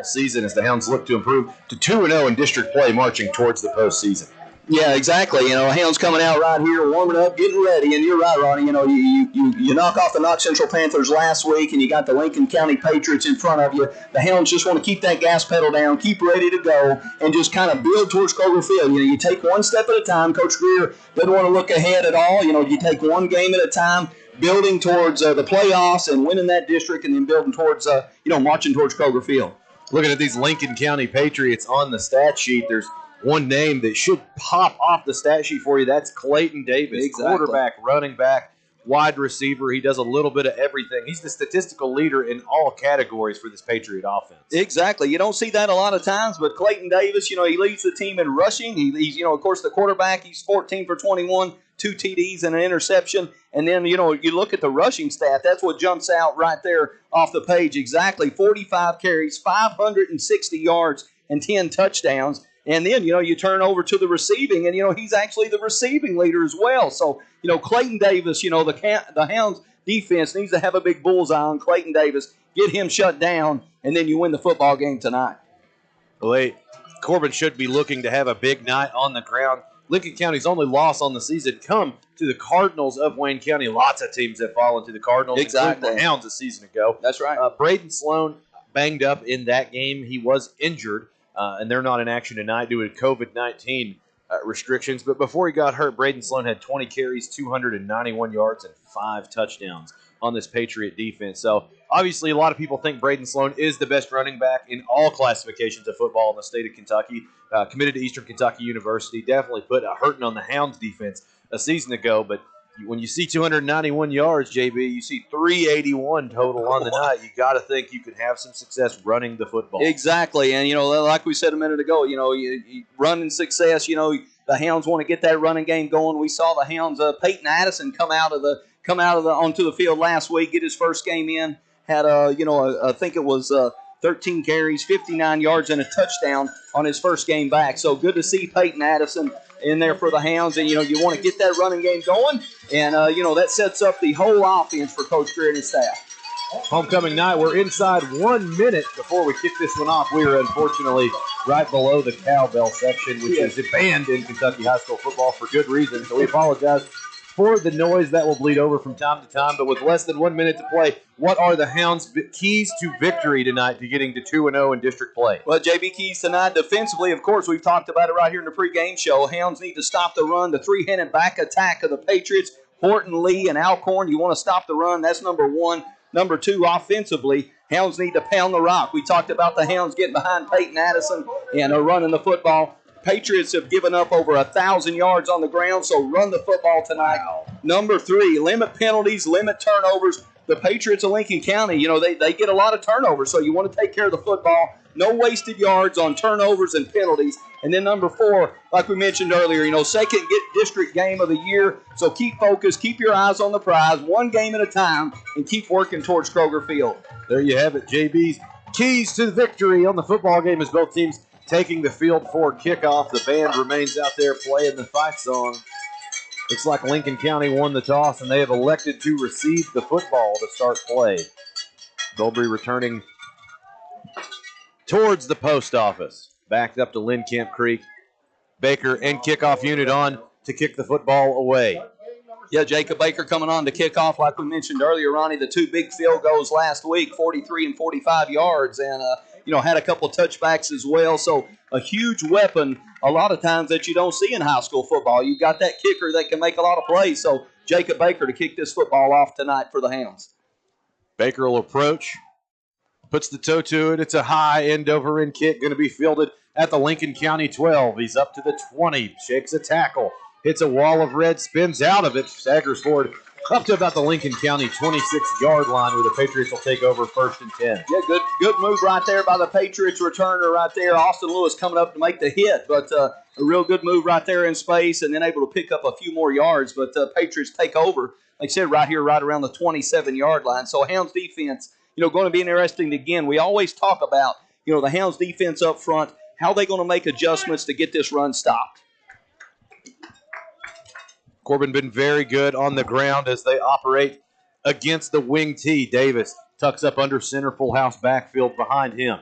season as the Hounds look to improve to 2-0 in district play, marching towards the postseason. Yeah, exactly. Hounds coming out right here, warming up, getting ready. And you're right, Ronnie. You knock off the Knox Central Panthers last week, and you got the Lincoln County Patriots in front of you. The Hounds just want to keep that gas pedal down, keep ready to go, and just kind of build towards Kroger Field. You take one step at a time. Coach Greer doesn't want to look ahead at all. You take one game at a time, building towards the playoffs and winning that district, and then building towards, marching towards Kroger Field. Looking at these Lincoln County Patriots on the stat sheet, there's one name that should pop off the stat sheet for you. That's Clayton Davis, exactly. Quarterback, running back, wide receiver. He does a little bit of everything. He's the statistical leader in all categories for this Patriot offense. Exactly. You don't see that a lot of times, but Clayton Davis, he leads the team in rushing. He's, of course, the quarterback. He's 14 for 21, 2 TDs and an interception. And then, you look at the rushing stat. That's what jumps out right there off the page. Exactly. 45 carries, 560 yards, and 10 touchdowns. And then, you turn over to the receiving, and, he's actually the receiving leader as well. So, Clayton Davis, the Hounds defense needs to have a big bullseye on Clayton Davis, get him shut down, and then you win the football game tonight. Wait, Corbin should be looking to have a big night on the ground. Lincoln County's only loss on the season come to the Cardinals of Wayne County. Lots of teams have fallen to the Cardinals, exactly. Including the Hounds a season ago. That's right. Braden Sloan banged up in that game. He was injured. And they're not in action tonight due to COVID-19 restrictions. But before he got hurt, Braden Sloan had 20 carries, 291 yards, and 5 touchdowns on this Patriot defense. So, obviously, a lot of people think Braden Sloan is the best running back in all classifications of football in the state of Kentucky. Committed to Eastern Kentucky University. Definitely put a hurting on the Hounds defense a season ago. But when you see 291 yards, JB, you see 381 total on the night. You got to think you could have some success running the football. Exactly, and like we said a minute ago, you running success. The Hounds want to get that running game going. We saw the Hounds, Peyton Addison, come out of the onto the field last week, get his first game in. Had I think it was 13 carries, 59 yards, and a touchdown on his first game back. So good to see Peyton Addison in there for the Hounds, and you want to get that running game going, and that sets up the whole offense for Coach Greer and his staff. Homecoming night, we're inside 1 minute before we kick this one off. We are unfortunately right below the cowbell section, which is banned in Kentucky high school football for good reason, so we apologize for the noise that will bleed over from time to time. But with less than 1 minute to play, what are the Hounds' keys to victory tonight to getting to 2-0 in district play? Well, JB, keys tonight defensively, of course, we've talked about it right here in the pregame show. Hounds need to stop the run, the three-handed back attack of the Patriots. Horton, Lee, and Alcorn, you want to stop the run. That's number one. Number two, offensively, Hounds need to pound the rock. We talked about the Hounds getting behind Peyton Addison and running the football. Patriots have given up over 1,000 yards on the ground, so run the football tonight. Number three, limit penalties, limit turnovers. The Patriots of Lincoln County, they get a lot of turnovers, so you want to take care of the football. No wasted yards on turnovers and penalties. And then number four, like we mentioned earlier, second district game of the year, so keep focused, keep your eyes on the prize, one game at a time, and keep working towards Kroger Field. There you have it, JB's keys to victory on the football game as both teams taking the field for kickoff. The band remains out there playing the fight song. Looks like Lincoln County won the toss, and they have elected to receive the football to start play. Dolby returning towards the post office. Backed up to Lynn Camp Creek. Baker and kickoff unit on to kick the football away. Yeah, Jacob Baker coming on to kick off, like we mentioned earlier, Ronnie, the two big field goals last week, 43 and 45 yards, and had a couple of touchbacks as well. So a huge weapon a lot of times that you don't see in high school football. You got that kicker that can make a lot of plays. So Jacob Baker to kick this football off tonight for the Hounds. Baker will approach, puts the toe to it. It's a high end-over-end kick, going to be fielded at the Lincoln County 12. He's up to the 20, shakes a tackle, hits a wall of red, spins out of it, staggers forward up to about the Lincoln County 26-yard line where the Patriots will take over 1st and 10. Yeah, good move right there by the Patriots returner right there. Austin Lewis coming up to make the hit, but a real good move right there in space and then able to pick up a few more yards. But the Patriots take over, like I said, right here, right around the 27-yard line. So Hounds defense, going to be interesting again. We always talk about, the Hounds defense up front, how they going to make adjustments to get this run stopped. Corbin been very good on the ground as they operate against the wing T. Davis tucks up under center, full house backfield behind him.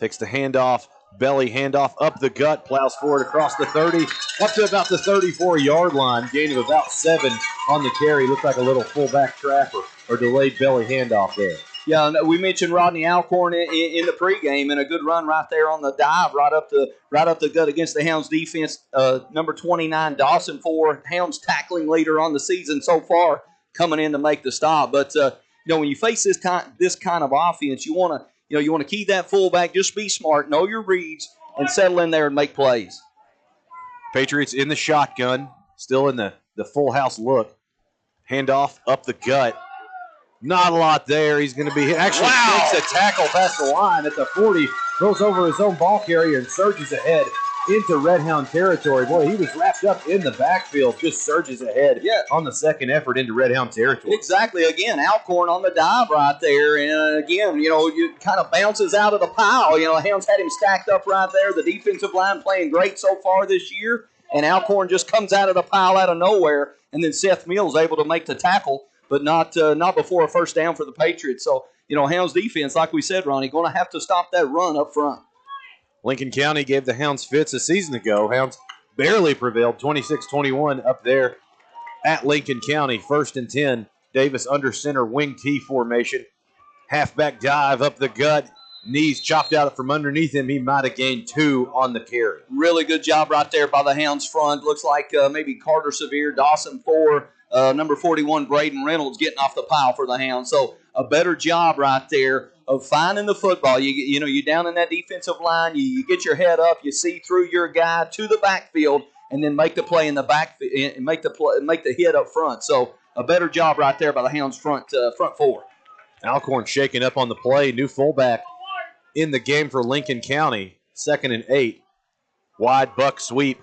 Takes the handoff, belly handoff, up the gut, plows forward across the 30, up to about the 34-yard line. Gain of about 7 on the carry. Looked like a little fullback trap or delayed belly handoff there. Yeah, we mentioned Rodney Alcorn in the pregame, and a good run right there on the dive, right up the gut against the Hounds defense. Number 29, Dawson Ford, Hounds tackling leader on the season so far, coming in to make the stop. But when you face this kind of offense, you want to key that fullback. Just be smart, know your reads, and settle in there and make plays. Patriots in the shotgun, still in the full house look. Handoff up the gut. Not a lot there. He's going to be actually makes a tackle past the line at the 40, goes over his own ball carrier and surges ahead into Red Hound territory. Boy, he was wrapped up in the backfield, just surges ahead on the second effort into Red Hound territory. Exactly. Again, Alcorn on the dive right there. And again, you kind of bounces out of the pile. Hounds had him stacked up right there. The defensive line playing great so far this year. And Alcorn just comes out of the pile out of nowhere. And then Seth Mills able to make the tackle, but not before a first down for the Patriots. So, Hounds defense, like we said, Ronnie, going to have to stop that run up front. Lincoln County gave the Hounds fits a season ago. Hounds barely prevailed, 26-21 up there at Lincoln County. 1st and 10, Davis under center, wing T formation. Halfback dive up the gut. Knees chopped out from underneath him. He might have gained 2 on the carry. Really good job right there by the Hounds front. Looks like maybe Carter Sevier, Dawson 4, number 41, Braden Reynolds getting off the pile for the Hounds. So a better job right there of finding the football. You're down in that defensive line. You get your head up. You see through your guy to the backfield, and then make the play in the back and make the hit up front. So a better job right there by the Hounds front 4. Alcorn shaking up on the play. New fullback in the game for Lincoln County. 2nd and 8. Wide buck sweep.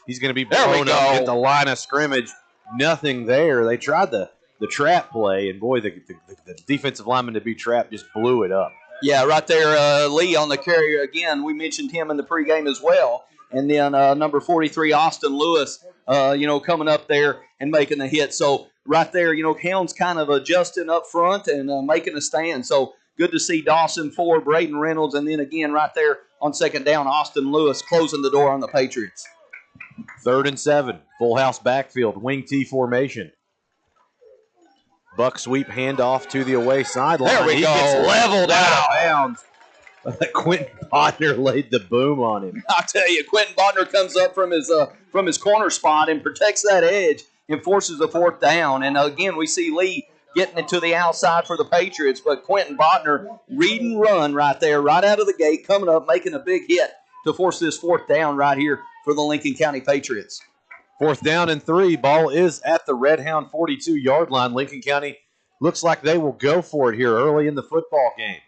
He's going to be blown up at the line of scrimmage. Nothing there. They tried the trap play, and boy, the defensive lineman to be trapped just blew it up. Yeah, right there, Lee on the carrier again. We mentioned him in the pregame as well. And then number 43, Austin Lewis, coming up there and making the hit. So right there, Hounds kind of adjusting up front and making a stand. So good to see Dawson Ford, Braden Reynolds, and then again right there on second down, Austin Lewis closing the door on the Patriots. 3rd and 7, full house backfield, wing T formation. Buck sweep handoff to the away sideline. There we go. Gets leveled out of bounds. Quentin Bodner laid the boom on him. I'll tell you, Quentin Bodner comes up from his corner spot and protects that edge and forces a 4th down. And again, we see Lee getting it to the outside for the Patriots, but Quentin Bodner read and run right there, right out of the gate, coming up, making a big hit to force this 4th down right here for the Lincoln County Patriots. 4th down and 3. Ball is at the Red Hound 42-yard line. Lincoln County looks like they will go for it here early in the football game.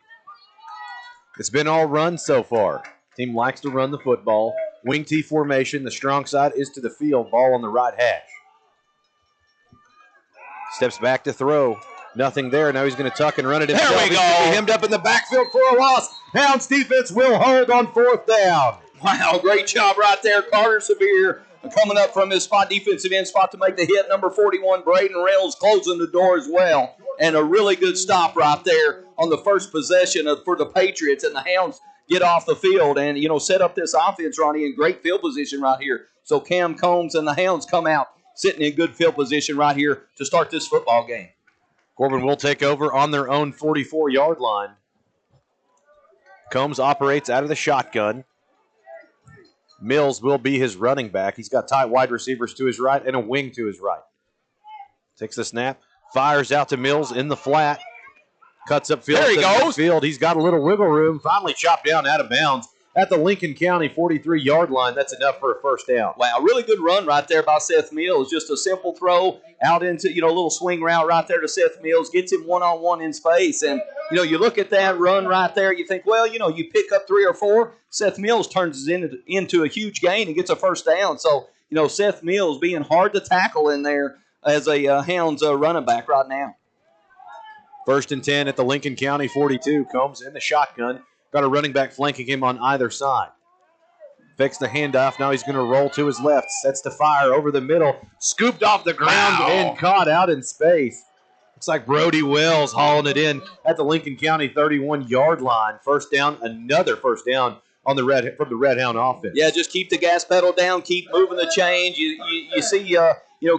It's been all run so far. Team likes to run the football. Wing T formation. The strong side is to the field. Ball on the right hash. Steps back to throw. Nothing there. Now he's going to tuck and run it himself. There we go. He's going to be hemmed up in the backfield for a loss. Hounds defense will hold on 4th down. Wow, great job right there. Carter Sevier coming up from his spot, defensive end spot to make the hit. Number 41, Braden Reynolds closing the door as well. And a really good stop right there on the first possession for the Patriots. And the Hounds get off the field and, set up this offense, Ronnie, in great field position right here. So Cam Combs and the Hounds come out sitting in good field position right here to start this football game. Corbin will take over on their own 44-yard line. Combs operates out of the shotgun. Mills will be his running back. He's got tight wide receivers to his right and a wing to his right. Takes the snap, fires out to Mills in the flat. Cuts up field. There he goes. He's got a little wiggle room. Finally chopped down out of bounds at the Lincoln County 43-yard line. That's enough for a first down. Wow, really good run right there by Seth Mills. Just a simple throw out into, a little swing route right there to Seth Mills. Gets him one-on-one in space. And, you look at that run right there, you think, well, you pick up 3 or 4. Seth Mills turns it into a huge gain and gets a first down. So, Seth Mills being hard to tackle in there as a Hounds running back right now. 1st and 10 at the Lincoln County 42. Combs in the shotgun. Got a running back flanking him on either side. Fakes the handoff. Now he's going to roll to his left. Sets to fire over the middle. Scooped off the ground and caught out in space. Looks like Brody Wells hauling it in at the Lincoln County 31-yard line. First down, another first down on from the Red Hound offense. Yeah, just keep the gas pedal down, keep moving the chains. You see,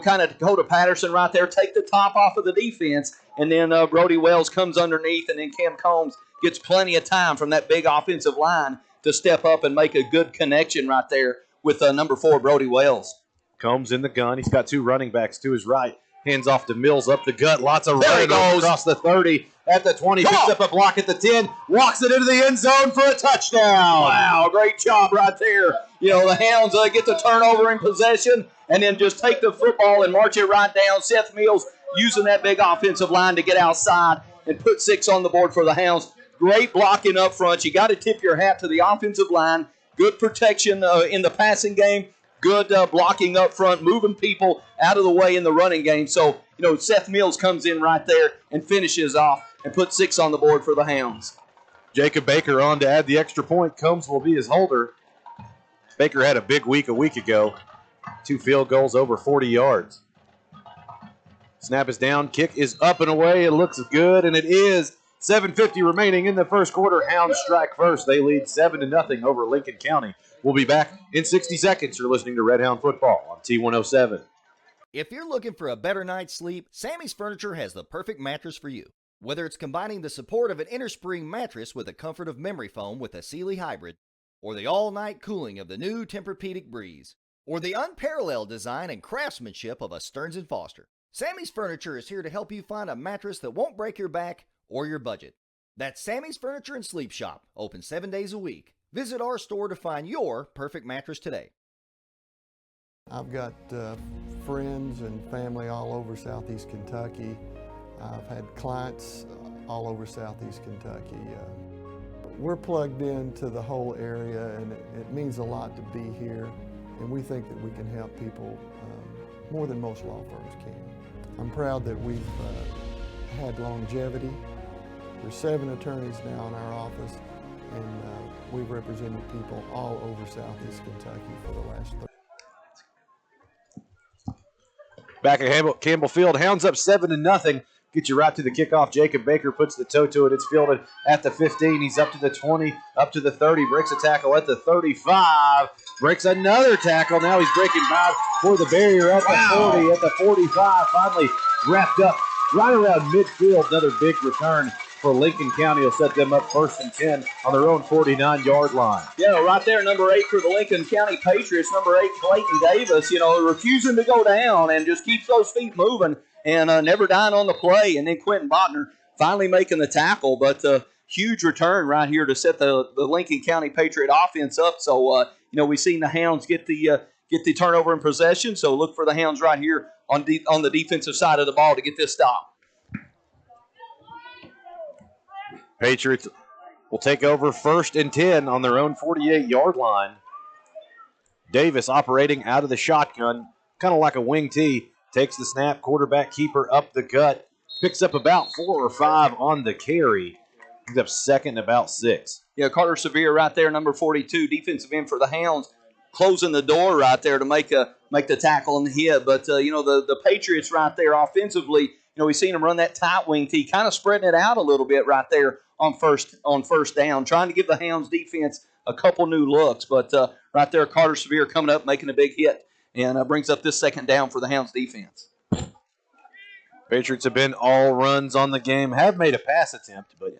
kind of Dakota Patterson right there take the top off of the defense, and then Brody Wells comes underneath, and then Cam Combs gets plenty of time from that big offensive line to step up and make a good connection right there with number 4, Brody Wells. Combs in the gun. He's got 2 running backs to his right. Hands off to Mills up the gut. Lots of running across the 30 at the 20. Picks up a block at the 10. Walks it into the end zone for a touchdown. Wow, great job right there. The Hounds get the turnover in possession and then just take the football and march it right down. Seth Mills using that big offensive line to get outside and put 6 on the board for the Hounds. Great blocking up front. You got to tip your hat to the offensive line. Good protection in the passing game. Good blocking up front, moving people out of the way in the running game. So, Seth Mills comes in right there and finishes off and puts 6 on the board for the Hounds. Jacob Baker on to add the extra point. Combs will be his holder. Baker had a big week a week ago. 2 field goals over 40 yards. Snap is down. Kick is up and away. It looks good, and it is. 7:50 remaining in the first quarter. Hounds strike first. They lead 7-0 over Lincoln County. We'll be back in 60 seconds. You're listening to Red Hound Football on T107. If you're looking for a better night's sleep, Sammy's Furniture has the perfect mattress for you. Whether it's combining the support of an innerspring mattress with the comfort of memory foam with a Sealy hybrid, or the all-night cooling of the new Tempur-Pedic Breeze, or the unparalleled design and craftsmanship of a Stearns & Foster, Sammy's Furniture is here to help you find a mattress that won't break your back or your budget. That's Sammy's Furniture and Sleep Shop, open 7 days a week. Visit our store to find your perfect mattress today. I've got friends and family all over Southeast Kentucky. I've had clients all over Southeast Kentucky. We're plugged into the whole area, and it means a lot to be here, and we think that we can help people more than most law firms can. I'm proud that we've had longevity. There's 7 attorneys now in our office, and we've represented people all over Southeast Kentucky for the last 30 years. Back at Campbell Field, Hounds up 7-0. Get you right to the kickoff. Jacob Baker puts the toe to it. It's fielded at the 15. He's up to the 20, up to the 30. Breaks a tackle at the 35. Breaks another tackle. Now he's breaking by for the barrier at the 40, at the 45. Finally wrapped up right around midfield. Another big return for Lincoln County will set them up 1st and 10 on their own 49-yard line. Yeah, right there, number 8 for the Lincoln County Patriots, number 8, Clayton Davis, refusing to go down and just keeps those feet moving and never dying on the play. And then Quentin Botner finally making the tackle, but huge return right here to set the Lincoln County Patriot offense up. So, we've seen the Hounds get the turnover in possession, so look for the Hounds right here on the defensive side of the ball to get this stop. Patriots will take over 1st and 10 on their own 48-yard line. Davis operating out of the shotgun, kind of like a wing tee. Takes the snap, quarterback keeper up the gut. Picks up about 4 or 5 on the carry. He's up 2nd and about 6. Yeah, Carter Severe right there, number 42, defensive end for the Hounds, closing the door right there to make the tackle and the hit. But, the Patriots right there offensively, we've seen them run that tight wing tee, kind of spreading it out a little bit right there on first down, trying to give the Hounds defense a couple new looks. But right there, Carter Severe coming up, making a big hit, and brings up this 2nd down for the Hounds defense. Patriots have been all runs on the game, have made a pass attempt, but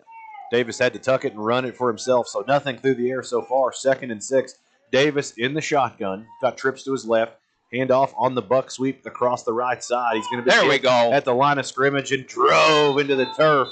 Davis had to tuck it and run it for himself, so nothing through the air so far. 2nd and 6. Davis in the shotgun, got trips to his left, handoff on the buck sweep across the right side. He's going to be at the line of scrimmage and drove into the turf.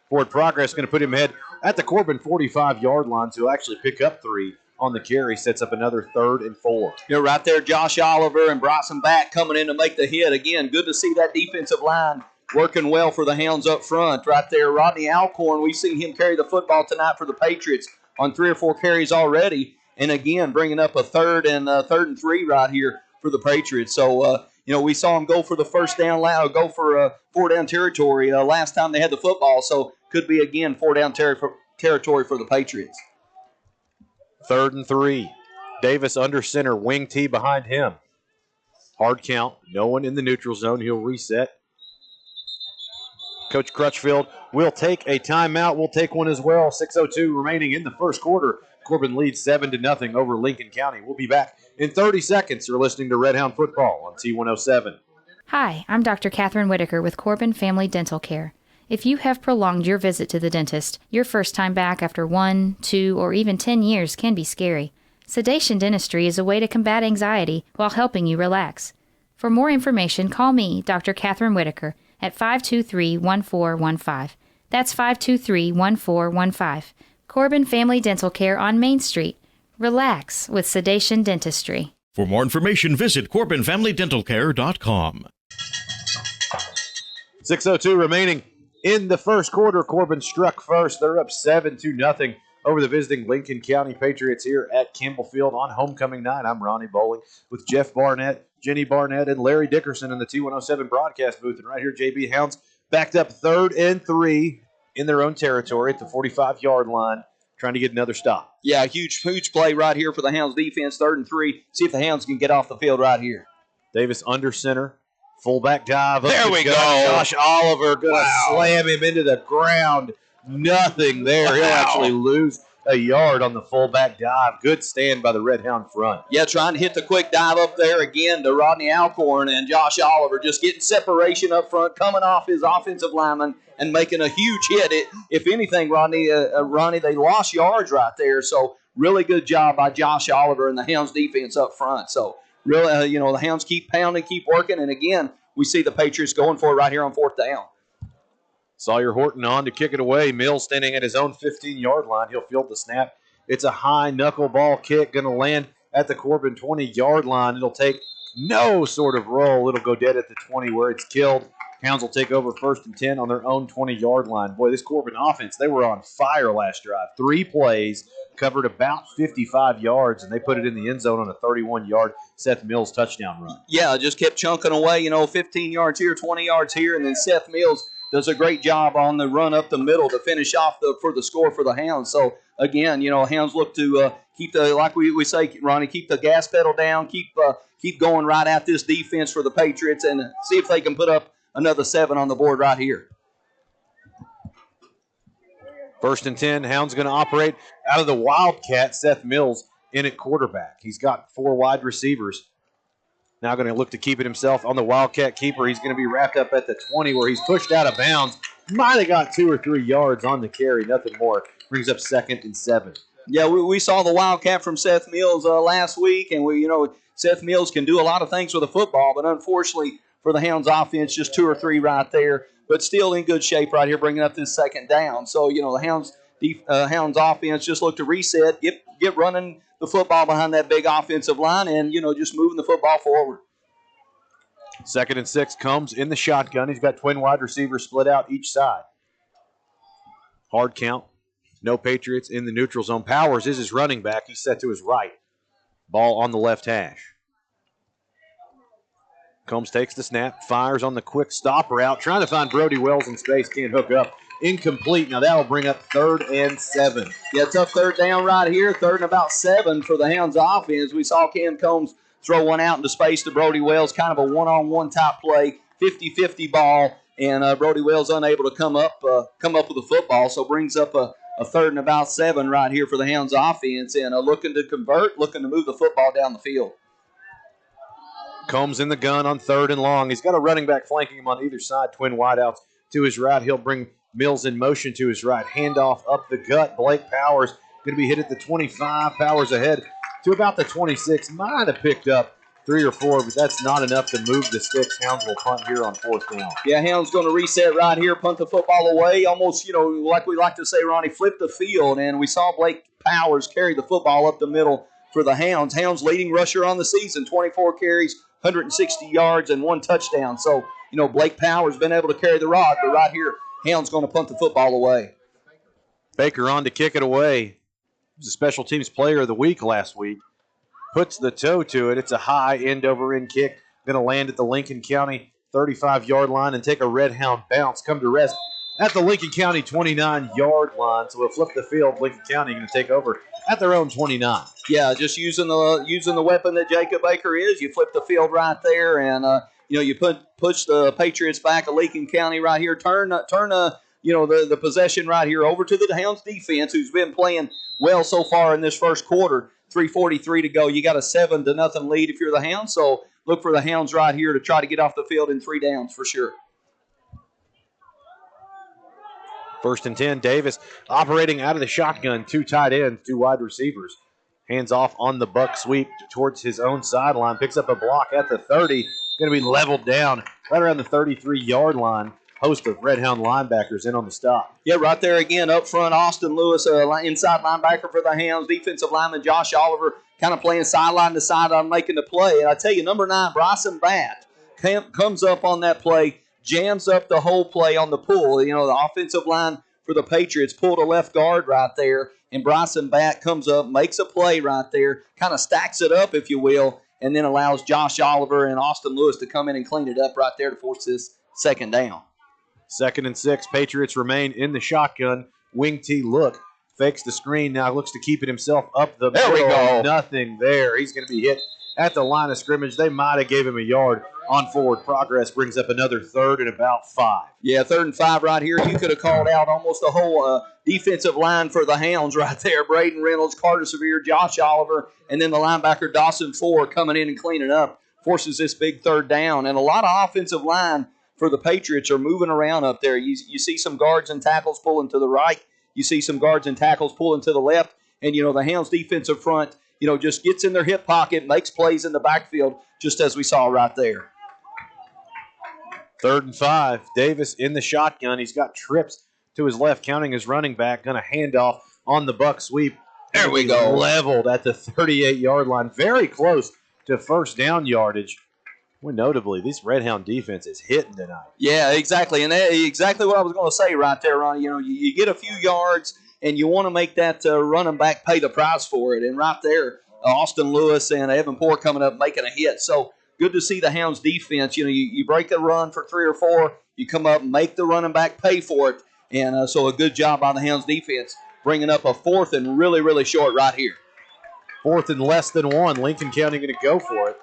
Forward progress going to put him ahead at the Corbin 45-yard line, so he'll actually pick up 3 on the carry. Sets up another 3rd and 4. Right there, Josh Oliver and Bryson Back coming in to make the hit. Again, good to see that defensive line working well for the Hounds up front. Right there, Rodney Alcorn, we've seen him carry the football tonight for the Patriots on 3 or 4 carries already. And again, bringing up a 3rd and 3 right here for the Patriots. So, we saw him go for the first down, go for 4-down territory last time they had the football. So, could be, again, 4-down territory for the Patriots. 3rd and 3. Davis under center, wing tee behind him. Hard count. No one in the neutral zone. He'll reset. Coach Crutchfield will take a timeout. We'll take one as well. 6:02 remaining in the first quarter. Corbin leads 7-0 over Lincoln County. We'll be back in 30 seconds. You're listening to Red Hound Football on T107. Hi, I'm Dr. Catherine Whitaker with Corbin Family Dental Care. If you have prolonged your visit to the dentist, your first time back after 1, 2, or even 10 years can be scary. Sedation dentistry is a way to combat anxiety while helping you relax. For more information, call me, Dr. Catherine Whitaker, at 523-1415. That's 523-1415. Corbin Family Dental Care on Main Street. Relax with sedation dentistry. For more information, visit CorbinFamilyDentalCare.com. 6:02 remaining in the first quarter. Corbin struck first. They're up 7-0 over the visiting Lincoln County Patriots here at Campbell Field on homecoming night. I'm Ronnie Bowling with Jeff Barnett, Jenny Barnett, and Larry Dickerson in the T107 broadcast booth. And right here, JB Hounds backed up 3rd and 3 in their own territory at the 45-yard line, trying to get another stop. Yeah, huge play right here for the Hounds defense, 3rd and 3. See if the Hounds can get off the field right here. Davis under center. Fullback dive. There we go. Josh Oliver going to slam him into the ground. Nothing there. He'll actually lose a yard on the fullback dive. Good stand by the Red Hound front. Yeah, trying to hit the quick dive up there again to Rodney Alcorn, and Josh Oliver just getting separation up front, coming off his offensive lineman and making a huge hit. If anything, Ronnie, they lost yards right there. So really good job by Josh Oliver and the Hounds defense up front. So really, the Hounds keep pounding, keep working, and again, we see the Patriots going for it right here on 4th down. Sawyer Horton on to kick it away. Mills standing at his own 15-yard line. He'll field the snap. It's a high knuckleball kick, going to land at the Corbin 20-yard line. It'll take no sort of roll. It'll go dead at the 20 where it's killed. Hounds will take over 1st and 10 on their own 20-yard line. Boy, this Corbin offense, they were on fire last drive. 3 plays, covered about 55 yards, and they put it in the end zone on a 31-yard Seth Mills touchdown run. Yeah, just kept chunking away, 15 yards here, 20 yards here, and then Seth Mills does a great job on the run up the middle to finish off for the score for the Hounds. So, again, Hounds look to keep the, like we say, Ronnie, keep the gas pedal down, keep going right at this defense for the Patriots and see if they can put up another 7 on the board right here. 1st and 10, Hounds going to operate out of the Wildcat. Seth Mills in at quarterback. He's got 4 wide receivers. Now going to look to keep it himself on the Wildcat keeper. He's going to be wrapped up at the 20 where he's pushed out of bounds. Might have got 2 or 3 yards on the carry, nothing more. Brings up 2nd and 7. Yeah, we saw the Wildcat from Seth Mills last week, and Seth Mills can do a lot of things with a football, but unfortunately for the Hounds offense, just 2 or 3 right there, but still in good shape right here, bringing up this 2nd down. So, the Hounds offense just look to reset, get running the football behind that big offensive line and, just moving the football forward. 2nd and 6 comes in the shotgun. He's got twin wide receivers split out each side. Hard count. No Patriots in the neutral zone. Powers is his running back. He's set to his right. Ball on the left hash. Combs takes the snap, fires on the quick stop route, trying to find Brody Wells in space, can't hook up. Incomplete. Now that'll bring up 3rd and 7. Yeah, tough 3rd down right here. 3rd and about 7 for the Hounds offense. We saw Cam Combs throw one out into space to Brody Wells, kind of a one-on-one type play, 50-50 ball, and Brody Wells unable to come up with the football, so brings up a 3rd and about 7 right here for the Hounds offense, and looking to convert, looking to move the football down the field. Combs in the gun on 3rd and long. He's got a running back flanking him on either side, twin wideouts to his right. He'll bring Mills in motion to his right. Handoff up the gut. Blake Powers going to be hit at the 25. Powers ahead to about the 26. Might have picked up 3 or 4, but that's not enough to move the sticks. Hounds will punt here on 4th down. Yeah, Hounds going to reset right here, punt the football away. Almost, like we like to say, Ronnie, flip the field. And we saw Blake Powers carry the football up the middle for the Hounds. Hounds leading rusher on the season, 24 carries, 160 yards, and 1 touchdown. So, Blake Powers been able to carry the rock, but right here, Hounds going to punt the football away. Baker on to kick it away. He was a special teams player of the week last week. Puts the toe to it. It's a high end-over-end kick. Going to land at the Lincoln County 35-yard line and take a Red Hound bounce. Come to rest at the Lincoln County 29-yard line. So we'll flip the field. Lincoln County going to take over at their own 29. Yeah, just using the weapon that Jacob Baker is. You flip the field right there, and You push the Patriots back of Lincoln County right here. Turn the possession right here over to the Hounds defense, who's been playing well so far in this first quarter. 3:43 to go. You got a 7-0 lead if you're the Hounds. So look for the Hounds right here to try to get off the field in 3 downs for sure. 1st and 10. Davis operating out of the shotgun. 2 tight ends, 2 wide receivers. Hands off on the buck sweep towards his own sideline. Picks up a block at the 30. Going to be leveled down right around the 33-yard line. Host of Red Hound linebackers in on the stop. Yeah, right there again up front, Austin Lewis, inside linebacker for the Hounds. Defensive lineman Josh Oliver kind of playing sideline to sideline, making the play. And I tell you, number 9, Bryson Batt, comes up on that play, jams up the whole play on the pull. The offensive line for the Patriots pulled a left guard right there, and Bryson Batt comes up, makes a play right there, kind of stacks it up, if you will, and then allows Josh Oliver and Austin Lewis to come in and clean it up right there to force this 2nd down. 2nd and 6. Patriots remain in the shotgun. Wing T look. Fakes the screen. Now looks to keep it himself up the middle. There we go. Nothing there. He's going to be hit at the line of scrimmage. They might have gave him a yard on forward progress. Brings up another 3rd and about 5. Yeah, 3rd and 5 right here. You could have called out almost the whole defensive line for the Hounds right there. Braden Reynolds, Carter Sevier, Josh Oliver, and then the linebacker Dawson Ford coming in and cleaning up. Forces this big 3rd down. And a lot of offensive line for the Patriots are moving around up there. You see some guards and tackles pulling to the right. You see some guards and tackles pulling to the left. And, the Hounds defensive front, just gets in their hip pocket, makes plays in the backfield, just as we saw right there. 3rd and 5. Davis in the shotgun. He's got trips to his left, counting his running back. Going to hand off on the buck sweep. There we go. Leveled at the 38-yard line. Very close to 1st down yardage. Well, notably, this Red Hound defense is hitting tonight. Yeah, exactly. And that's exactly what I was going to say right there, Ronnie. You get a few yards, and you want to make that running back pay the price for it. And right there, Austin Lewis and Evan Poore coming up making a hit. So good to see the Hounds defense. You break a run for 3 or 4, you come up and make the running back pay for it. And so a good job by the Hounds defense bringing up a 4th and really, really short right here. 4th and less than 1. Lincoln County going to go for it.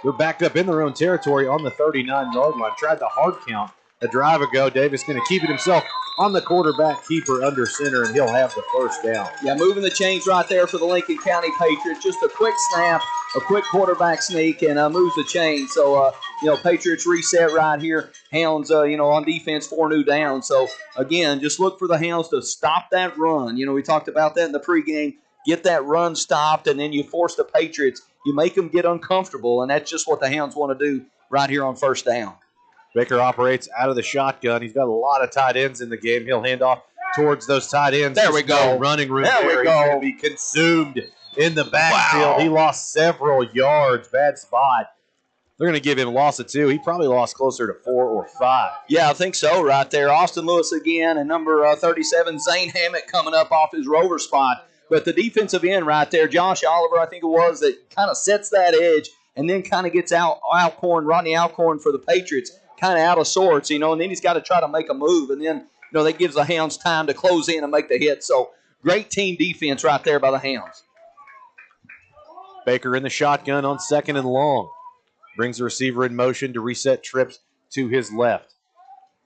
They're backed up in their own territory on the 39-yard line. Tried the hard count a drive ago. Davis going to keep it himself on the quarterback keeper under center, and he'll have the 1st down. Yeah, moving the chains right there for the Lincoln County Patriots. Just a quick snap, a quick quarterback sneak, and moves the chain. So, Patriots reset right here. Hounds, on defense, 4 new downs. So, again, just look for the Hounds to stop that run. We talked about that in the pregame. Get that run stopped, and then you force the Patriots. You make them get uncomfortable, and that's just what the Hounds want to do right here on 1st down. Baker operates out of the shotgun. He's got a lot of tight ends in the game. He'll hand off towards those tight ends. There we go. No running room there. He's going to be consumed in the backfield. Wow. He lost several yards. Bad spot. They're going to give him a loss of 2. He probably lost closer to 4 or 5. Yeah, I think so right there. Austin Lewis again, and number 37, Zane Hammett coming up off his rover spot. But the defensive end right there, Josh Oliver, I think it was, that kind of sets that edge and then kind of gets Rodney Alcorn for the Patriots, kind of out of sorts, and then he's got to try to make a move. And then, that gives the Hounds time to close in and make the hit. So great team defense right there by the Hounds. Baker in the shotgun on 2nd and long. Brings the receiver in motion to reset trips to his left.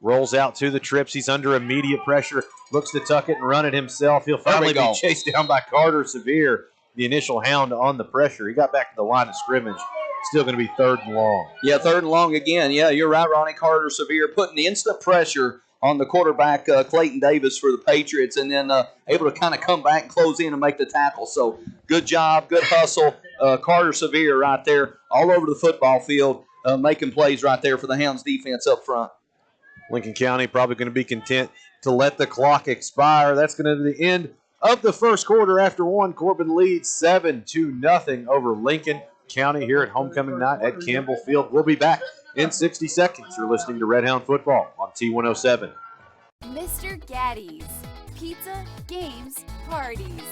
Rolls out to the trips. He's under immediate pressure. Looks to tuck it and run it himself. He'll finally be chased down by Carter Sevier, the initial Hound on the pressure. He got back to the line of scrimmage. Still going to be 3rd and long. Yeah, 3rd and long again. Yeah, you're right, Ronnie. Carter Sevier putting the instant pressure on the quarterback, Clayton Davis, for the Patriots, and then able to kind of come back and close in and make the tackle. So good job, good hustle. Carter Sevier right there all over the football field, making plays right there for the Hounds defense up front. Lincoln County probably going to be content to let the clock expire. That's going to be the end of the first quarter. After 1, Corbin leads 7-0 over Lincoln County here at homecoming night at Campbell Field. We'll be back in 60 seconds. You're listening to Red Hound Football on T107. Mr. Gaddy's Pizza, Games, Parties.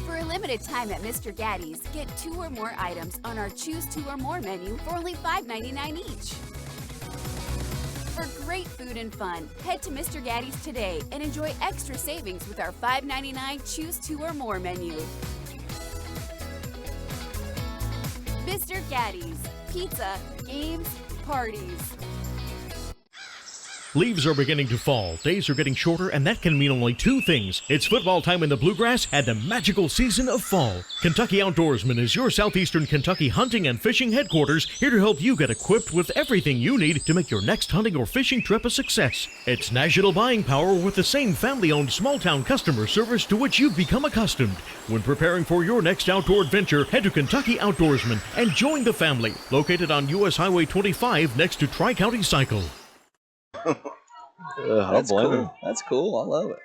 For a limited time at Mr. Gaddy's, get 2 or more items on our Choose 2 or More menu for only $5.99 each. For great food and fun, head to Mr. Gaddy's today and enjoy extra savings with our $5.99 Choose 2 or More menu. Mr. Gaddy's. Pizza, games, parties. Leaves are beginning to fall, days are getting shorter, and that can mean only two things. It's football time in the Bluegrass and the magical season of fall. Kentucky Outdoorsman is your southeastern Kentucky hunting and fishing headquarters, here to help you get equipped with everything you need to make your next hunting or fishing trip a success. It's national buying power with the same family-owned small-town customer service to which you've become accustomed. When preparing for your next outdoor adventure, head to Kentucky Outdoorsman and join the family. Located on U.S. Highway 25 next to Tri-County Cycle. That's cool. That's cool. I love it.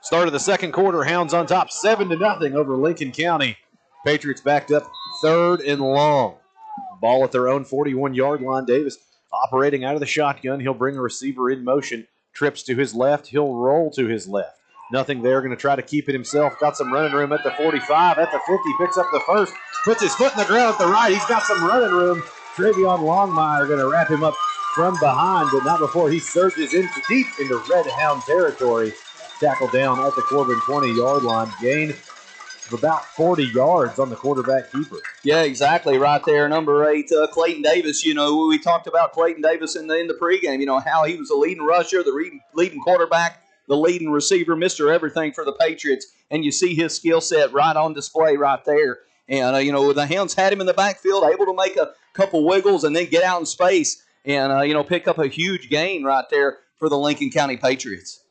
Start of the second quarter, Hounds on top 7-0 over Lincoln County. Patriots backed up 3rd and long. Ball at their own 41-yard line. Davis operating out of the shotgun. He'll bring a receiver in motion. Trips to his left. He'll roll to his left. Nothing there. Going to try to keep it himself. Got some running room at the 45. At the 50. Picks up the first. Puts his foot in the ground at the right. He's got some running room. Travion Longmire going to wrap him up from behind, but not before he surges into deep into Red Hound territory. Tackle down at the Corbin 20-yard line. Gain of about 40 yards on the quarterback keeper. Yeah, exactly. Right there, number 8, Clayton Davis. You know, we talked about Clayton Davis in the pregame. You know, how he was the leading rusher, the leading quarterback, the leading receiver, Mr. Everything for the Patriots. And you see his skill set right on display right there. And, you know, the Hounds had him in the backfield, able to make a couple wiggles and then get out in space and, you know, pick up a huge gain right there for the Lincoln County Patriots.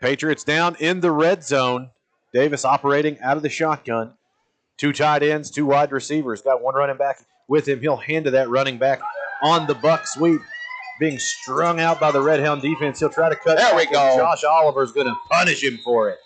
Patriots down in the red zone. Davis operating out of the shotgun. 2 tight ends, 2 wide receivers. Got 1 running back with him. He'll hand to that running back on the buck sweep. Being strung out by the Red Hound defense. He'll try to cut. There we go. Josh Oliver's going to punish him for it.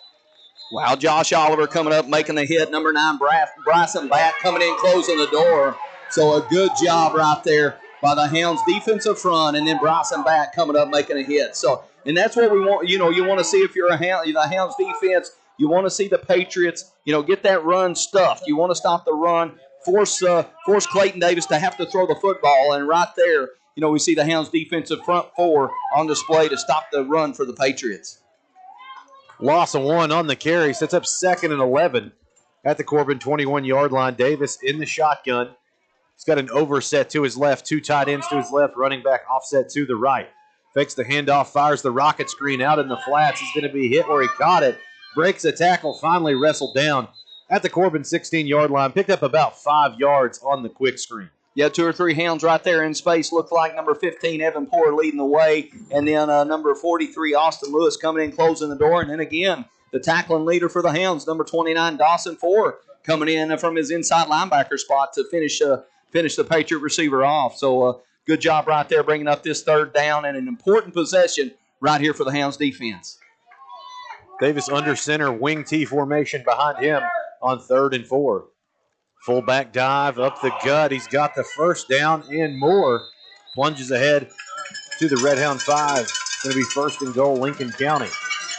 Wow, Josh Oliver coming up, making the hit. Number 9, Bryson Batt coming in, closing the door. So a good job right there by the Hounds defensive front, and then Bryson Batt coming up, making a hit. So, and that's what we want. You know, you want to see if you're the Hounds defense. You want to see the Patriots, you know, get that run stuffed. You want to stop the run, force Clayton Davis to have to throw the football, and right there, you know, we see the Hounds defensive front 4 on display to stop the run for the Patriots. Loss of 1 on the carry. Sets up 2nd and 11 at the Corbin 21-yard line. Davis in the shotgun. He's got an overset to his left. 2 tight ends to his left. Running back offset to the right. Fakes the handoff. Fires the rocket screen out in the flats. He's going to be hit where he caught it. Breaks a tackle. Finally wrestled down at the Corbin 16-yard line. Picked up about 5 yards on the quick screen. Yeah, 2 or 3 Hounds right there in space. Looked like number 15, Evan Poor, leading the way. And then number 43, Austin Lewis, coming in, closing the door. And then again, the tackling leader for the Hounds, number 29, Dawson Ford, coming in from his inside linebacker spot to finish the Patriot receiver off. So good job right there bringing up this 3rd down and an important possession right here for the Hounds defense. Davis under center, wing T formation behind him on 3rd and 4. Fullback dive up the gut. He's got the first down and more. Plunges ahead to the Red Hound 5. It's going to be 1st and goal, Lincoln County.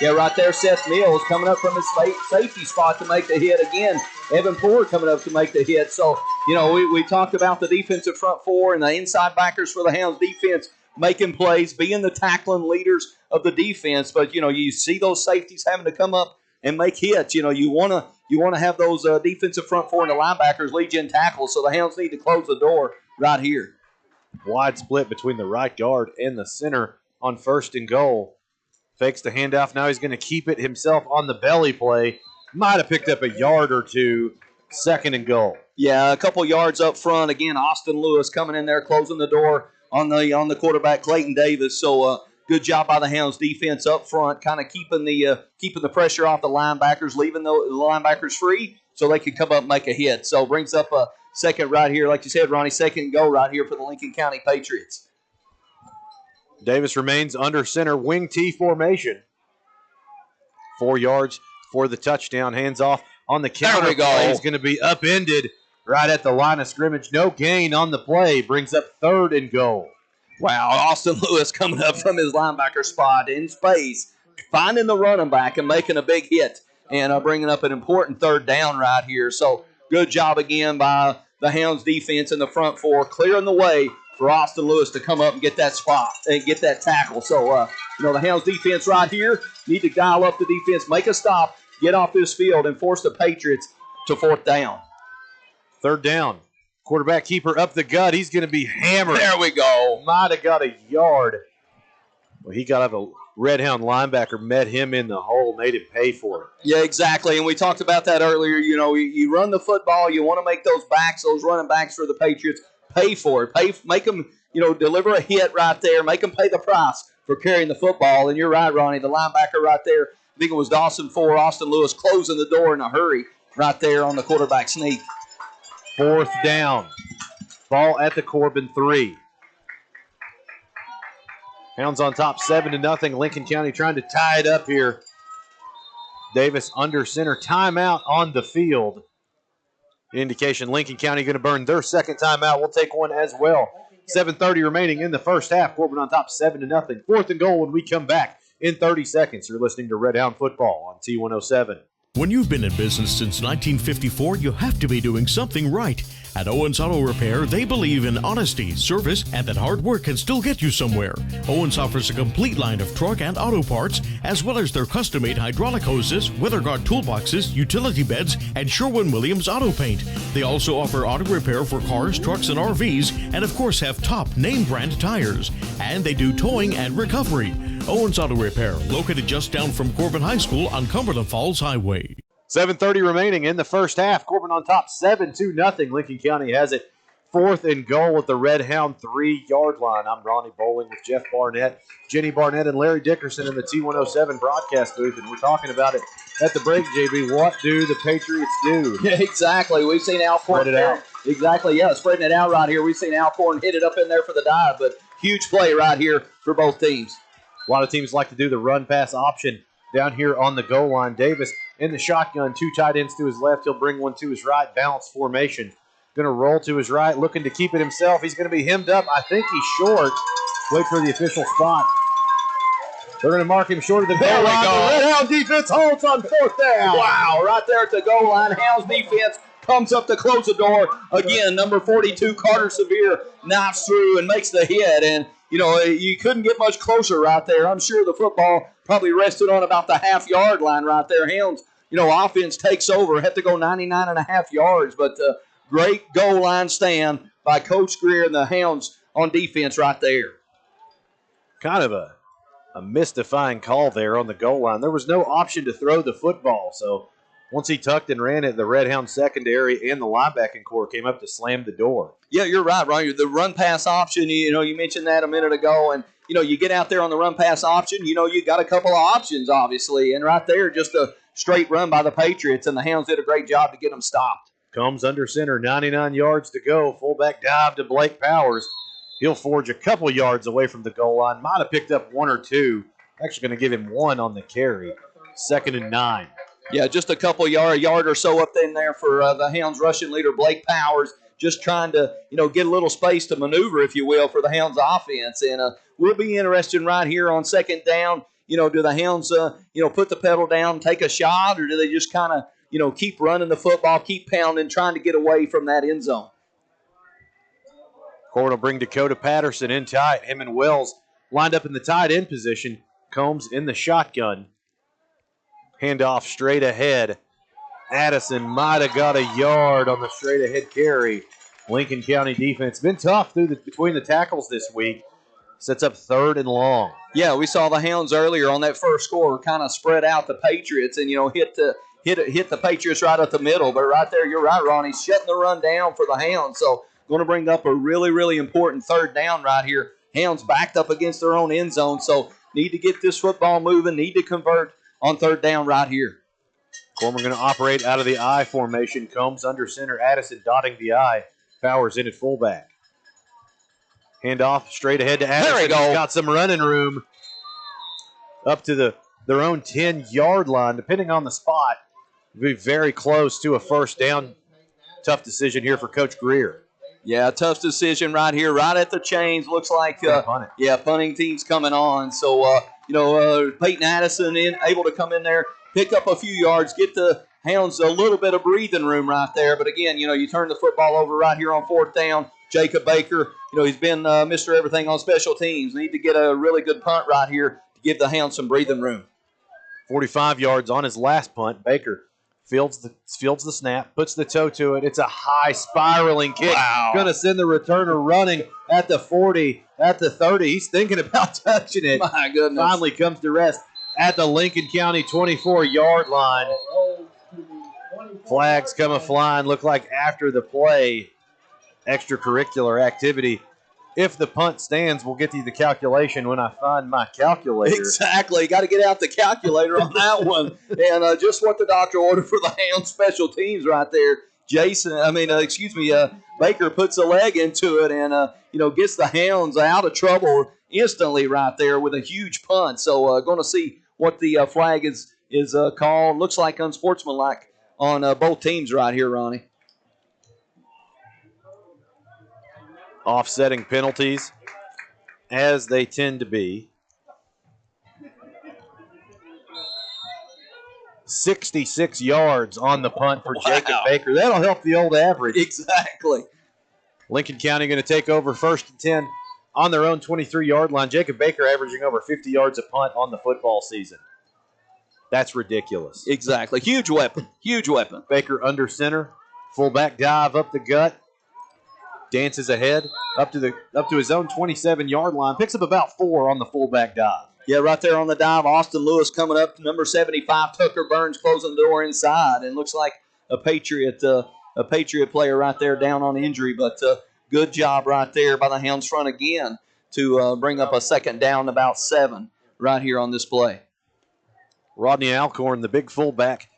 Yeah, right there, Seth Mills coming up from his safety spot to make the hit again. Evan Poor coming up to make the hit. So, you know, we talked about the defensive front 4 and the inside backers for the Hounds defense making plays, being the tackling leaders of the defense. But, you know, you see those safeties having to come up and make hits. You know, you want to have those defensive front 4 and the linebackers lead you in tackles. So the Hounds need to close the door right here. Wide split between the right guard and the center on 1st and goal. Fakes the handoff. Now he's going to keep it himself on the belly play. Might have picked up a yard or 2. 2nd and goal. Yeah, a couple yards up front. Again, Austin Lewis coming in there, closing the door on the quarterback, Clayton Davis. So good job by the Hounds defense up front, kind of keeping the pressure off the linebackers, leaving the linebackers free so they could come up and make a hit. So brings up a 2nd right here. Like you said, Ronnie, 2nd and goal right here for the Lincoln County Patriots. Davis remains under center, wing T formation. 4 yards for the touchdown. Hands off on the counter. There we go. He's going to be upended right at the line of scrimmage. No gain on the play. Brings up 3rd and goal. Wow, Austin Lewis coming up from his linebacker spot in space, finding the running back and making a big hit and bringing up an important 3rd down right here. So good job again by the Hounds defense in the front 4, clearing the way for Austin Lewis to come up and get that spot and get that tackle. So, the Hounds defense right here need to dial up the defense, make a stop, get off this field, and force the Patriots to 4th down. 3rd down. Quarterback keeper up the gut. He's going to be hammered. There we go. Might have got a yard. Well, he got up a Red Hound linebacker, met him in the hole, made him pay for it. Yeah, exactly. And we talked about that earlier. You run the football. You want to make those running backs for the Patriots, pay for it. Make them, deliver a hit right there. Make them pay the price for carrying the football. And you're right, Ronnie, the linebacker right there, I think it was Dawson Ford, Austin Lewis closing the door in a hurry right there on the quarterback sneak. 4th down. Ball at the Corbin 3. Hounds on top 7-0. Lincoln County trying to tie it up here. Davis under center. Timeout on the field. Indication Lincoln County going to burn their 2nd timeout. We'll take one as well. 7:30 remaining in the first half. Corbin on top 7-0. 4th and goal when we come back in 30 seconds. You're listening to Red Hound Football on T107. When you've been in business since 1954, you have to be doing something right. At Owens Auto Repair, they believe in honesty, service, and that hard work can still get you somewhere. Owens offers a complete line of truck and auto parts, as well as their custom-made hydraulic hoses, weather guard toolboxes, utility beds, and Sherwin-Williams auto paint. They also offer auto repair for cars, trucks, and RVs, and of course have top name brand tires. And they do towing and recovery. Owens Auto Repair, located just down from Corbin High School on Cumberland Falls Highway. 7:30 remaining in the first half. Corbin on top 7-0. Lincoln County has it 4th and goal at the Red Hound 3-yard line. I'm Ronnie Bowling with Jeff Barnett, Jenny Barnett, and Larry Dickerson in the T107 broadcast booth, and we're talking about it at the break, JB. What do the Patriots do? Yeah, exactly. We've seen Alcorn. Spread it out. Exactly, yeah, spreading it out right here. We've seen Alcorn hit it up in there for the dive, but huge play right here for both teams. A lot of teams like to do the run-pass option down here on the goal line. Davis in the shotgun, 2 tight ends to his left. He'll bring one to his right. Balanced formation. Going to roll to his right, looking to keep it himself. He's going to be hemmed up. I think he's short. Wait for the official spot. They're going to mark him short of the goal line. The Red Hound defense holds on 4th down. Wow, right there at the goal line. Hounds defense comes up to close the door. Again, number 42, Carter Severe, knifes through and makes the hit. And, you couldn't get much closer right there. I'm sure the football probably rested on about the half-yard line right there. Hounds, offense takes over. Have to go 99.5 yards. But great goal line stand by Coach Greer and the Hounds on defense right there. Kind of a mystifying call there on the goal line. There was no option to throw the football, so once he tucked and ran it, the Red Hound secondary and the linebacking core came up to slam the door. Yeah, you're right, Ron. The run-pass option, you mentioned that a minute ago, and, you get out there on the run-pass option, you got a couple of options, obviously, and right there, just a straight run by the Patriots, and the Hounds did a great job to get them stopped. Comes under center, 99 yards to go. Fullback dive to Blake Powers. He'll forge a couple yards away from the goal line. Might have picked up 1 or 2. Actually going to give him 1 on the carry. 2nd and 9. Yeah, just a couple yard or so up in there for the Hounds rushing leader, Blake Powers, just trying to, get a little space to maneuver, if you will, for the Hounds offense. And we'll be interested right here on 2nd down. Do the Hounds, put the pedal down, take a shot, or do they just kind of, keep running the football, keep pounding, trying to get away from that end zone? Corbin will bring Dakota Patterson in tight. Him and Wells lined up in the tight end position. Combs in the shotgun. Handoff straight ahead. Addison might have got a yard on the straight ahead carry. Lincoln County defense been tough between the tackles this week. Sets up 3rd and long. Yeah, we saw the Hounds earlier on that first score kind of spread out the Patriots and, hit the Patriots right up the middle. But right there, you're right, Ronnie, shutting the run down for the Hounds. So going to bring up a really, really important 3rd down right here. Hounds backed up against their own end zone. So need to get this football moving, need to convert on 3rd down right here. Corbin going to operate out of the I formation. Combs under center. Addison dotting the I. Powers in at fullback. Handoff straight ahead to Addison. There we go. He's got some running room up to their own 10-yard line. Depending on the spot, be very close to a 1st down. Tough decision here for Coach Greer. Yeah, tough decision right here, right at the chains. Looks like, punting team's coming on. So, Peyton Addison able to come in there, pick up a few yards, get the Hounds a little bit of breathing room right there. But again, you turn the football over right here on 4th down. Jacob Baker. He's been Mr. Everything on special teams. Need to get a really good punt right here to give the Hounds some breathing room. 45 yards on his last punt. Baker fields the snap, puts the toe to it. It's a high spiraling kick. Wow. Going to send the returner running at the 40, at the 30. He's thinking about touching it. My goodness. Finally comes to rest at the Lincoln County 24-yard line. Flags come a-flying. Look like after the play, extracurricular activity. If the punt stands, we'll get you the calculation when I find my calculator. Exactly. Got to get out the calculator on that one. And just what the doctor ordered for the Hounds special teams right there. Baker puts a leg into it and, gets the Hounds out of trouble instantly right there with a huge punt. So going to see what the flag is called. Looks like unsportsmanlike on both teams right here, Ronnie. Offsetting penalties, as they tend to be. 66 yards on the punt for Jacob Baker. That'll help the old average. Exactly. Lincoln County going to take over 1st and 10 on their own 23-yard line. Jacob Baker averaging over 50 yards a punt on the football season. That's ridiculous. Exactly. Huge weapon. Huge weapon. Baker under center. Fullback dive up the gut. Dances ahead up to his own 27-yard line. Picks up about 4 on the fullback dive. Yeah, right there on the dive. Austin Lewis coming up. Number 75, Tucker Burns closing the door inside. And looks like a Patriot player right there down on injury. But good job right there by the Hounds front again to bring up a second down, about 7 right here on this play. Rodney Alcorn, the big fullback,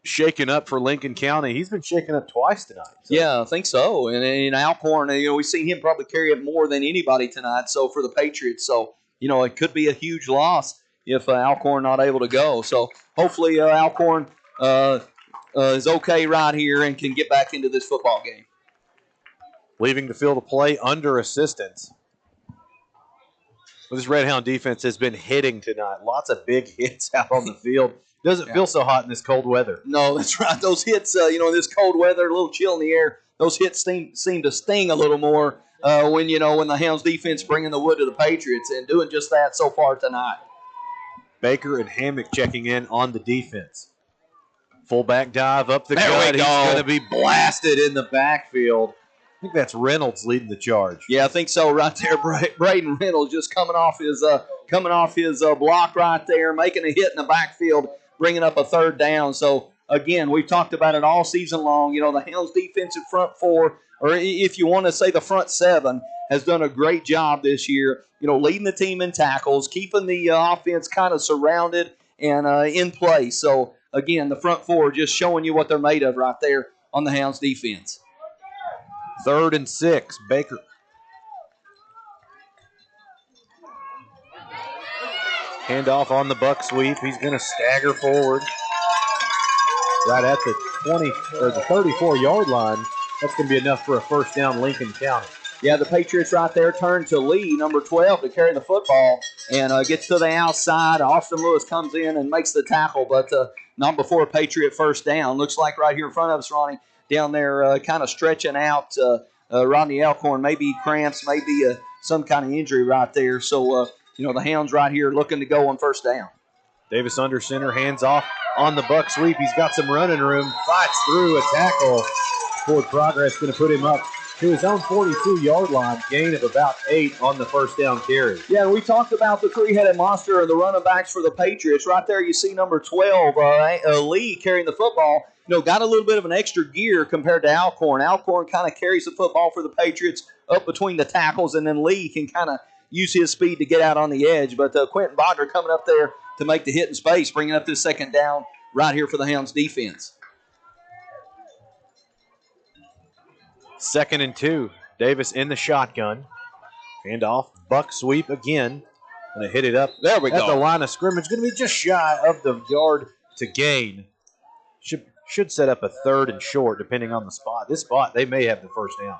shaken up for Lincoln County. He's been shaken up twice tonight. So. Yeah, I think so. And Alcorn, we've seen him probably carry it more than anybody tonight. So for the Patriots, it could be a huge loss if Alcorn not able to go. So hopefully Alcorn is okay right here and can get back into this football game. Leaving the field of play under assistance. Well, this Red Hound defense has been hitting tonight. Lots of big hits out on the field. Doesn't feel so hot in this cold weather. No, that's right. Those hits, in this cold weather, a little chill in the air, those hits seem to sting a little more when the Hounds defense bringing the wood to the Patriots and doing just that so far tonight. Baker and Hammock checking in on the defense. Fullback dive up the gut. He's going to be blasted in the backfield. I think that's Reynolds leading the charge. Yeah, I think so. Right there, Braden Reynolds just coming off his block right there, making a hit in the backfield, bringing up a 3rd down. So again, we've talked about it all season long. The Hounds defensive front 4, or if you want to say the front 7, has done a great job this year. Leading the team in tackles, keeping the offense kind of surrounded and in place. So again, the front 4 just showing you what they're made of right there on the Hounds defense. 3rd and 6, Baker. Handoff on the buck sweep. He's going to stagger forward right at the 20 or the 34-yard line. That's going to be enough for a first down, Lincoln County. Yeah, the Patriots right there turn to Lee, number 12, to carry the football and gets to the outside. Austin Lewis comes in and makes the tackle, but not before a Patriot first down. Looks like right here in front of us, Ronnie, down there kind of stretching out. Rodney Alcorn, maybe cramps, maybe some kind of injury right there. So, the Hounds right here looking to go on first down. Davis under center, hands off on the buck sweep. He's got some running room, fights through a tackle. Forward progress going to put him up to his own 42-yard line, gain of about 8 on the first down carry. Yeah, we talked about the 3-headed monster of the running backs for the Patriots. Right there you see number 12, Lee, carrying the football. Got a little bit of an extra gear compared to Alcorn. Alcorn kind of carries the football for the Patriots up between the tackles, and then Lee can kind of use his speed to get out on the edge. But Quentin Bodner coming up there to make the hit in space, bringing up this 2nd down right here for the Hounds defense. 2nd and 2. Davis in the shotgun. Hand off. Buck sweep again. Going to hit it up. There we go. At the line of scrimmage. Going to be just shy of the yard to gain. Should set up a 3rd and short depending on the spot. This spot, they may have the first down.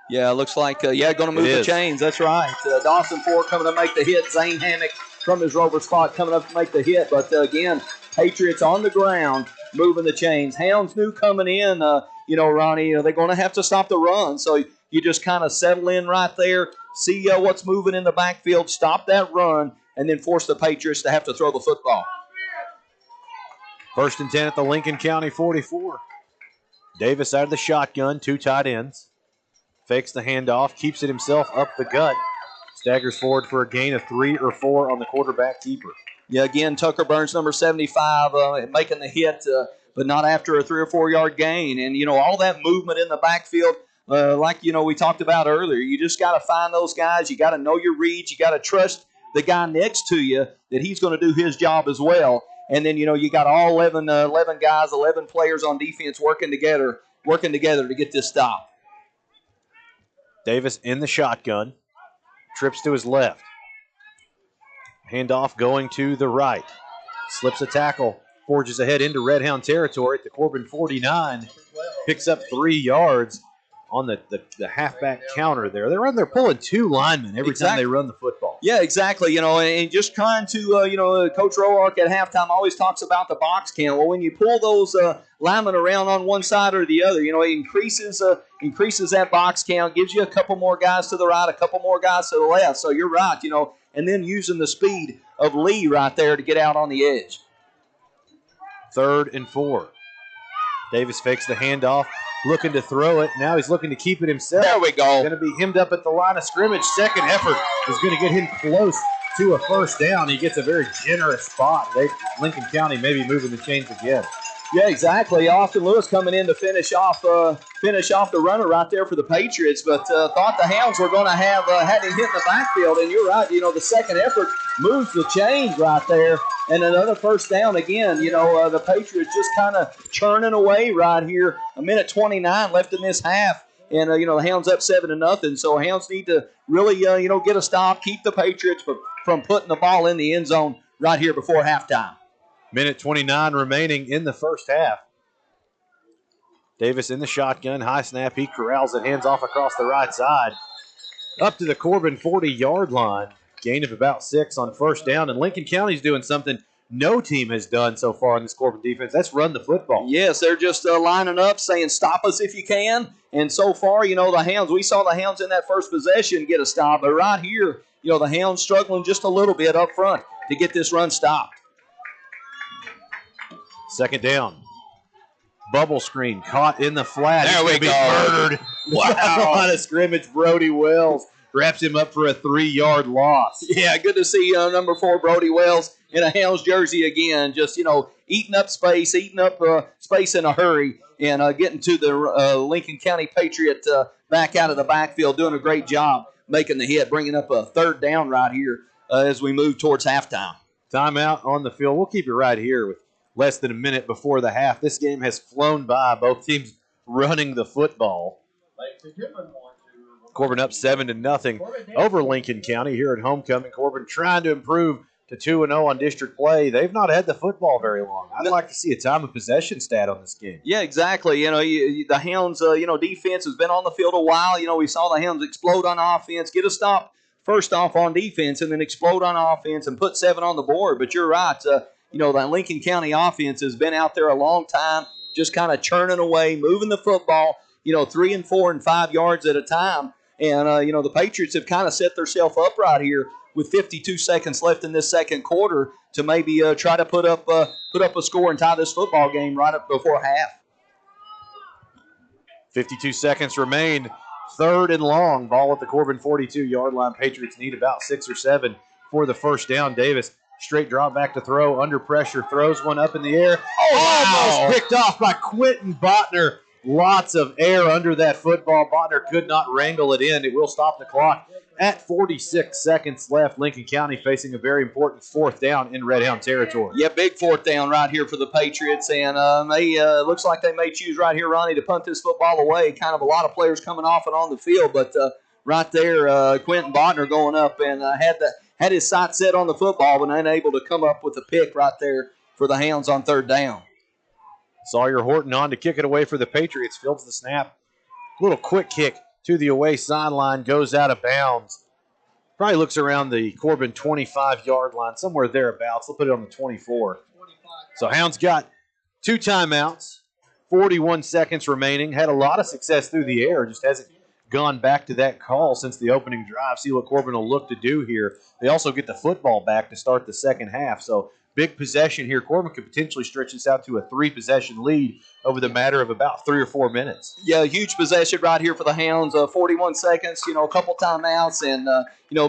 Yeah, looks like, going to move the chains. That's right. Dawson Ford coming to make the hit. Zane Hammock from his rover spot coming up to make the hit. But, again, Patriots on the ground moving the chains. Hounds new coming in, Ronnie, they're going to have to stop the run. So You just kind of settle in right there, see what's moving in the backfield, stop that run, and then force the Patriots to have to throw the football. 1st and 10 at the Lincoln County 44. Davis out of the shotgun, 2 tight ends. Fakes the handoff, keeps it himself up the gut. Staggers forward for a gain of 3 or 4 on the quarterback keeper. Yeah, again, Tucker Burns, number 75, making the hit, but not after a 3 or 4 yard gain. And, all that movement in the backfield, like, we talked about earlier, you just got to find those guys. You got to know your reads. You got to trust the guy next to you that he's going to do his job as well. And then, you got all 11 guys, 11 players on defense working together to get this stop. Davis in the shotgun. Trips to his left. Handoff going to the right. Slips a tackle. Forges ahead into Red Hound territory at the Corbin 49. Picks up 3 yards on the halfback counter there. They're pulling 2 linemen every time they run the football. Yeah, exactly. And just trying to, Coach Roark at halftime always talks about the box count. Well, when you pull those linemen around on one side or the other, it increases that box count, gives you a couple more guys to the right, a couple more guys to the left. So you're right, and then using the speed of Lee right there to get out on the edge. 3rd and 4. Davis fakes the handoff, looking to throw it. Now he's looking to keep it himself. There we go. Going to be hemmed up at the line of scrimmage. Second effort is going to get him close to a first down. He gets a very generous spot. Lincoln County may be moving the chains again. Yeah, exactly. Austin Lewis coming in to finish off the runner right there for the Patriots, but thought the Hounds were going to have had him hit in the backfield. And you're right. The second effort moves the chains right there, and another first down again. The Patriots just kind of churning away right here. 1:29 left in this half, and the Hounds up 7-0. So Hounds need to really get a stop, keep the Patriots from putting the ball in the end zone right here before halftime. 1:29 remaining in the first half. Davis in the shotgun, high snap. He corrals it, hands off across the right side. Up to the Corbin 40-yard line. Gain of about 6 on first down. And Lincoln County's doing something no team has done so far in this Corbin defense. That's run the football. Yes, they're just lining up, saying stop us if you can. And so far, the Hounds, we saw the Hounds in that first possession get a stop. But right here, the Hounds struggling just a little bit up front to get this run stopped. 2nd down. Bubble screen caught in the flat. There we go. Murdered. Wow. On a scrimmage, Brody Wells wraps him up for a 3-yard loss. Yeah, good to see number 4 Brody Wells in a Hounds jersey again. Just, eating up space in a hurry, and getting to the Lincoln County Patriot back out of the backfield, doing a great job making the hit, bringing up a 3rd down right here as we move towards halftime. Timeout on the field. We'll keep it right here with less than a minute before the half. This game has flown by. Both teams running the football. Corbin up 7-0 over Lincoln County here at homecoming. Corbin trying to improve to 2-0 on district play. They've not had the football very long. I'd like to see a time of possession stat on this game. Yeah, exactly. The Hounds, defense has been on the field a while. We saw the Hounds explode on offense, get a stop first off on defense, and then explode on offense and put 7 on the board. But you're right. The Lincoln County offense has been out there a long time, just kind of churning away, moving the football, 3 and 4 and 5 yards at a time. And, the Patriots have kind of set themselves up right here with 52 seconds left in this second quarter to maybe try to put up a score and tie this football game right up before half. 52 seconds remain. 3rd and long. Ball at the Corbin 42-yard line. Patriots need about 6 or 7 for the first down. Davis, straight drop back to throw. Under pressure. Throws one up in the air. Almost picked off by Quentin Botner. Lots of air under that football. Botner could not wrangle it in. It will stop the clock at 46 seconds left. Lincoln County facing a very important 4th down in Red Hound territory. Yeah, big 4th down right here for the Patriots. And they looks like they may choose right here, Ronnie, to punt this football away. Kind of a lot of players coming off and on the field. But right there, Quentin Botner going up and had his sight set on the football, but unable to come up with a pick right there for the Hounds on 3rd down. Sawyer Horton on to kick it away for the Patriots. Fields the snap. Little quick kick to the away sideline. Goes out of bounds. Probably looks around the Corbin 25-yard line, somewhere thereabouts. They'll put it on the 24. So Hounds got 2 timeouts, 41 seconds remaining. Had a lot of success through the air. Just hasn't gone back to that call since the opening drive. See what Corbin will look to do here. They also get the football back to start the second half. So big possession here. Corbin could potentially stretch this out to a 3-possession lead over the matter of about 3 or 4 minutes. Yeah, huge possession right here for the Hounds. 41 seconds, a couple timeouts, and,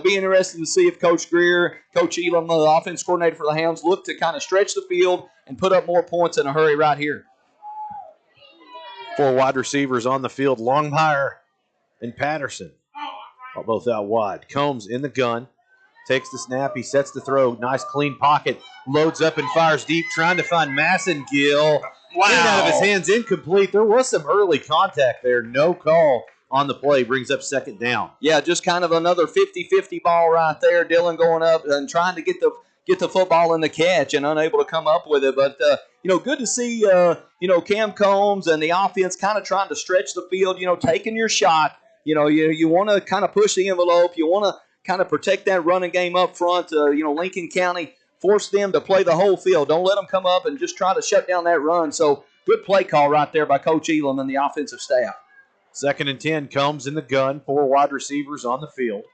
be interested to see if Coach Greer, Coach Elam, the offense coordinator for the Hounds, look to kind of stretch the field and put up more points in a hurry right here. 4 wide receivers on the field, Longmire and Patterson, both out wide. Combs in the gun, takes the snap, he sets the throw, nice clean pocket, loads up and fires deep, trying to find Massengill. Wow. In and out of his hands, incomplete. There was some early contact there, no call on the play, brings up second down. Yeah, just kind of another 50-50 ball right there. Dylan going up and trying to get the football in the catch and unable to come up with it. But, good to see, Cam Combs and the offense kind of trying to stretch the field, taking your shot. You want to kind of push the envelope. You want to kind of protect that running game up front. Lincoln County, force them to play the whole field. Don't let them come up and just try to shut down that run. So good play call right there by Coach Elam and the offensive staff. 2nd and 10, Combs in the gun, 4 wide receivers on the field.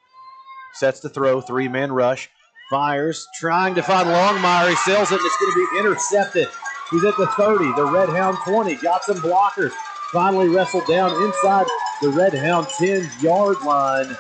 Sets the throw, 3-man rush. Fires, trying to find Longmire. He sails it, and it's going to be intercepted. He's at the 30, the Red Hound 20. Got some blockers. Finally wrestled down inside the Red Hound 10-yard line.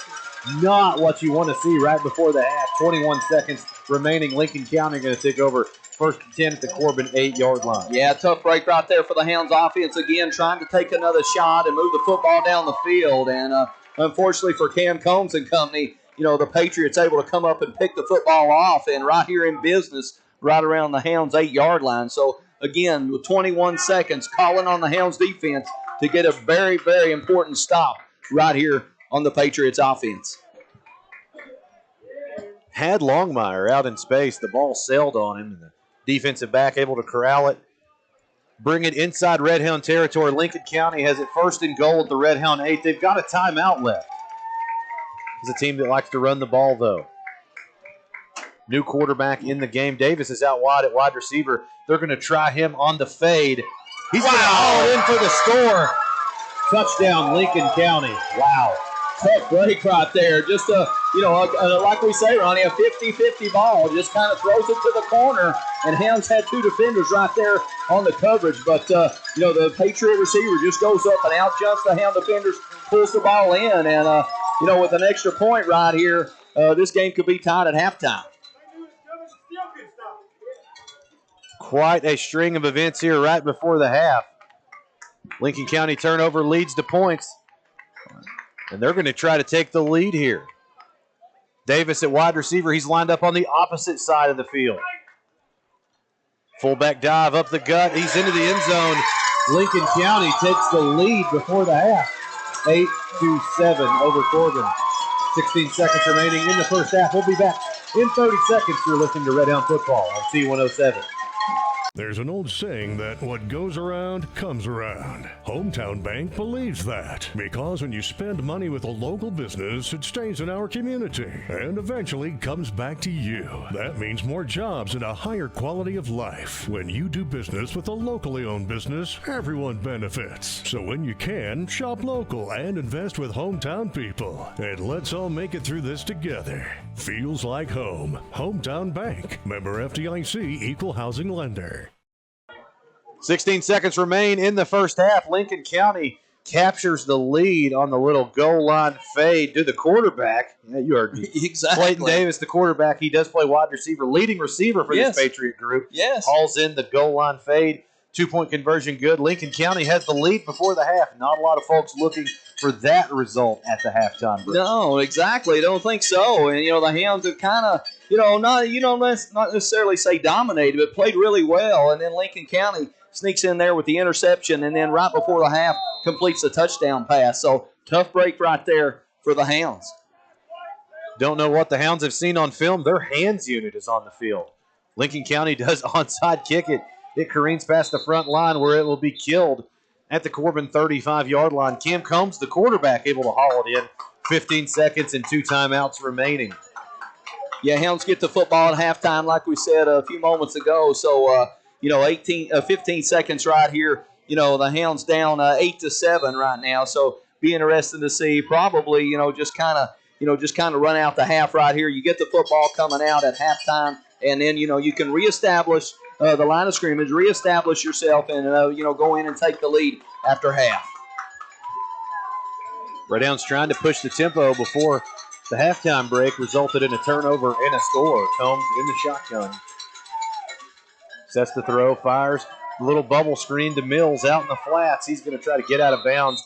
Not what you want to see right before the half. 21 seconds remaining. Lincoln County going to take over 1st and 10 at the Corbin 8-yard line. Yeah, tough break right there for the Hounds offense. Again, trying to take another shot and move the football down the field. And unfortunately for Cam Combs and company, the Patriots able to come up and pick the football off. And right here in business, right around the Hounds 8-yard line. So, again, with 21 seconds, calling on the Hounds defense to get a very, very important stop right here on the Patriots offense. Had Longmire out in space. The ball sailed on him, and the defensive back able to corral it. Bring it inside Red Hound territory. Lincoln County has it 1st and goal at the Red Hound 8. They've got a timeout left. It's a team that likes to run the ball, though. New quarterback in the game. Davis is out wide at wide receiver. They're going to try him on the fade. He's going to haul it in for the score. Touchdown, Lincoln County. Wow. Tough break right there. Just like we say, Ronnie, a 50-50 ball. Just kind of throws it to the corner, and Hounds had 2 defenders right there on the coverage. But, the Patriot receiver just goes up and out-jumps the Hound defenders, pulls the ball in. And, with an extra point right here, this game could be tied at halftime. Quite a string of events here right before the half. Lincoln County turnover leads to points. And they're going to try to take the lead here. Davis at wide receiver. He's lined up on the opposite side of the field. Fullback dive up the gut. He's into the end zone. Lincoln County takes the lead before the half. 8-7 over Corbin. 16 seconds remaining in the first half. We'll be back in 30 seconds. You're listening to Red Hound Football on C107. There's an old saying that what goes around comes around. Hometown Bank believes that because when you spend money with a local business, it stays in our community and eventually comes back to you. That means more jobs and a higher quality of life. When you do business with a locally owned business, everyone benefits. So when you can, shop local and invest with hometown people. And let's all make it through this together. Feels like home. Hometown Bank. Member FDIC, Equal Housing Lender. 16 seconds remain in the first half. Lincoln County captures the lead on the little goal line fade to the quarterback. Yeah, you heard me. Exactly. Clayton Davis, the quarterback. He does play wide receiver, leading receiver for this Patriot group. Yes. Hauls in the goal line fade. 2-point conversion good. Lincoln County has the lead before the half. Not a lot of folks looking for that result at the halftime break. No, exactly. Don't think so. And, the Hounds have kind of, let's not necessarily say dominated, but played really well. And then Lincoln County sneaks in there with the interception, and then right before the half completes a touchdown pass. So tough break right there for the Hounds. Don't know what the Hounds have seen on film. Their hands unit is on the field. Lincoln County does onside kick it. It careens past the front line where it will be killed at the Corbin 35-yard line. Cam Combs, the quarterback, able to haul it in. 15 seconds and 2 timeouts remaining. Yeah, Hounds get the football at halftime like we said a few moments ago. So, 15 seconds right here. The Hounds down 8-7 right now. So be interesting to see. Probably, just kind of run out the half right here. You get the football coming out at halftime, and then, you can reestablish the line of scrimmage, reestablish yourself, and, go in and take the lead after half. Red Hounds trying to push the tempo before the halftime break resulted in a turnover and a score. Combs in the shotgun. Sets the throw, fires. Little bubble screen to Mills out in the flats. He's going to try to get out of bounds.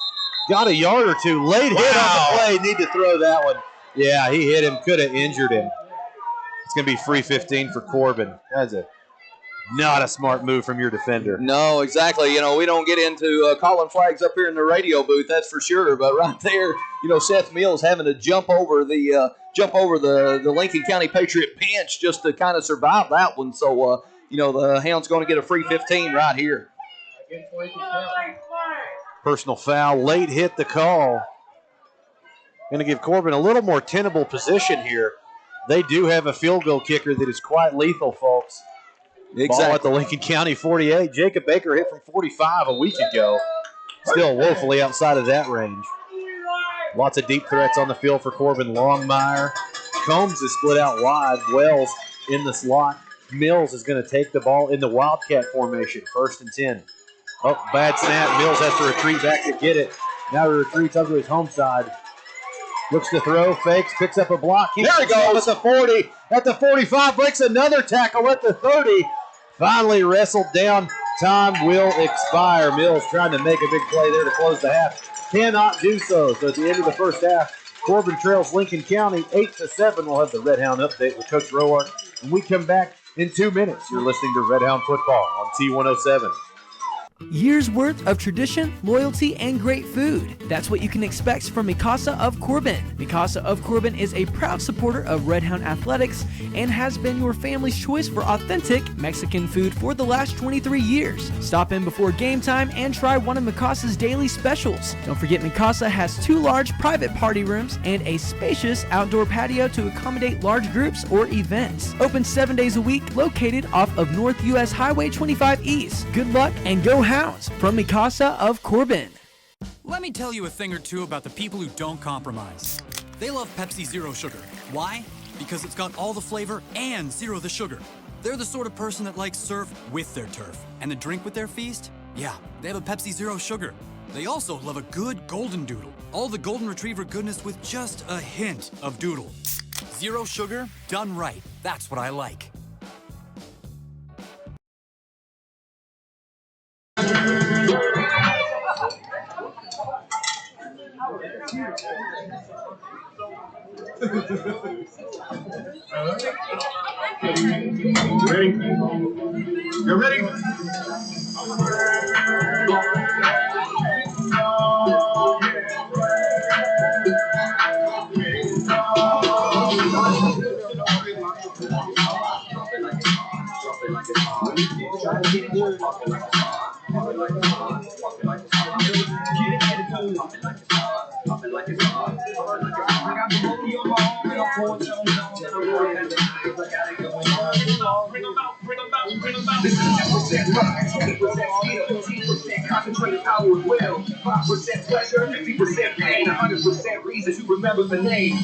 Got a yard or two. Late hit on the play. Need to throw that one. Yeah, he hit him. Could have injured him. It's going to be free 15 for Corbin. That's not a smart move from your defender. No, exactly. We don't get into calling flags up here in the radio booth, that's for sure. But right there, Seth Mills having to jump over the Lincoln County Patriot bench just to kind of survive that one. So, the Hounds going to get a free 15 right here. Personal foul, late hit the call. Going to give Corbin a little more tenable position here. They do have a field goal kicker that is quite lethal, folks. Exactly. Ball at the Lincoln County 48. Jacob Baker hit from 45 a week ago. Still woefully outside of that range. Lots of deep threats on the field for Corbin. Longmire. Combs is split out wide. Wells in the slot. Mills is going to take the ball in the Wildcat formation. 1st and 10. Oh, bad snap. Mills has to retreat back to get it. Now he retreats up to his home side. Looks to throw, fakes, picks up a block. There he goes at the 40, at the 45, breaks another tackle at the 30. Finally wrestled down. Time will expire. Mills trying to make a big play there to close the half. Cannot do so. So at the end of the first half, Corbin trails Lincoln County 8-7. We'll have the Red Hound update with Coach Roark when we come back in 2 minutes. You're listening to Red Hound Football on T107. Years worth of tradition, loyalty, and great food. That's what you can expect from Mikasa of Corbin. Mikasa of Corbin is a proud supporter of Red Hound Athletics and has been your family's choice for authentic Mexican food for the last 23 years. Stop in before game time and try one of Mikasa's daily specials. Don't forget Mikasa has 2 large private party rooms and a spacious outdoor patio to accommodate large groups or events. Open 7 days a week, located off of North US Highway 25 East. Good luck and go Hounds from Mikasa of Corbin. Let me tell you a thing or two about the people who don't compromise. They love Pepsi Zero Sugar. Why? Because it's got all the flavor and zero the sugar. They're the sort of person that likes surf with their turf. And the drink with their feast? Yeah, they have a Pepsi Zero Sugar. They also love a good golden doodle. All the golden retriever goodness with just a hint of doodle. Zero sugar, done right. That's what I like. Ready? You ready? This is 10% rock, 20% skill, 15% concentrated power of will, 5% pleasure, 50% pain, 100% reason to remember the name.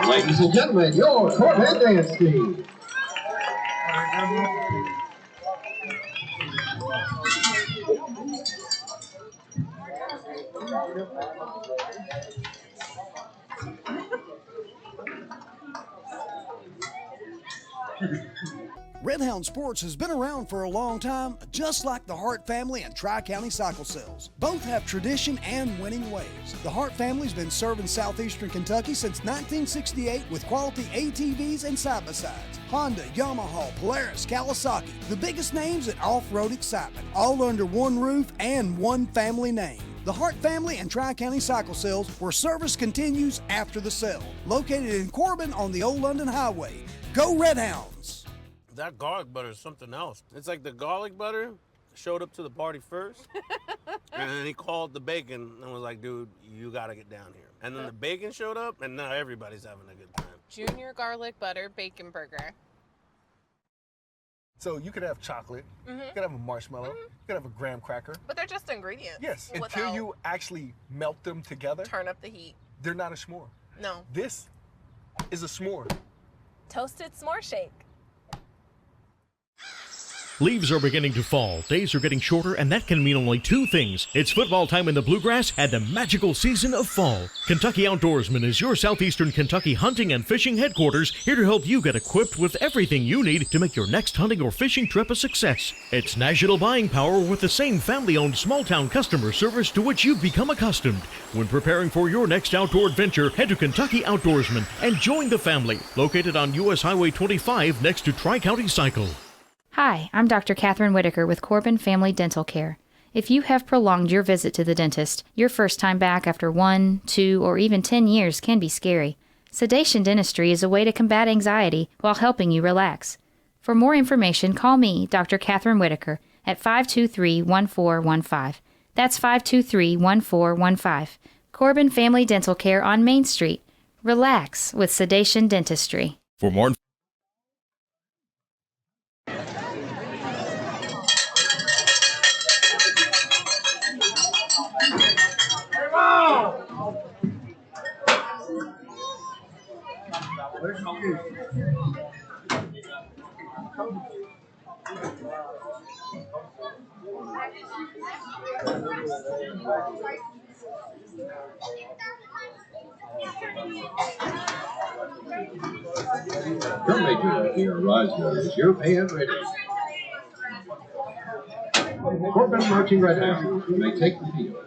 Ladies and gentlemen, your Corbin dance team. Red Hound Sports has been around for a long time, just like the Hart family and Tri-County Cycle Sales. Both have tradition and winning ways. The Hart family's been serving southeastern Kentucky since 1968 with quality ATVs and side-by-sides. Honda, Yamaha, Polaris, Kawasaki, the biggest names in off-road excitement, all under one roof and one family name. The Hart family and Tri-County Cycle Sales, where service continues after the sale. Located in Corbin on the Old London Highway. Go Red Hounds! That garlic butter is something else. It's like the garlic butter showed up to the party first, and then he called the bacon and was like, dude, you got to get down here. And then the bacon showed up, and now everybody's having a good time. Junior garlic butter bacon burger. So you could have chocolate, you could have a marshmallow, you could have a graham cracker. But they're just ingredients. Yes, until you actually melt them together. Turn up the heat. They're not a s'more. No. This is a s'more. Toasted s'more shake. Leaves are beginning to fall, days are getting shorter, and that can mean only two things. It's football time in the Bluegrass and the magical season of fall. Kentucky Outdoorsman is your southeastern Kentucky hunting and fishing headquarters, here to help you get equipped with everything you need to make your next hunting or fishing trip a success. It's national buying power with the same family-owned small-town customer service to which you've become accustomed. When preparing for your next outdoor adventure, head to Kentucky Outdoorsman and join the family, located on U.S. Highway 25 next to Tri-County Cycle. Hi, I'm Dr. Catherine Whitaker with Corbin Family Dental Care. If you have prolonged your visit to the dentist, your first time back after 1, 2, or even 10 years can be scary. Sedation dentistry is a way to combat anxiety while helping you relax. For more information, call me, Dr. Catherine Whitaker, at 523-1415. That's 523-1415. Corbin Family Dental Care on Main Street. Relax with sedation dentistry. For more Filmmaker here, Roswell, is your band ready? Corbin marching right now. You may take the field.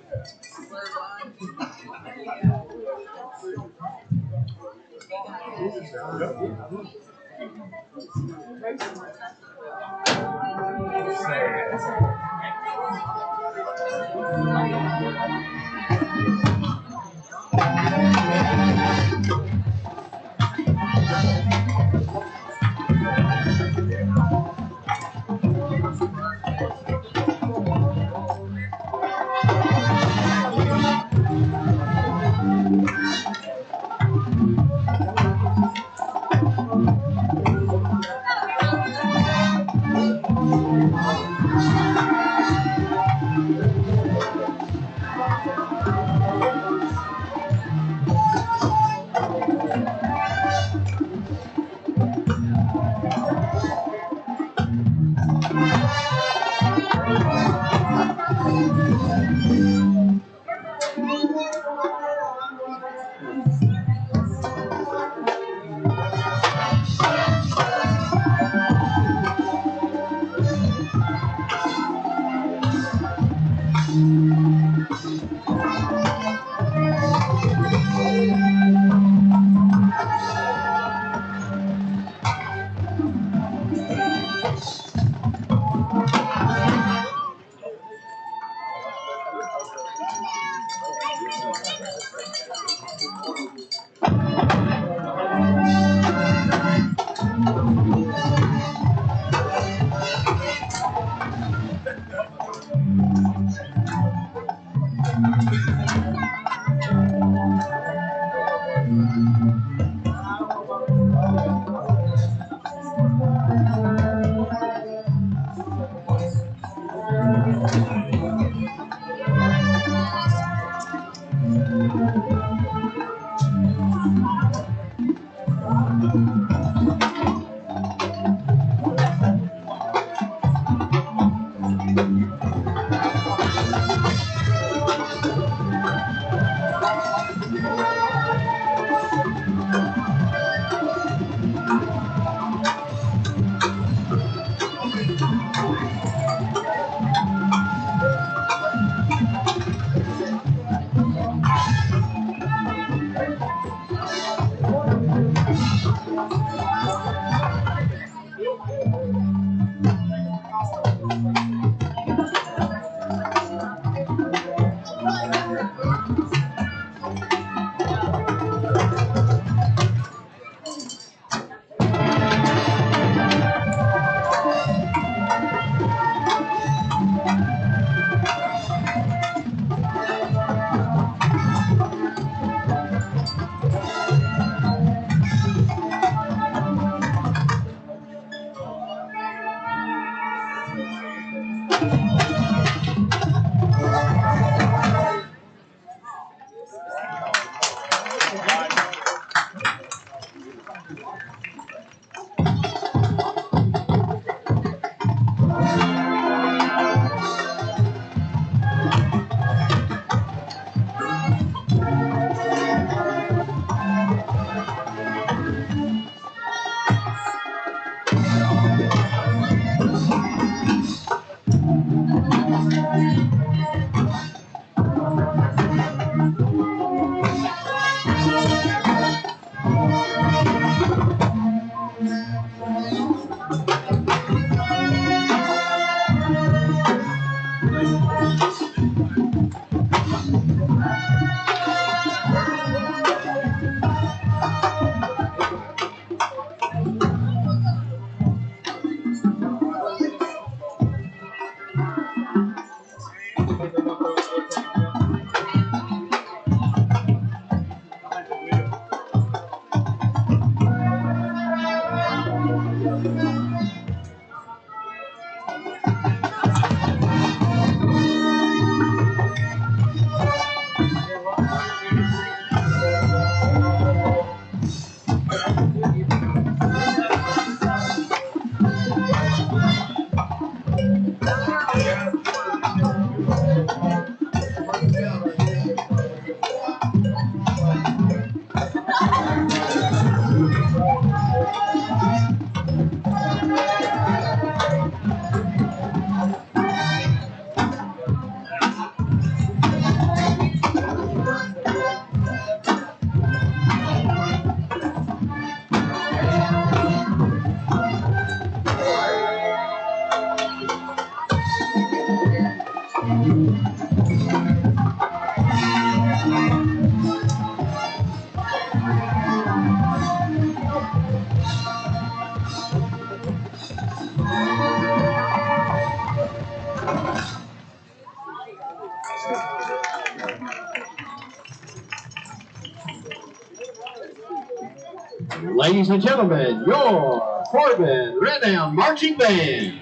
Ladies and gentlemen, your Corbin Reddown Marching Band.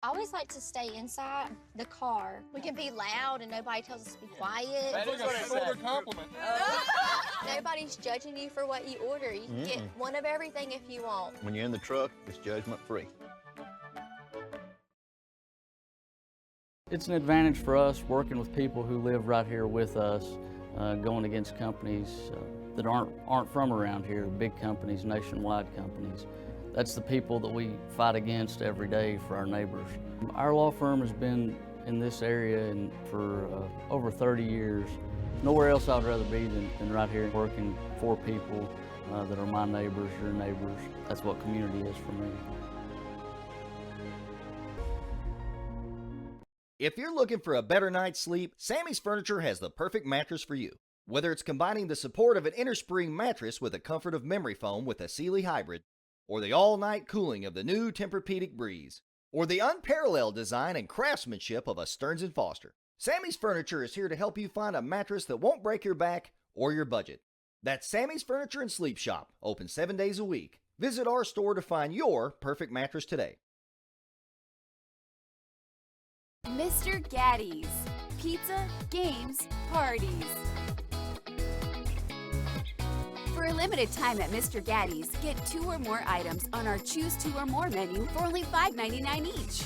I always like to stay inside the car. We can be loud and nobody tells us to be quiet. That is a shoulder compliment. Nobody's judging you for what you order. You can get one of everything if you want. When you're in the truck, it's judgment free. It's an advantage for us working with people who live right here with us, going against companies that aren't from around here, big companies, nationwide companies. That's the people that we fight against every day for our neighbors. Our law firm has been in this area for over 30 years. Nowhere else I'd rather be than right here working for people that are my neighbors, your neighbors. That's what community is for me. If you're looking for a better night's sleep, Sammy's Furniture has the perfect mattress for you. Whether it's combining the support of an innerspring mattress with the comfort of memory foam with a Sealy hybrid, or the all-night cooling of the new Tempur-Pedic Breeze, or the unparalleled design and craftsmanship of a Stearns & Foster, Sammy's Furniture is here to help you find a mattress that won't break your back or your budget. That's Sammy's Furniture and Sleep Shop, open 7 days a week. Visit our store to find your perfect mattress today. Mr. Gaddy's. Pizza, games, parties. For a limited time at Mr. Gaddy's, get 2 or more items on our Choose 2 or More menu for only $5.99 each.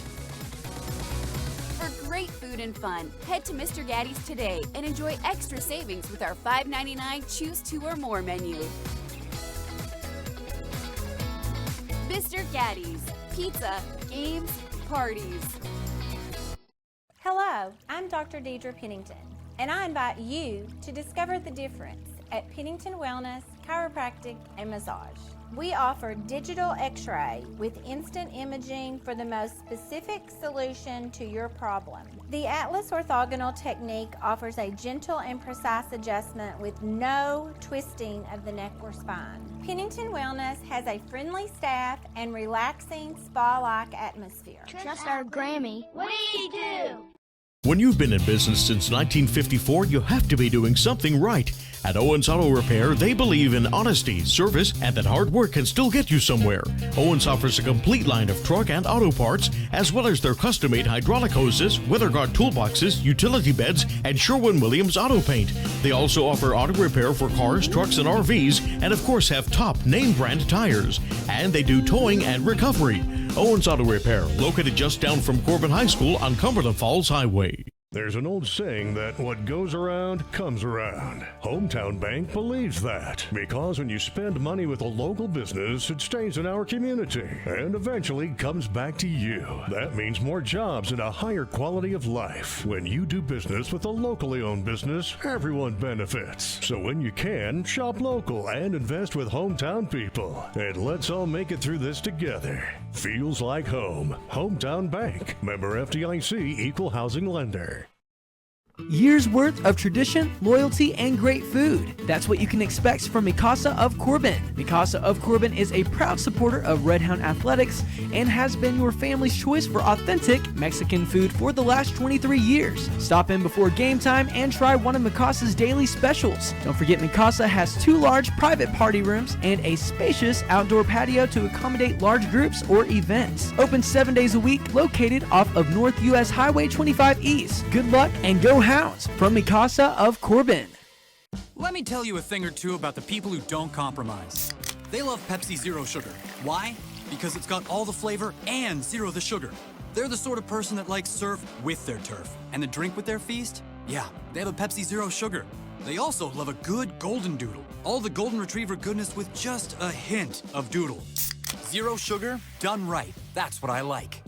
For great food and fun, head to Mr. Gaddy's today and enjoy extra savings with our $5.99 Choose 2 or More menu. Mr. Gaddy's. Pizza, games, parties. Hello, I'm Dr. Deidre Pennington, and I invite you to discover the difference at Pennington Wellness, Chiropractic, and Massage. We offer digital x-ray with instant imaging for the most specific solution to your problem. The Atlas orthogonal technique offers a gentle and precise adjustment with no twisting of the neck or spine. Pennington Wellness has a friendly staff and relaxing spa-like atmosphere. Trust our Grammy. We do! When you've been in business since 1954, you have to be doing something right. At Owens Auto Repair, they believe in honesty, service, and that hard work can still get you somewhere. Owens offers a complete line of truck and auto parts, as well as their custom-made hydraulic hoses, weather guard toolboxes, utility beds, and Sherwin-Williams auto paint. They also offer auto repair for cars, trucks, and RVs, and of course have top name brand tires. And they do towing and recovery. Owens Auto Repair, located just down from Corbin High School on Cumberland Falls Highway. There's an old saying that what goes around comes around. Hometown Bank believes that because when you spend money with a local business, it stays in our community and eventually comes back to you. That means more jobs and a higher quality of life. When you do business with a locally owned business, everyone benefits. So when you can, shop local and invest with hometown people. And let's all make it through this together. Feels like home. Hometown Bank. Member FDIC, Equal Housing Lender. Years worth of tradition, loyalty, and great food. That's what you can expect from Mikasa of Corbin. Mikasa of Corbin is a proud supporter of Red Hound Athletics and has been your family's choice for authentic Mexican food for the last 23 years. Stop in before game time and try one of Mikasa's daily specials. Don't forget Mikasa has 2 large private party rooms and a spacious outdoor patio to accommodate large groups or events. Open 7 days a week, located off of North US Highway 25 East. Good luck and go Hounds from Mikasa of Corbin. Let me tell you a thing or two about the people who don't compromise. They love Pepsi Zero Sugar. Why? Because it's got all the flavor and zero the sugar. They're the sort of person that likes surf with their turf. And the drink with their feast? Yeah, they have a Pepsi Zero Sugar. They also love a good golden doodle. All the golden retriever goodness with just a hint of doodle. Zero sugar, done right. That's what I like.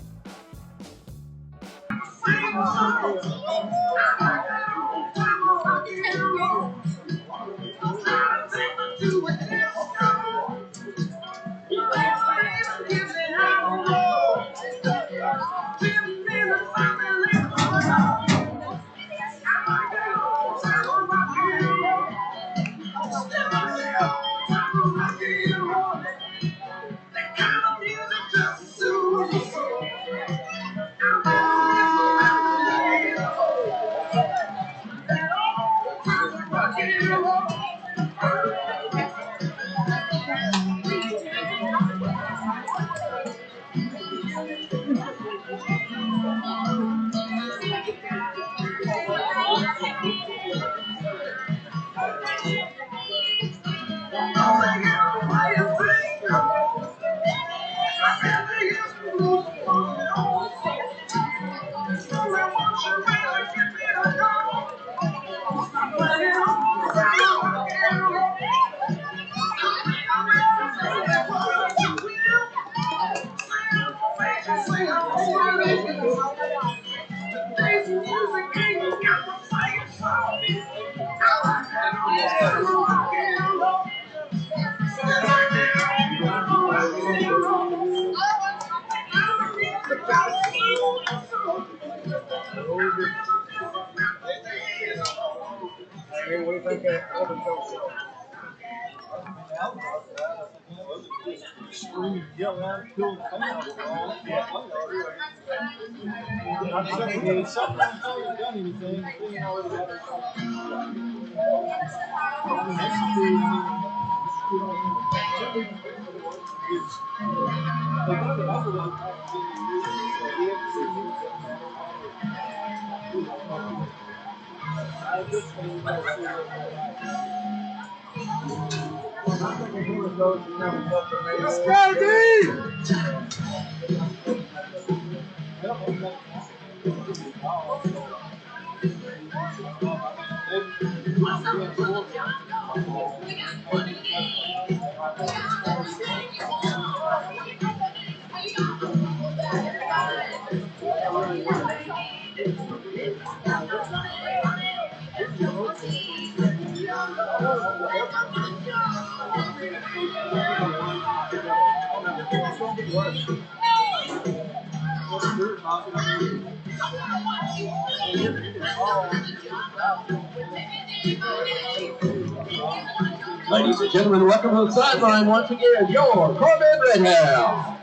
Ladies and gentlemen, welcome to the sideline once again, your Corbin Redhound.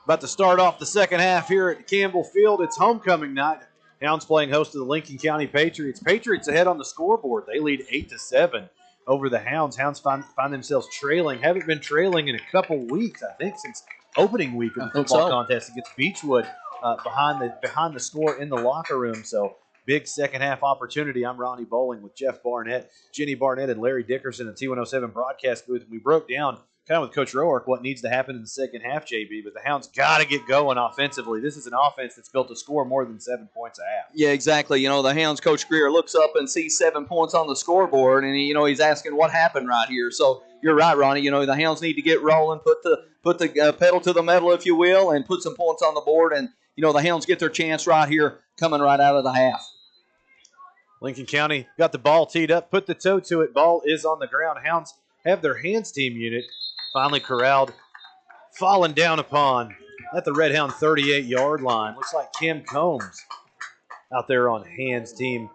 About to start off the second half here at Campbell Field. It's homecoming night. Hounds playing host to the Lincoln County Patriots. Patriots ahead on the scoreboard. They lead 8-7 over the Hounds. Hounds find themselves trailing. Haven't been trailing in a couple weeks, I think, since opening week of the football contest against Beechwood behind the score in the locker room. So big second half opportunity. I'm Ronnie Bowling with Jeff Barnett, Jenny Barnett, and Larry Dickerson at T107 broadcast booth. We broke down kind of with Coach Roark what needs to happen in the second half, JB, but the Hounds got to get going offensively. This is an offense that's built to score more than 7 points a half. Yeah, exactly. The Hounds Coach Greer looks up and sees 7 points on the scoreboard, and he's asking what happened right here. So you're right, Ronnie. The Hounds need to get rolling, put the pedal to the metal, if you will, and put some points on the board. And the Hounds get their chance right here, coming right out of the half. Lincoln County got the ball teed up, put the toe to it. Ball is on the ground. Hounds have their hands team unit finally corralled, fallen down upon at the Red Hound 38-yard line. Looks like Cam Combs out there on hands team,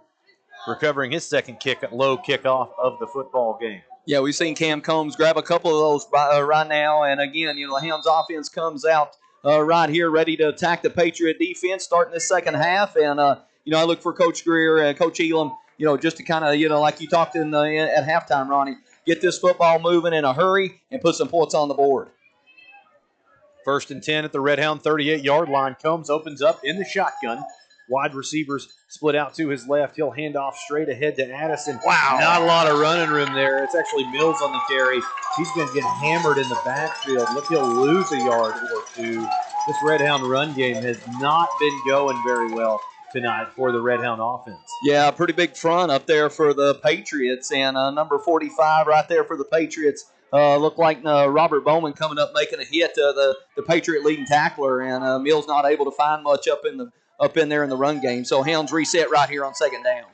recovering his second low kickoff of the football game. Yeah, we've seen Cam Combs grab a couple of those right now. And again, the Hounds offense comes out right here ready to attack the Patriot defense starting this second half. And, I look for Coach Greer, Coach Elam, just to kind of, like you talked at halftime, Ronnie, get this football moving in a hurry and put some points on the board. 1st and 10 at the Red Hound 38-yard line. Combs opens up in the shotgun. Wide receivers split out to his left. He'll hand off straight ahead to Addison. Wow. Not a lot of running room there. It's actually Mills on the carry. He's going to get hammered in the backfield. Look, he'll lose a yard or two. This Red Hound run game has not been going very well tonight for the Red Hound offense. Yeah, pretty big front up there for the Patriots. And number 45 right there for the Patriots. Looked like Robert Bowman coming up making a hit to the Patriot leading tackler. And Mills not able to find much up in there in the run game. So Hounds reset right here on second down.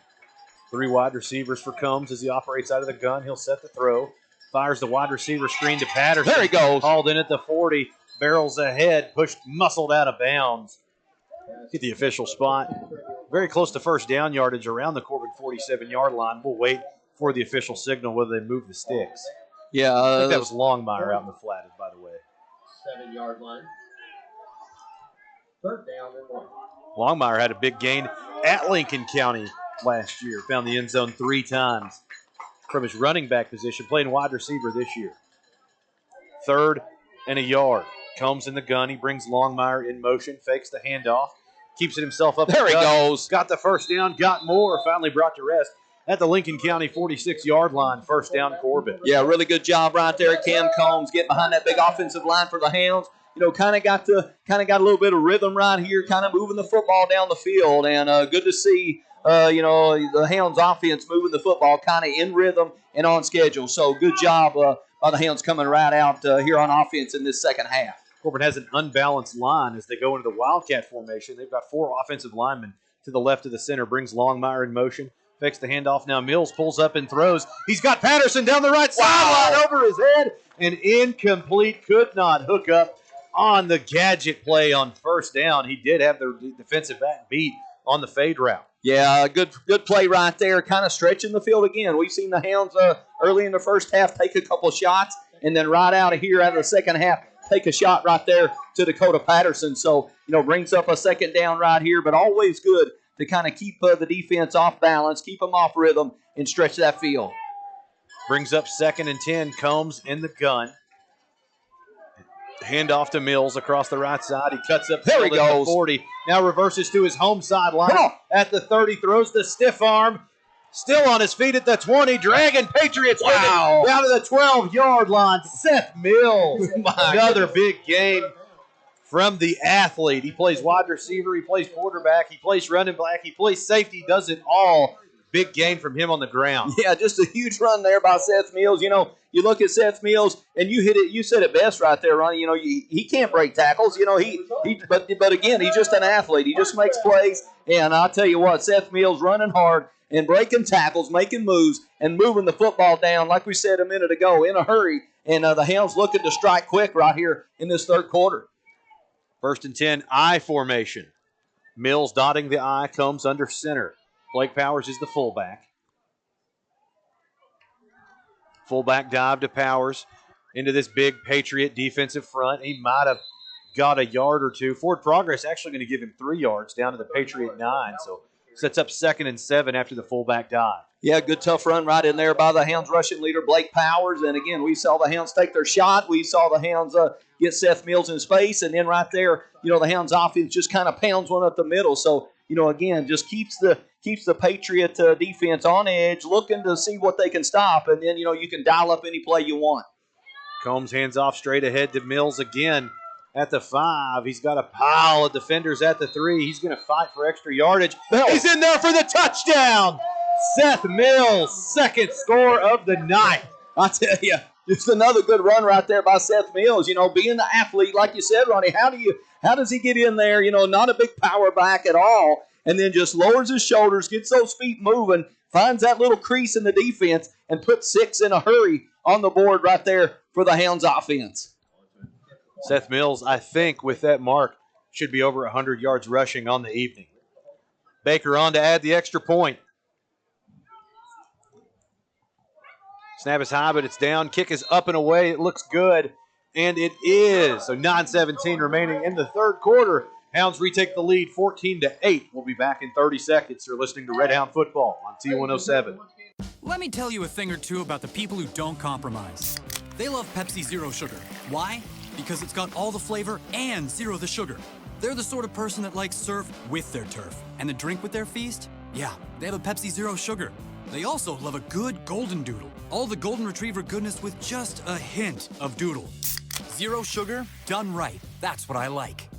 3 wide receivers for Combs as he operates out of the gun. He'll set the throw. Fires the wide receiver screen to Patterson. There he goes. Hauled in at the 40. Barrels ahead. Muscled out of bounds. Get the official spot. Very close to first down yardage around the Corbin 47-yard line. We'll wait for the official signal whether they move the sticks. Yeah. I think that was Longmire out in the flat, by the way. 7-yard line. 3rd down and 1. Longmire had a big gain at Lincoln County last year. Found the end zone 3 times from his running back position, playing wide receiver this year. 3rd and a yard. Combs in the gun. He brings Longmire in motion, fakes the handoff, keeps it himself up. There he goes. Got the first down, got more, finally brought to rest at the Lincoln County 46-yard line. 1st down, Corbin. Yeah, really good job right there. Cam Combs getting behind that big offensive line for the Hounds. Kind of got a little bit of rhythm right here, kind of moving the football down the field, and good to see, the Hounds offense moving the football kind of in rhythm and on schedule. So good job by the Hounds coming right out here on offense in this second half. Corbin has an unbalanced line as they go into the Wildcat formation. They've got 4 offensive linemen to the left of the center, brings Longmire in motion. Fakes the handoff. Now Mills pulls up and throws. He's got Patterson down the right sideline over his head. And incomplete. Could not hook up on the gadget play on 1st down. He did have the defensive back beat on the fade route. Yeah, good play right there. Kind of stretching the field again. We've seen the Hounds early in the first half take a couple shots. And then right out of here, out of the second half, take a shot right there to Dakota Patterson. So, brings up a second down right here. But always good to kind of keep the defense off balance, keep them off rhythm, and stretch that field. Brings up 2nd and 10. Combs in the gun. Handoff to Mills across the right side. He cuts up there he goes. The 40. Now reverses to his home sideline. At the 30, throws the stiff arm. Still on his feet at the 20. Dragon Patriots with it down to the 12-yard line. Seth Mills. Another big game from the athlete. He plays wide receiver. He plays quarterback. He plays running back. He plays safety. Does it all. Big gain from him on the ground. Yeah, just a huge run there by Seth Mills. You look at Seth Mills, and you hit it. You said it best right there, Ronnie. He can't break tackles. But again, he's just an athlete. He just makes plays. And I'll tell you what, Seth Mills running hard and breaking tackles, making moves, and moving the football down, like we said a minute ago, in a hurry. And the Hounds looking to strike quick right here in this 3rd quarter. 1st and 10, I formation. Mills dotting the I, comes under center. Blake Powers is the fullback. Fullback dive to Powers into this big Patriot defensive front. He might have got a yard or two. Forward progress actually going to give him 3 yards down to the Patriot 9. So sets up 2nd and 7 after the fullback dive. Yeah, good tough run right in there by the Hounds rushing leader, Blake Powers. And again, we saw the Hounds take their shot. We saw the Hounds get Seth Mills in space. And then right there, the Hounds offense just kind of pounds one up the middle. So, again, just keeps the Patriot defense on edge, looking to see what they can stop. And then, you can dial up any play you want. Combs hands off straight ahead to Mills again at the 5. He's got a pile of defenders at the 3. He's going to fight for extra yardage. He's in there for the touchdown. Seth Mills, 2nd score of the night. I tell you, just another good run right there by Seth Mills. Being the athlete, like you said, Ronnie, how does he get in there? Not a big power back at all, and then just lowers his shoulders, gets those feet moving, finds that little crease in the defense, and puts 6 in a hurry on the board right there for the Hounds offense. Seth Mills, I think, with that mark, should be over 100 yards rushing on the evening. Baker on to add the extra point. Snap is high, but it's down. Kick is up and away. It looks good, and it is. So 9:17 remaining in the third quarter. Hounds retake the lead 14-8. We'll be back in 30 seconds. You're listening to Red Hound Football on T107. Let me tell you a thing or two about the people who don't compromise. They love Pepsi Zero Sugar. Why? Because it's got all the flavor and zero the sugar. They're the sort of person that likes surf with their turf. And the drink with their feast? Yeah, they have a Pepsi Zero Sugar. They also love a good golden doodle. All the golden retriever goodness with just a hint of doodle. Zero sugar, done right. That's what I like.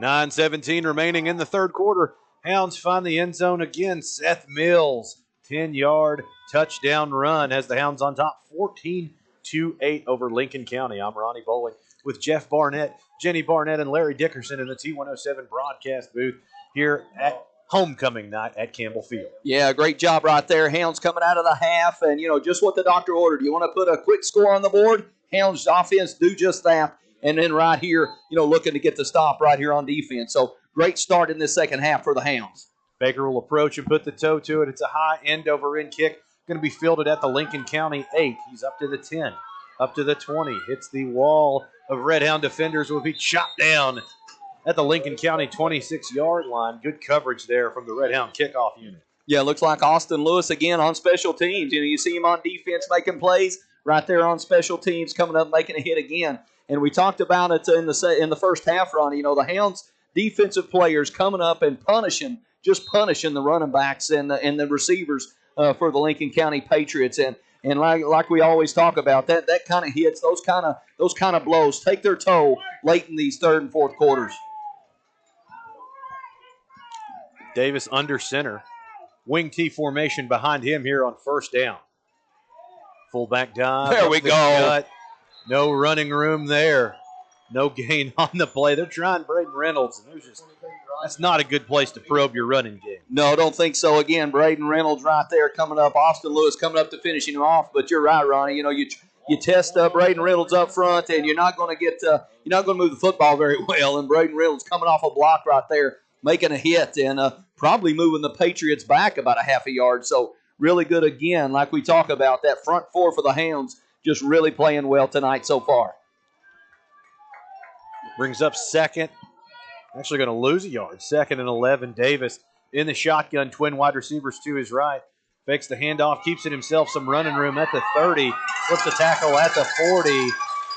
$9:17 remaining in the third quarter. Hounds find the end zone again. Seth Mills, 10-yard touchdown run has the Hounds on top 14-8 over Lincoln County. I'm Ronnie Bowling with Jeff Barnett, Jenny Barnett, and Larry Dickerson in the T107 broadcast booth here at homecoming night at Campbell Field. Yeah, great job right there. Hounds coming out of the half, and, just what the doctor ordered. You want to put a quick score on the board? Hounds offense do just that. And then right here, looking to get the stop right here on defense. So great start in this second half for the Hounds. Baker will approach and put the toe to it. It's a high end-over-end kick. Going to be fielded at the Lincoln County 8. He's up to the 10, up to the 20. Hits the wall of Red Hound defenders. Will be chopped down at the Lincoln County 26-yard line. Good coverage there from the Red Hound kickoff unit. Yeah, looks like Austin Lewis again on special teams. You see him on defense making plays. Right there on special teams, coming up making a hit again. And we talked about it in the first half, Ronnie. The Hounds defensive players coming up and punishing the running backs and the receivers for the Lincoln County Patriots. And like we always talk about, that kind of hits, those kind of blows take their toll late in these third and fourth quarters. Davis under center. Wing T formation behind him here on first down. Fullback dive. There we go. Gut. No running room there. No gain on the play. They're trying Braden Reynolds. And that's not a good place to probe your running game. No, don't think so. Again, Braden Reynolds right there coming up. Austin Lewis coming up to finishing him off. But you're right, Ronnie. You test Braden Reynolds up front, and you're not going to move the football very well. And Braden Reynolds coming off a block right there, making a hit, and probably moving the Patriots back about a half a yard. So really good again, like we talk about, that front four for the Hounds just really playing well tonight so far. Brings up second. Actually going to lose a yard. 2nd and 11. Davis in the shotgun. Twin wide receivers to his right. Fakes the handoff. Keeps it himself some running room at the 30. Flips the tackle at the 40.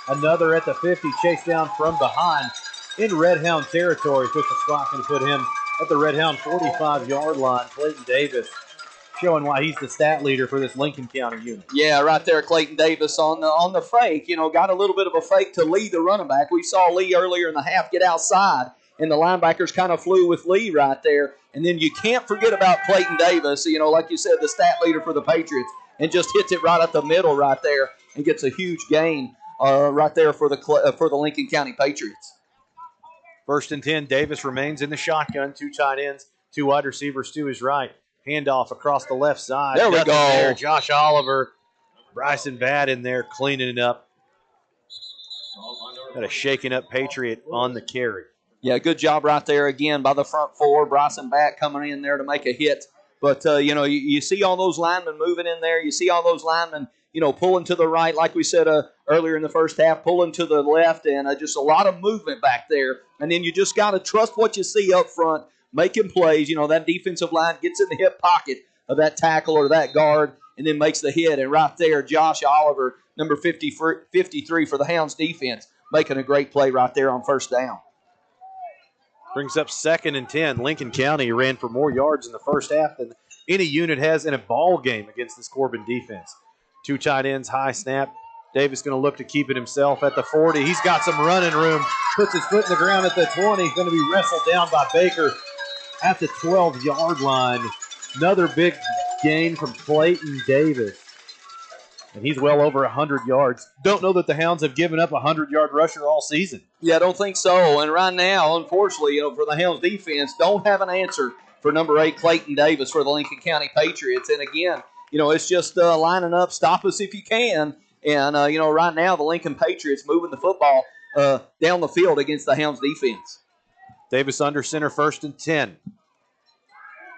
Another at the 50. Chased down from behind in Red Hound territory. Puts the spot going to put him at the Red Hound 45-yard line. Clayton Davis showing why he's the stat leader for this Lincoln County unit. Yeah, right there, Clayton Davis on the fake. Got a little bit of a fake to Lee, the running back. We saw Lee earlier in the half get outside, and the linebackers kind of flew with Lee right there. And then you can't forget about Clayton Davis, like you said, the stat leader for the Patriots, and just hits it right up the middle right there and gets a huge gain right there for the Lincoln County Patriots. 1st and 10, Davis remains in the shotgun. 2 tight ends, 2 wide receivers to his right. Handoff across the left side. There we go. There. Josh Oliver, Bryson Bad in there cleaning it up. Got a shaken up Patriot on the carry. Yeah, good job right there again by the front four. Bryson Bat coming in there to make a hit But, you see all those linemen moving in there. You see all those linemen, pulling to the right, like we said earlier in the first half, pulling to the left, and just a lot of movement back there. And then you just got to trust what you see up front, making plays. That defensive line gets in the hip pocket of that tackle or that guard and then makes the hit. And right there, Josh Oliver, number 53 for the Hounds defense, making a great play right there on first down. Brings up 2nd and 10. Lincoln County ran for more yards in the first half than any unit has in a ball game against this Corbin defense. 2 tight ends, high snap. Davis going to look to keep it himself at the 40. He's got some running room. Puts his foot in the ground at the 20. He's going to be wrestled down by Baker at the 12-yard line. Another big gain from Clayton Davis. And he's well over 100 yards. Don't know that the Hounds have given up a 100-yard rusher all season. Yeah, I don't think so. And right now, unfortunately, for the Hounds defense, don't have an answer for number 8, Clayton Davis, for the Lincoln County Patriots. And again, it's just lining up, stop us if you can. And, right now, the Lincoln Patriots moving the football down the field against the Hounds defense. Davis under center, 1st and 10.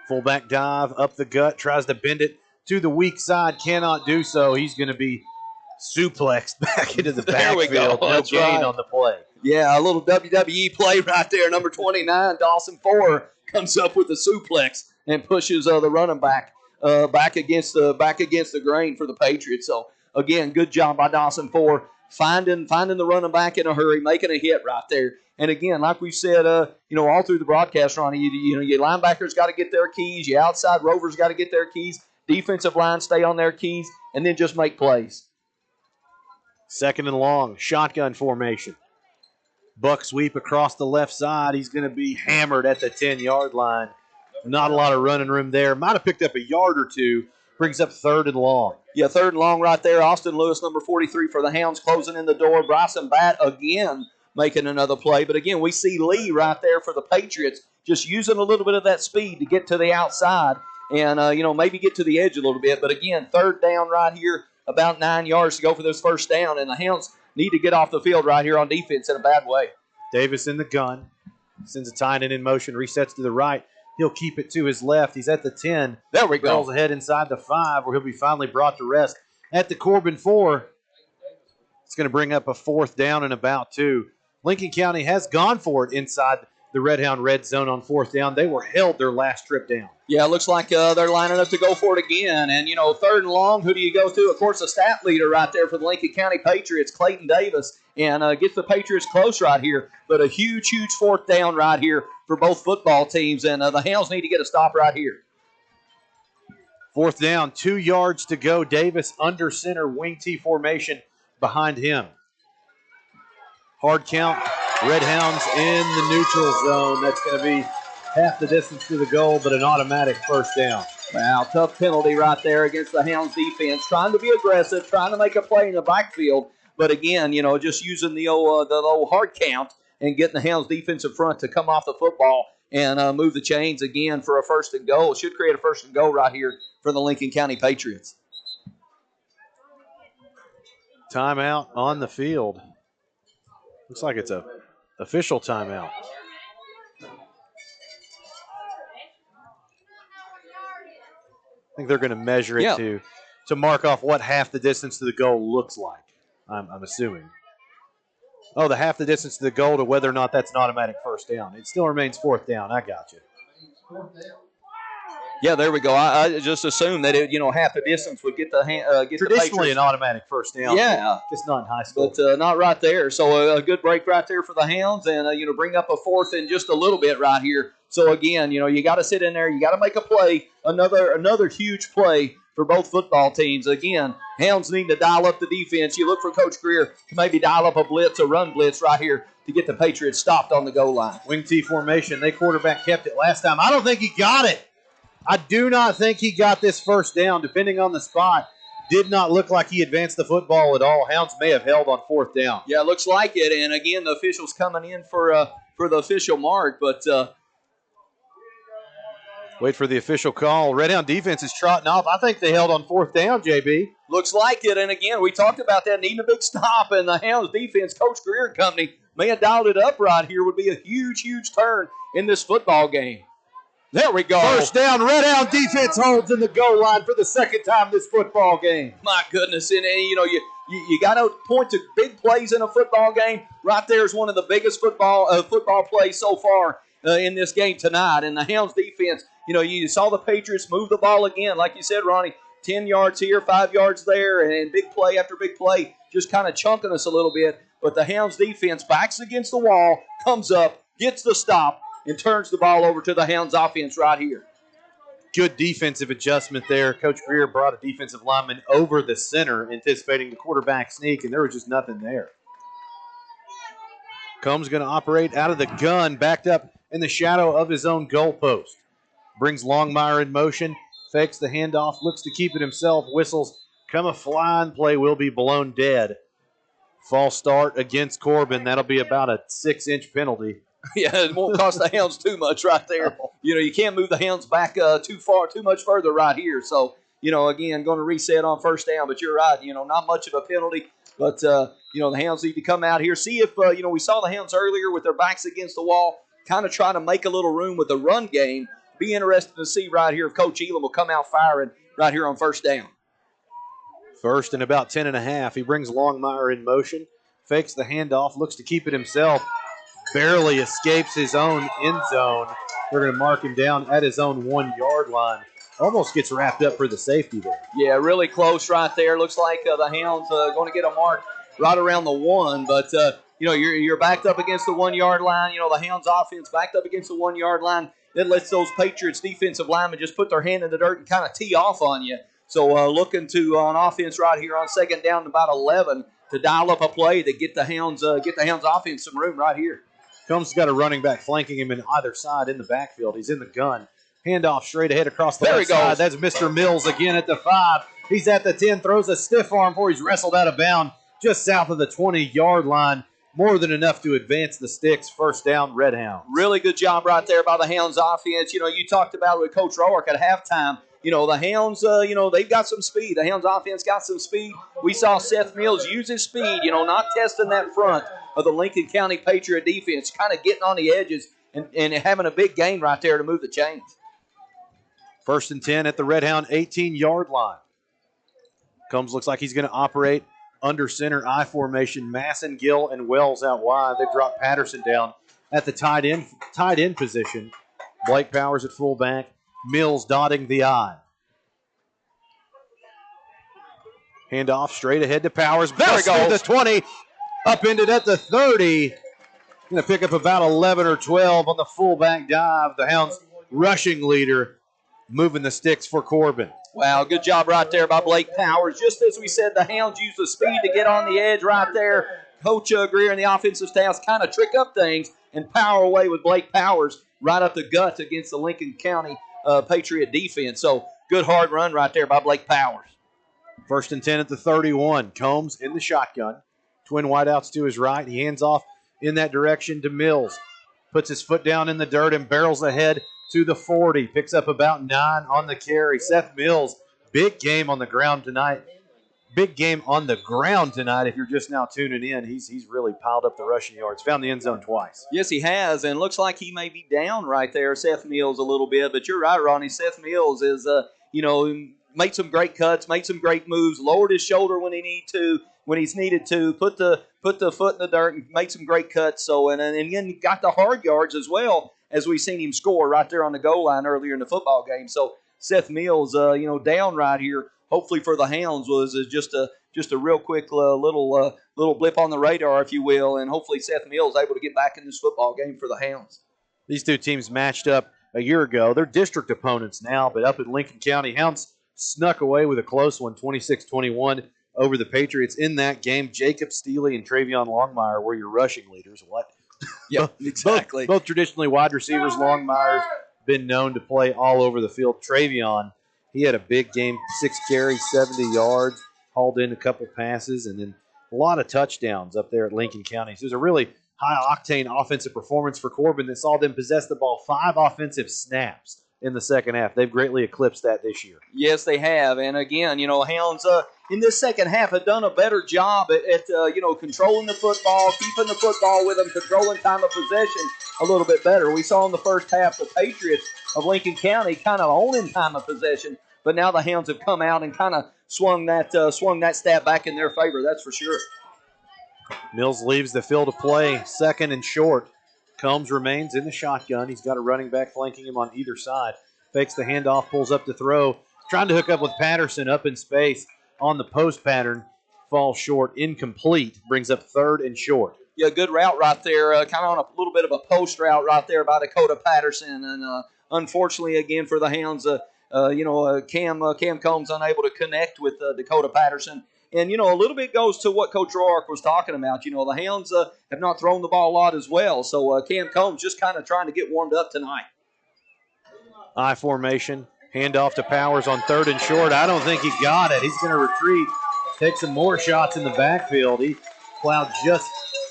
Fullback dive, up the gut, tries to bend it to the weak side, cannot do so. He's going to be suplexed back into the There we backfield. go. No That's gain right. on the play. Yeah, a little WWE play right there. Number 29, Dawson Ford, comes up with the suplex and pushes the running back back against the grain for the Patriots. So again, good job by Dawson Ford finding the running back in a hurry, making a hit right there. And again, like we said, all through the broadcast, Ronnie, your linebackers got to get their keys, your outside rovers got to get their keys, defensive line stay on their keys, and then just make plays. 2nd and long, shotgun formation. Buck sweep across the left side. He's going to be hammered at the 10-yard line. Not a lot of running room there. Might have picked up a yard or two. Brings up 3rd and long. Yeah, 3rd and long right there. Austin Lewis, number 43 for the Hounds, closing in the door. Bryson Batt again making another play. But again, we see Lee right there for the Patriots just using a little bit of that speed to get to the outside and, maybe get to the edge a little bit. But again, 3rd down right here, about 9 yards to go for this first down. And the Hounds need to get off the field right here on defense in a bad way. Davis in the gun. Sends a tight end in motion, resets to the right. He'll keep it to his left. He's at the 10. There we go. Rolls ahead inside the 5, where he'll be finally brought to rest at the Corbin 4. It's going to bring up a 4th down and about 2. Lincoln County has gone for it inside the Red Hound red zone on 4th down. They were held their last trip down. Yeah, it looks like they're lining up to go for it again. And, 3rd and long, who do you go to? Of course, the stat leader right there for the Lincoln County Patriots, Clayton Davis, and gets the Patriots close right here. But a huge, huge 4th down right here for both football teams. And the Hounds need to get a stop right here. 4th down, 2 yards to go. Davis under center, wing T formation behind him. Hard count. Red Hounds in the neutral zone. That's going to be half the distance to the goal, but an automatic 1st down. Wow, tough penalty right there against the Hounds defense. Trying to be aggressive, trying to make a play in the backfield. But again, just using the old hard count and getting the Hounds defensive front to come off the football and move the chains again for a 1st and goal. Should create a 1st and goal right here for the Lincoln County Patriots. Timeout on the field. Looks like it's a official timeout. I think they're going to measure it to mark off what half the distance to the goal looks like, I'm assuming. Oh, the half the distance to the goal to whether or not that's an automatic 1st down. It still remains 4th down. I got you. Yeah, there we go. I just assumed that half the distance would get the traditionally an automatic 1st down. Yeah, just not in high school. But not right there. So a good break right there for the Hounds, and bring up a 4th in just a little bit right here. So again, you got to sit in there. You got to make a play. Another huge play for both football teams. Again, Hounds need to dial up the defense. You look for Coach Greer to maybe dial up a blitz, a run blitz right here to get the Patriots stopped on the goal line. Wing T formation. They quarterback kept it last time. I don't think he got it. I do not think he got this 1st down, depending on the spot. Did not look like he advanced the football at all. Hounds may have held on 4th down. Yeah, it looks like it. And again, the officials coming in for the official mark, but wait for the official call. Red Hound defense is trotting off. I think they held on 4th down, JB. Looks like it. And again, we talked about that needing a big stop, and the Hounds defense, Coach Greer and company, may have dialed it up right here. Would be a huge, huge turn in this football game. There we go. First down, Red Hound defense holds in the goal line for the second time this football game. My goodness, and you know, you got to point to big plays in a football game. Right there is one of the biggest football plays so far in this game tonight. And the Hounds defense, you know, you saw the Patriots move the ball again, like you said, Ronnie, 10 yards here, 5 yards there, and big play after big play, just kind of chunking us a little bit. But the Hounds defense backs against the wall, comes up, gets the stop, and turns the ball over to the Hounds offense right here. Good defensive adjustment there. Coach Greer brought a defensive lineman over the center, anticipating the quarterback sneak, and there was just nothing there. Combs going to operate out of the gun, backed up in the shadow of his own goalpost. Brings Longmire in motion, fakes the handoff, looks to keep it himself, whistles, come a flying play will be blown dead. False start against Corbin. That'll be about a 6-inch penalty. Yeah, it won't cost the Hounds too much right there. You know, you can't move the Hounds back too much further right here. So, you know, again, going to reset on first down. But you're right, you know, not much of a penalty. But, you know, the Hounds need to come out here. See if, you know, we saw the Hounds earlier with their backs against the wall, kind of trying to make a little room with the run game. Be interested to see right here if Coach Elam will come out firing right here on first down. First and about 10.5. He brings Longmire in motion, fakes the handoff, looks to keep it himself. Barely escapes his own end zone. They're going to mark him down at his own 1-yard line. Almost gets wrapped up for the safety there. Yeah, really close right there. Looks like the Hounds going to get a mark right around the 1. But, you know, you're backed up against the 1-yard line. You know, the Hounds offense backed up against the 1-yard line. That lets those Patriots defensive linemen just put their hand in the dirt and kind of tee off on you. So looking to, on offense right here on second down about 11 to dial up a play to get the Hounds offense some room right here. Combs got a running back flanking him in either side in the backfield. He's in the gun. Handoff straight ahead across the left side. That's Mr. Mills again at the 5. He's at the 10, throws a stiff arm before he's wrestled out of bounds just south of the 20-yard line. More than enough to advance the sticks. First down, Red Hounds. Really good job right there by the Hounds offense. You know, you talked about it with Coach Roark at halftime. You know, the Hounds, you know, they've got some speed. The Hounds offense got some speed. We saw Seth Mills use his speed, you know, not testing that front of the Lincoln County Patriot defense, kind of getting on the edges and having a big gain right there to move the chains. First and 10 at the Red Hound 18-yard line. Combs looks like he's going to operate under center I formation. Masson, Gill, and Wells out wide. They've dropped Patterson down at the tight end position. Blake Powers at fullback. Mills dotting the I. Handoff straight ahead to Powers. There we go. The 20. Upended at the 30. Going to pick up about 11 or 12 on the fullback dive. The Hounds rushing leader moving the sticks for Corbin. Wow, good job right there by Blake Powers. Just as we said, the Hounds use the speed to get on the edge right there. Coach Greer and the offensive staff kind of trick up things and power away with Blake Powers right up the guts against the Lincoln County Patriot defense. So good hard run right there by Blake Powers. First and 10 at the 31. Combs in the shotgun. Twin wideouts to his right. He hands off in that direction to Mills. Puts his foot down in the dirt and barrels ahead to the 40. Picks up about 9 on the carry. Seth Mills, big game on the ground tonight. Big game on the ground tonight if you're just now tuning in. He's really piled up the rushing yards. Found the end zone twice. Yes, he has, and looks like he may be down right there, Seth Mills, a little bit. But you're right, Ronnie. Seth Mills is, you know, made some great cuts, made some great moves, lowered his shoulder when he's needed to, put the foot in the dirt and made some great cuts. So and then got the hard yards as well, as we've seen him score right there on the goal line earlier in the football game. So Seth Mills, you know, down right here. Hopefully for the Hounds was just a real quick little blip on the radar, if you will, and hopefully Seth Mills able to get back in this football game for the Hounds. These two teams matched up a year ago. They're district opponents now, but up in Lincoln County, Hounds snuck away with a close one, 26-21 over the Patriots. In that game, Jacob Steele and Travion Longmire were your rushing leaders. What? Yeah, exactly. Both traditionally wide receivers. Longmire's been known to play all over the field. Travion, he had a big game, 6 carries, 70 yards, hauled in a couple passes, and then a lot of touchdowns up there at Lincoln County. So it was a really high-octane offensive performance for Corbin that saw them possess the ball 5 offensive snaps. in the second half. They've greatly eclipsed that this year. Yes, they have. And again, Hounds in this second half have done a better job at controlling the football, keeping the football with them, controlling time of possession a little bit better. We saw in the first half the Patriots of Lincoln County kind of owning time of possession, but now the Hounds have come out and kind of swung that stat back in their favor. That's for sure. Mills leaves the field of play, second and short. Combs remains in the shotgun. He's got a running back flanking him on either side. Fakes the handoff, pulls up to throw. Trying to hook up with Patterson up in space on the post pattern. Falls short, incomplete. Brings up third and short. Yeah, good route right there. Kind of on a little bit of a post route right there by Dakota Patterson. And unfortunately, again, for the Hounds, Cam Combs unable to connect with Dakota Patterson. And, a little bit goes to what Coach Roark was talking about. The Hounds have not thrown the ball a lot as well. So Cam Combs just kind of trying to get warmed up tonight. I formation. Handoff to Powers on third and short. I don't think he got it. He's going to retreat. Take some more shots in the backfield. He plowed just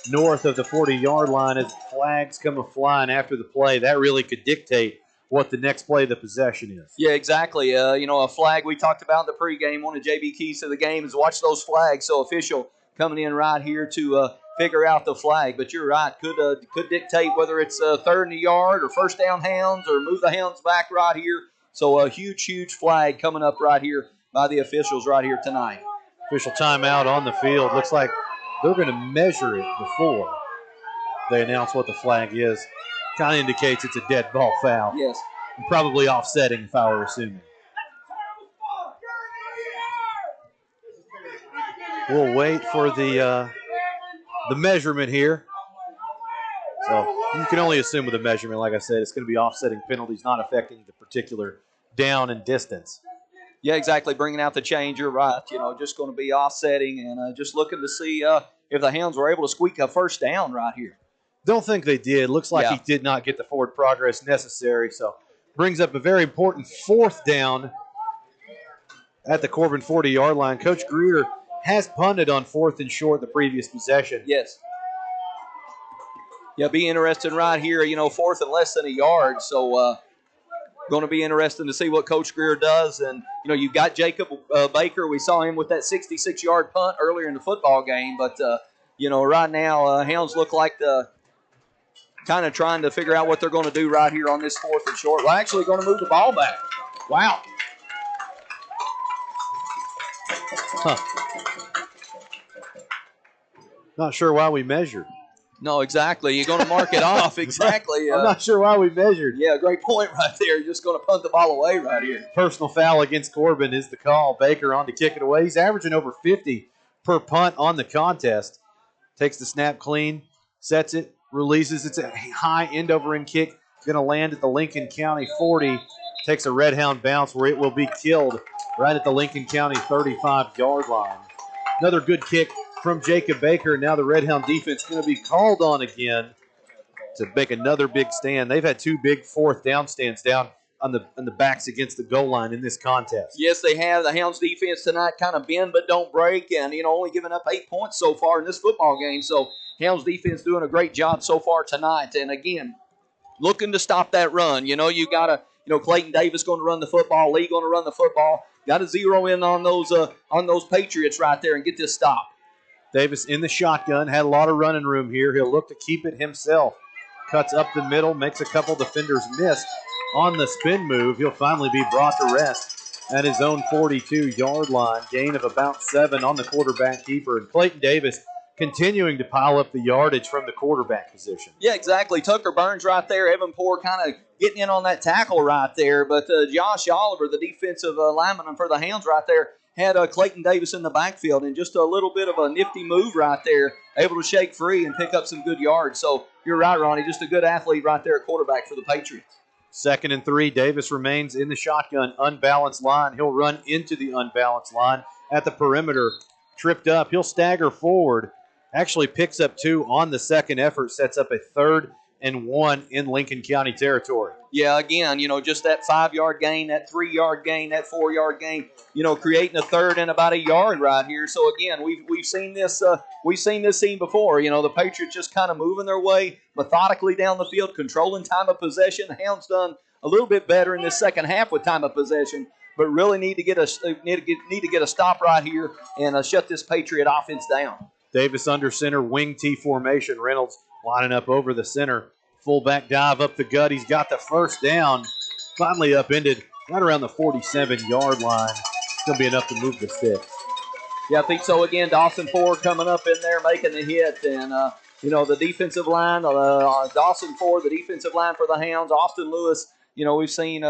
north of the 40-yard line as flags come flying after the play. That really could dictate what the next play of the possession is. Yeah, exactly. A flag we talked about in the pregame. One of JB keys to the game is watch those flags. So official coming in right here to figure out the flag. But you're right. Could dictate whether it's third and a yard or first down Hounds or move the Hounds back right here. So a huge flag coming up right here by the officials right here tonight. Official timeout on the field. Looks like they're going to measure it before they announce what the flag is. Kind of indicates it's a dead ball foul. Yes. And probably offsetting if I were assuming. We'll wait for the measurement here. So you can only assume with a measurement, like I said, it's going to be offsetting penalties, not affecting the particular down and distance. Yeah, exactly. Bringing out the change, you're right. Just going to be offsetting and just looking to see if the Hounds were able to squeak a first down right here. Don't think they did. Looks like he did not get the forward progress necessary. So brings up a very important fourth down at the Corbin 40-yard line. Coach Greer has punted on fourth and short the previous possession. Yes. Yeah, be interesting right here. Fourth and less than a yard. So going to be interesting to see what Coach Greer does. And, you've got Jacob Baker. We saw him with that 66-yard punt earlier in the football game. But, right now, Hounds look like the kind of trying to figure out what they're going to do right here on this fourth and short. We're actually going to move the ball back. Wow. Not sure why we measured. No, exactly. You're going to mark it off. Exactly. I'm not sure why we measured. Yeah, great point right there. You're just going to punt the ball away right here. Personal foul against Corbin is the call. Baker on to kick it away. He's averaging over 50 per punt on the contest. Takes the snap clean, sets it, releases. It's a high end-over-end kick. Going to land at the Lincoln County 40. Takes a Red Hound bounce where it will be killed right at the Lincoln County 35-yard line. Another good kick from Jacob Baker. Now the Red Hound defense going to be called on again to make another big stand. They've had two big fourth down stands down on the backs against the goal line in this contest. Yes, they have. The Hounds defense tonight kind of bend but don't break, and only giving up 8 points so far in this football game. So Hounds defense doing a great job so far tonight. And again, looking to stop that run. You got to, Clayton Davis going to run the football, Lee going to run the football. Got to zero in on those Patriots right there and get this stop. Davis in the shotgun, had a lot of running room here. He'll look to keep it himself. Cuts up the middle, makes a couple defenders miss on the spin move. He'll finally be brought to rest at his own 42-yard line. Gain of about 7 on the quarterback keeper. And Clayton Davis continuing to pile up the yardage from the quarterback position. Yeah, exactly. Tucker Burns right there. Evan Poore kind of getting in on that tackle right there. But Josh Oliver, the defensive lineman for the Hounds right there, had Clayton Davis in the backfield, and just a little bit of a nifty move right there, able to shake free and pick up some good yards. So you're right, Ronnie, just a good athlete right there at quarterback for the Patriots. 2nd and 3, Davis remains in the shotgun, unbalanced line. He'll run into the unbalanced line at the perimeter. Tripped up, he'll stagger forward. Actually picks up 2 on the second effort, sets up a 3rd and 1 in Lincoln County territory. Yeah, again, just that 5-yard gain, that 3-yard gain, that 4-yard gain, creating a 3rd and about a yard right here. So again, we've seen this scene before. The Patriots just kind of moving their way methodically down the field, controlling time of possession. The Hounds done a little bit better in this second half with time of possession, but really need to get a stop right here and shut this Patriot offense down. Davis under center, wing T formation. Reynolds lining up over the center. Fullback dive up the gut. He's got the first down. Finally upended right around the 47-yard line. It's going to be enough to move the sticks. Yeah, I think so. Again, Dawson Ford coming up in there making the hit. And, the defensive line, Dawson Ford, the defensive line for the Hounds. Austin Lewis, we've seen,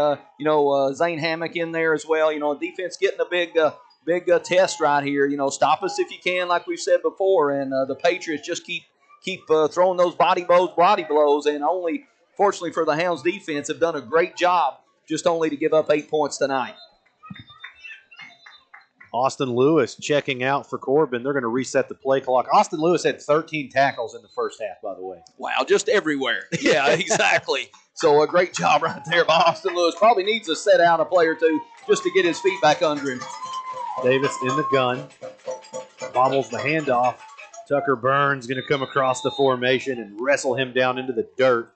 Zane Hammock in there as well. Defense getting a big test right here. Stop us if you can, like we've said before. And the Patriots just keep throwing those body blows. And only, fortunately for the Hounds defense, have done a great job just only to give up 8 points tonight. Austin Lewis checking out for Corbin. They're going to reset the play clock. Austin Lewis had 13 tackles in the first half, by the way. Wow, just everywhere. Yeah, exactly. So a great job right there by Austin Lewis. Probably needs to set out a play or two just to get his feet back under him. Davis in the gun. Bobbles the handoff. Tucker Burns going to come across the formation and wrestle him down into the dirt.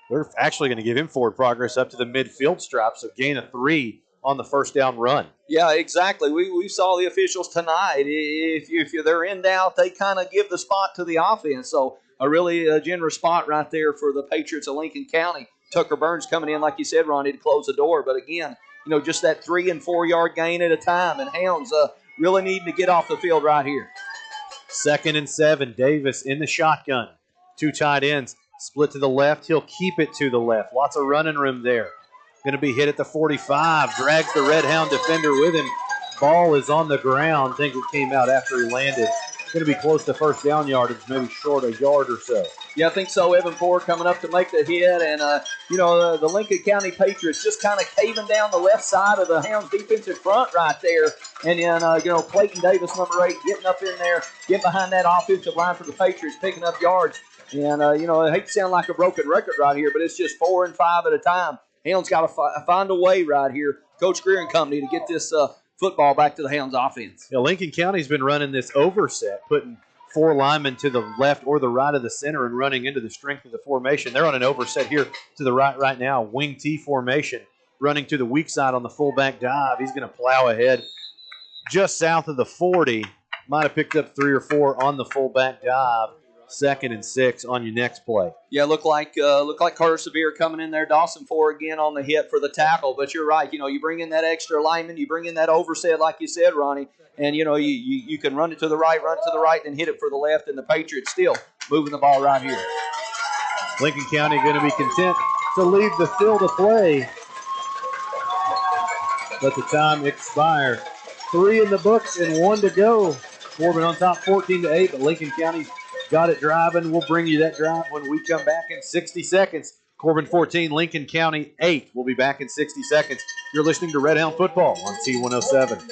They're actually going to give him forward progress up to the midfield stripe, so gain of 3 on the first down run. Yeah, exactly. We saw the officials tonight. If they're in doubt, they kind of give the spot to the offense. So a really generous spot right there for the Patriots of Lincoln County. Tucker Burns coming in, like you said, Ronnie, to close the door. But again, just that 3 and 4 yard gain at a time. And Hounds really needing to get off the field right here. 2nd and 7. Davis in the shotgun. 2 tight ends. Split to the left. He'll keep it to the left. Lots of running room there. Going to be hit at the 45. Drags the Red Hound defender with him. Ball is on the ground. Think it came out after he landed. Going to be close to first down yardage, maybe short a yard or so. Yeah, I think so. Evan Ford coming up to make the hit. And, the Lincoln County Patriots just kind of caving down the left side of the Hounds defensive front right there. And then, Clayton Davis, number 8, getting up in there, getting behind that offensive line for the Patriots, picking up yards. And, I hate to sound like a broken record right here, but it's just 4 and 5 at a time. Hounds got to find a way right here, Coach Greer and company, to get this football back to the Hounds offense. Yeah, Lincoln County's been running this overset, putting 4 linemen to the left or the right of the center and running into the strength of the formation. They're on an overset here to the right now, wing T formation, running to the weak side on the fullback dive. He's going to plow ahead just south of the 40. Might have picked up 3 or 4 on the fullback dive. 2nd and 6 on your next play. Yeah, look like Carter Severe coming in there. Dawson Ford again on the hit for the tackle. But you're right. You bring in that extra lineman. You bring in that overset, like you said, Ronnie. And, you can run it to the right, and hit it for the left. And the Patriots still moving the ball right here. Lincoln County going to be content to leave the field of play. Let the time expire. 3 in the books and 1 to go. Corbin on top 14-8, but Lincoln County's got it driving. We'll bring you that drive when we come back in 60 seconds. Corbin 14, Lincoln County 8. We'll be back in 60 seconds. You're listening to Red Hound Football on T107.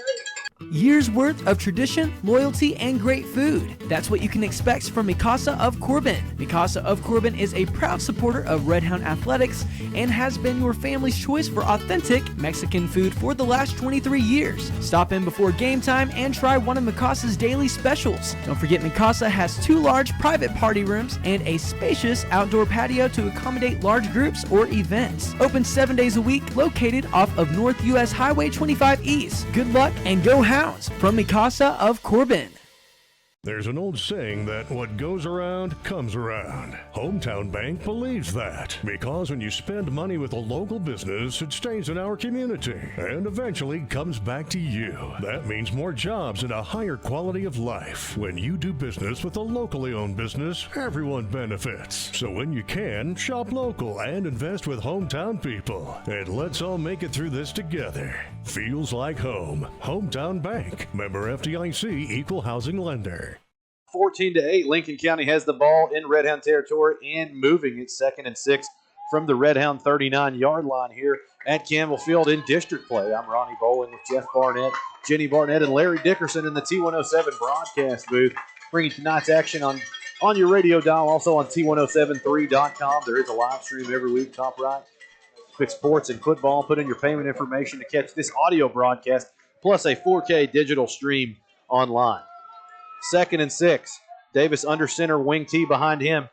Years worth of tradition, loyalty, and great food. That's what you can expect from Mikasa of Corbin. Mikasa of Corbin is a proud supporter of Red Hound Athletics and has been your family's choice for authentic Mexican food for the last 23 years. Stop in before game time and try one of Mikasa's daily specials. Don't forget Mikasa has 2 large private party rooms and a spacious outdoor patio to accommodate large groups or events. Open 7 days a week, located off of North US Highway 25 East. Good luck and go Hounds from Mikasa of Corbin. There's an old saying that what goes around comes around. Hometown Bank believes that because when you spend money with a local business, it stays in our community and eventually comes back to you. That means more jobs and a higher quality of life. When you do business with a locally owned business, everyone benefits. So when you can, shop local and invest with hometown people. And let's all make it through this together. Feels like home. Hometown Bank. Member FDIC, Equal Housing Lender. 14-8, Lincoln County has the ball in Red Hound territory and moving it 2nd and 6 from the Red Hound 39-yard line here at Campbell Field in district play. I'm Ronnie Bowling with Jeff Barnett, Jenny Barnett, and Larry Dickerson in the T107 broadcast booth, bringing tonight's action on your radio dial, also on T1073.com. There is a live stream every week, top right. Pick sports and football. Put in your payment information to catch this audio broadcast, plus a 4K digital stream online. 2nd and 6. Davis under center, wing T behind him.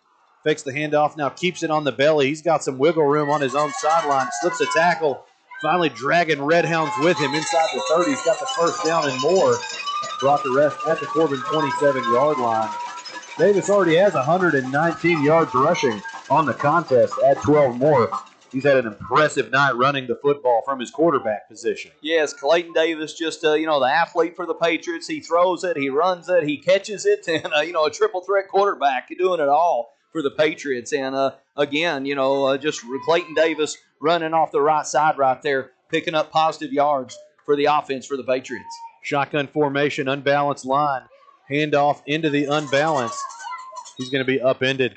Fakes the handoff, now keeps it on the belly. He's got some wiggle room on his own sideline. Slips a tackle, finally dragging Red Hounds with him inside the 30. He's got the first down and more. Brought the rest at the Corbin 27-yard line. Davis already has 119 yards rushing on the contest. Add 12 more. He's had an impressive night running the football from his quarterback position. Yes, Clayton Davis, just the athlete for the Patriots. He throws it, he runs it, he catches it, and a triple threat quarterback doing it all for the Patriots. And again, just Clayton Davis running off the right side right there, picking up positive yards for the offense for the Patriots. Shotgun formation, unbalanced line, handoff into the unbalanced. He's going to be upended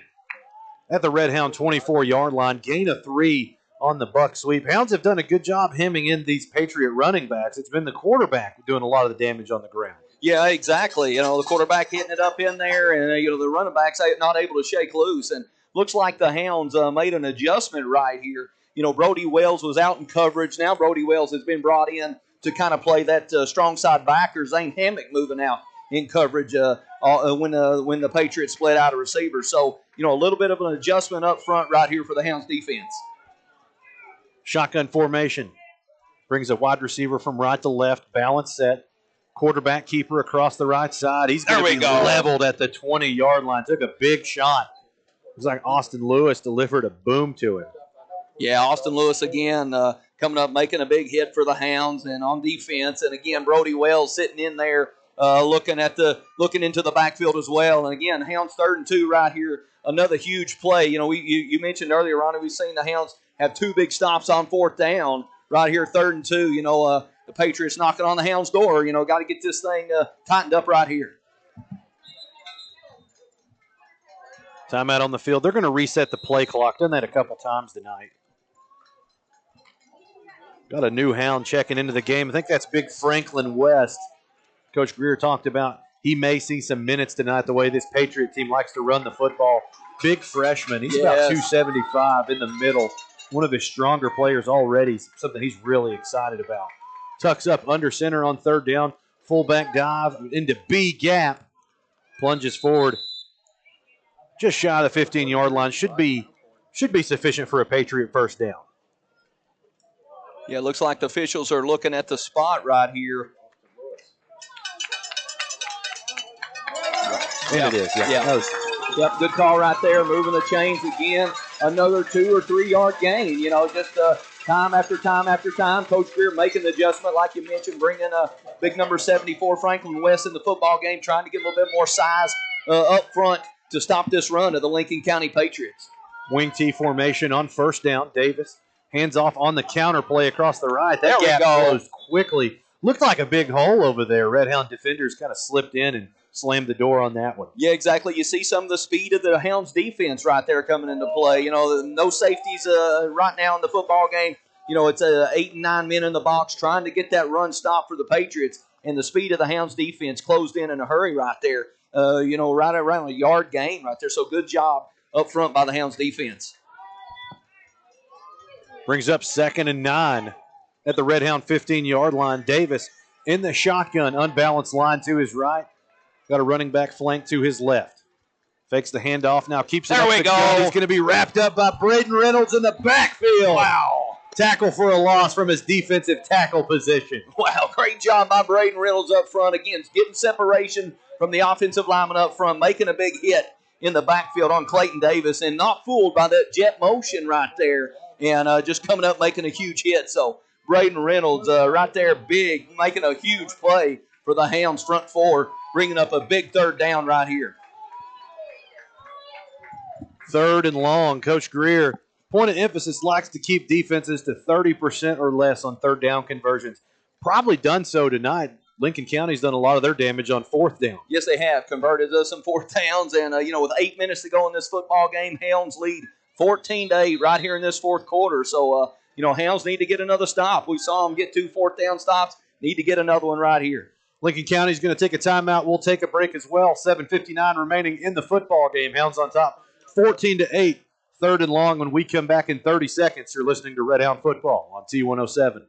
at the Red Hound 24-yard line. Gain of 3 on the buck sweep. Hounds have done a good job hemming in these Patriot running backs. It's been the quarterback doing a lot of the damage on the ground. Yeah, exactly. The quarterback hitting it up in there, and the running backs not able to shake loose. And looks like the Hounds made an adjustment right here. Brody Wells was out in coverage. Now Brody Wells has been brought in to kind of play that strong side backer. Zane Hammock moving out in coverage when the Patriots split out a receiver. So, a little bit of an adjustment up front right here for the Hounds defense. Shotgun formation. Brings a wide receiver from right to left. Balance set. Quarterback keeper across the right side. He's going to be leveled at the 20-yard line. Took a big shot. It was like Austin Lewis delivered a boom to him. Yeah, Austin Lewis again coming up, making a big hit for the Hounds and on defense. And again, Brody Wells sitting in there looking into the backfield as well. And again, Hounds 3rd and 2 right here. Another huge play. You mentioned earlier, Ronnie, we've seen the Hounds have 2 big stops on 4th down right here, 3rd and 2. The Patriots knocking on the Hounds' door. Got to get this thing tightened up right here. Timeout on the field. They're going to reset the play clock. Done that a couple times tonight. Got a new Hound checking into the game. I think that's big Franklin West. Coach Greer talked about he may see some minutes tonight the way this Patriot team likes to run the football. Big freshman. He's about 275 in the middle. One of his stronger players already. Something he's really excited about. Tucks up under center on 3rd down. Fullback dive into B gap. Plunges forward. Just shy of the 15-yard line. Should be sufficient for a Patriot first down. Yeah, it looks like the officials are looking at the spot right here. Yeah, it is. Yeah. Yep, good call right there. Moving the chains again. Another 2 or 3 yard gain. Just time after time after time. Coach Greer making the adjustment, like you mentioned, bringing a big number 74 Franklin West in the football game, trying to get a little bit more size up front to stop this run of the Lincoln County Patriots. Wing T formation on 1st down. Davis hands off on the counter play across the right. That There we gap go. closed quickly. Looked like a big hole over there. Red Hound defenders kind of slipped in and slammed the door on that one. Yeah, exactly. You see some of the speed of the Hounds defense right there coming into play. No safeties right now in the football game. It's 8 and 9 men in the box trying to get that run stopped for the Patriots. And the speed of the Hounds defense closed in a hurry right there. Right around a yard gain right there. So good job up front by the Hounds defense. Brings up 2nd and 9 at the Red Hound 15-yard line. Davis in the shotgun, unbalanced line to his right. Got a running back flank to his left. Fakes the handoff, now keeps it There up we the go. gut. He's going to be wrapped up by Braden Reynolds in the backfield. Wow. Tackle for a loss from his defensive tackle position. Wow, great job by Braden Reynolds up front. Again, getting separation from the offensive lineman up front, making a big hit in the backfield on Clayton Davis, and not fooled by that jet motion right there, and just coming up making a huge hit. So Braden Reynolds right there, big, making a huge play for the Hounds front 4, bringing up a big 3rd down right here. 3rd and long. Coach Greer, point of emphasis, likes to keep defenses to 30% or less on 3rd down conversions. Probably done so tonight. Lincoln County's done a lot of their damage on 4th down. Yes, they have converted some 4th downs, and with 8 minutes to go in this football game, Hounds lead 14-8 right here in this 4th quarter. So, Hounds need to get another stop. We saw them get 2 4th down stops. Need to get another one right here. Lincoln County's going to take a timeout. We'll take a break as well. 7:59 remaining in the football game. Hounds on top, 14-8. 3rd and long when we come back in 30 seconds. You're listening to Red Hound Football on T107.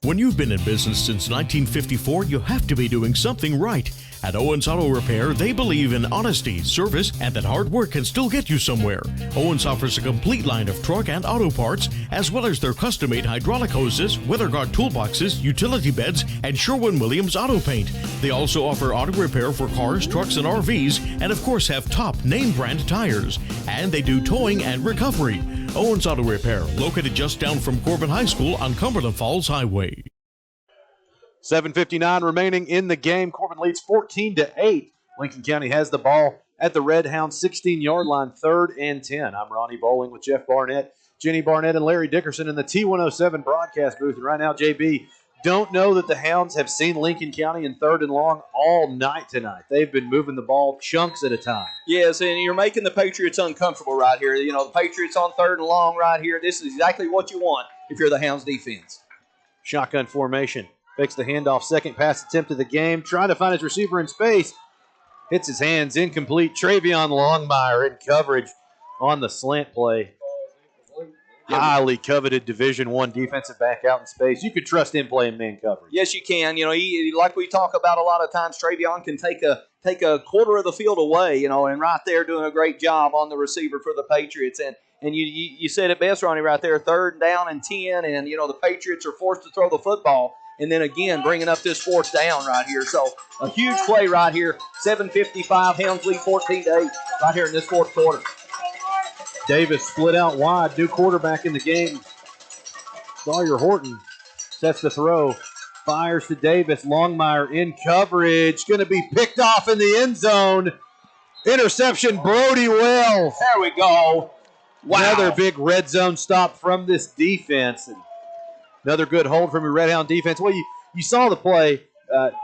When you've been in business since 1954, you have to be doing something right. At Owens Auto Repair, they believe in honesty, service, and that hard work can still get you somewhere. Owens offers a complete line of truck and auto parts, as well as their custom-made hydraulic hoses, weather guard toolboxes, utility beds, and Sherwin-Williams auto paint. They also offer auto repair for cars, trucks, and RVs, and of course have top name brand tires. And they do towing and recovery. Owens Auto Repair, located just down from Corbin High School on Cumberland Falls Highway. 7:59 remaining in the game. Corbin leads 14-8. Lincoln County has the ball at the Red Hound 16-yard line, 3rd and 10. I'm Ronnie Bowling with Jeff Barnett, Jenny Barnett, and Larry Dickerson in the T107 broadcast booth. And right now, JB, don't know that the Hounds have seen Lincoln County in 3rd and long all night tonight. They've been moving the ball chunks at a time. Yes, and you're making the Patriots uncomfortable right here. You know, the Patriots on 3rd and long right here. This is exactly what you want if you're the Hounds defense. Shotgun formation. Fakes the handoff. Second pass attempt of the game. Trying to find his receiver in space. Hits his hands. Incomplete. Travion Longmire in coverage on the slant play. Highly coveted Division I defensive back out in space. You could trust him playing man coverage. Yes, you can. You know, he, like we talk about a lot of times, Travion can take a quarter of the field away, you know, and right there doing a great job on the receiver for the Patriots. And you said it best, Ronnie, right there, 3rd down and 10, and, you know, the Patriots are forced to throw the football. And then again, bringing up this 4th down right here. So a huge play right here. 7:55, Hounds lead 14-8 right here in this 4th quarter. Davis split out wide. New quarterback in the game. Sawyer Horton sets the throw. Fires to Davis. Longmire in coverage. Going to be picked off in the end zone. Interception, Brody Wells. There we go. Wow. Another big red zone stop from this defense. And another good hold from your Red Hound defense. Well, you saw the play.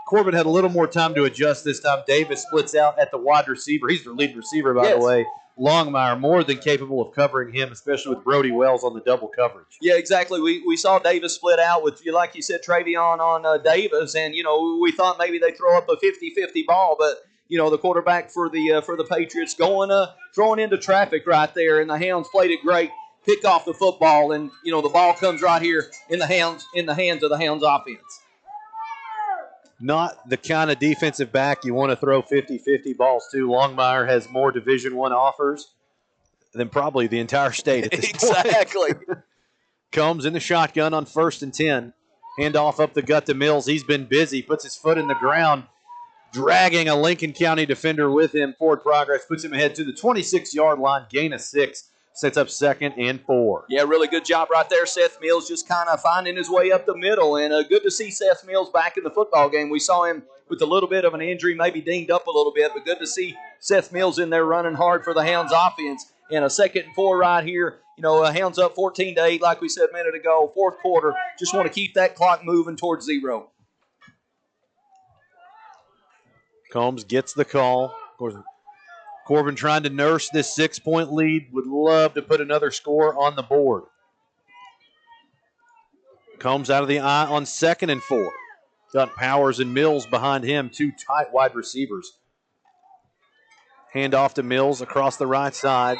Corbin had a little more time to adjust this time. Davis splits out at the wide receiver. He's their lead receiver, by the way. Longmire more than capable of covering him, especially with Brody Wells on the double coverage. Yeah, exactly. We saw Davis split out with, like you said, Travion on Davis, and, you know, we thought maybe they throw up a 50-50 ball, but, you know, the quarterback for the Patriots throwing into traffic right there, and the Hounds played it great. Pick off the football, and, you know, the ball comes right here in the hands of the Hounds offense. Not the kind of defensive back you want to throw 50-50 balls to. Longmire has more Division I offers than probably the entire state at this point. Exactly. Combs in the shotgun on 1st and 10. Handoff up the gut to Mills. He's been busy. Puts his foot in the ground, dragging a Lincoln County defender with him. Forward progress puts him ahead to the 26-yard line. Gain of 6. Sets up 2nd and 4. Yeah, really good job right there. Seth Mills just kind of finding his way up the middle. And good to see Seth Mills back in the football game. We saw him with a little bit of an injury, maybe dinged up a little bit. But good to see Seth Mills in there running hard for the Hounds offense. And a 2nd and 4 right here. You know, Hounds up 14-8, like we said a minute ago. 4th quarter. Just want to keep that clock moving towards 0. Combs gets the call. Of course, Corbin trying to nurse this 6-point lead. Would love to put another score on the board. Combs out of the eye on 2nd and 4. Got Powers and Mills behind him, 2 tight wide receivers. Hand off to Mills across the right side.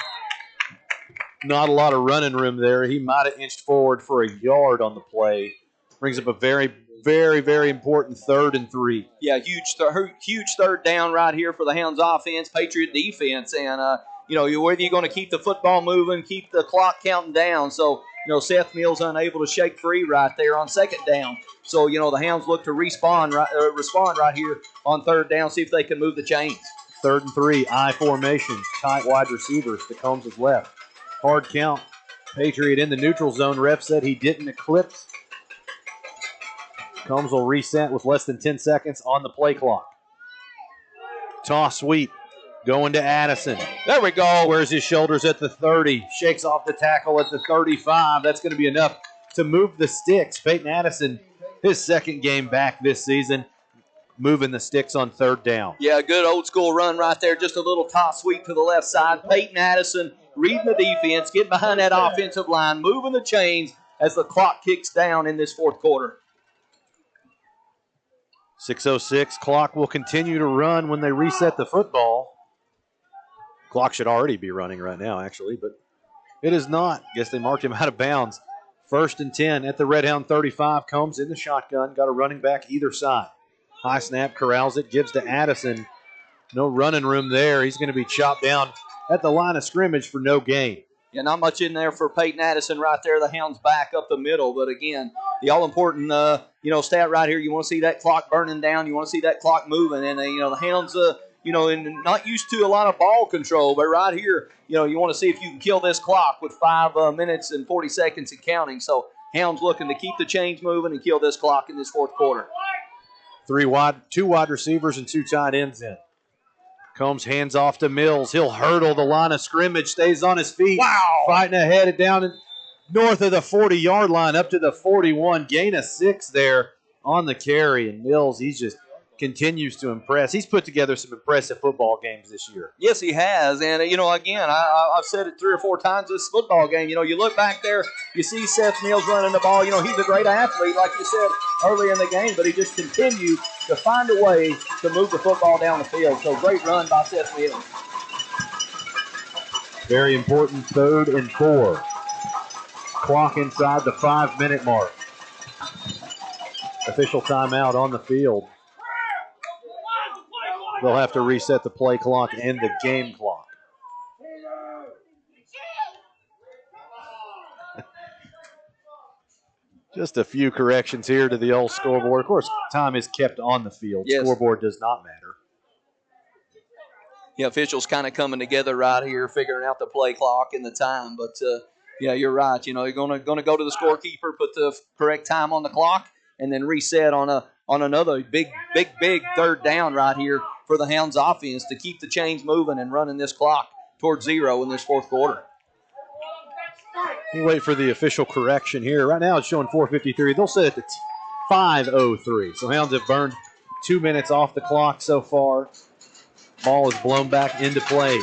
Not a lot of running room there. He might have inched forward for a yard on the play. Brings up a very, very important 3rd and 3. Yeah, huge 3rd down right here for the Hounds offense, Patriot defense. And, you know, whether you're going to keep the football moving, keep the clock counting down. So, you know, Seth Mills unable to shake free right there on 2nd down. So, you know, the Hounds look to respond right here on 3rd down, see if they can move the chains. 3rd and 3, I formation, tight wide receivers to Combs' left. Hard count. Patriot in the neutral zone. Ref said he didn't eclipse. Combs will reset with less than 10 seconds on the play clock. Toss sweep. Going to Addison. There we go. Wears his shoulders at the 30. Shakes off the tackle at the 35. That's going to be enough to move the sticks. Peyton Addison, his 2nd game back this season, moving the sticks on 3rd down. Yeah, good old school run right there. Just a little toss sweep to the left side. Peyton Addison reading the defense, getting behind that offensive line, moving the chains as the clock kicks down in this 4th quarter. 6:06. Clock will continue to run when they reset the football. Clock should already be running right now, actually, but it is not. Guess they marked him out of bounds. First and 10 at the Red Hound 35. Combs in the shotgun. Got a running back either side. High snap, corrals it, gives to Addison. No running room there. He's going to be chopped down at the line of scrimmage for no gain. Yeah, not much in there for Peyton Addison right there. The Hounds back up the middle. But again, the all-important, stat right here, you want to see that clock burning down. You want to see that clock moving. And, the Hounds, and not used to a lot of ball control. But right here, you want to see if you can kill this clock with 5 minutes and 40 seconds and counting. So Hounds looking to keep the chains moving and kill this clock in this fourth quarter. 2 wide receivers and 2 tight ends in. Combs hands off to Mills. He'll hurdle the line of scrimmage, stays on his feet. Wow. Fighting ahead down north of the 40-yard line up to the 41. Gain of 6 there on the carry. And Mills, he just continues to impress. He's put together some impressive football games this year. Yes, he has. And, again, I've said it 3 or 4 times this football game. You look back there, you see Seth Mills running the ball. He's a great athlete, like you said earlier in the game, but he just continues to find a way to move the football down the field. So great run by Seth Mills. Very important 3rd and 4. Clock inside the 5-minute mark. Official timeout on the field. They'll have to reset the play clock and the game clock. Just a few corrections here to the old scoreboard. Of course, time is kept on the field. Yes. Scoreboard does not matter. Yeah, officials kind of coming together right here, figuring out the play clock and the time. But, you're right. You're going to go to the scorekeeper, put the correct time on the clock, and then reset on another big 3rd down right here for the Hounds offense to keep the chains moving and running this clock towards 0 in this fourth quarter. You wait for the official correction here. Right now it's showing 4:53. They'll set it to 5:03. So Hounds have burned 2 minutes off the clock so far. Ball is blown back into play.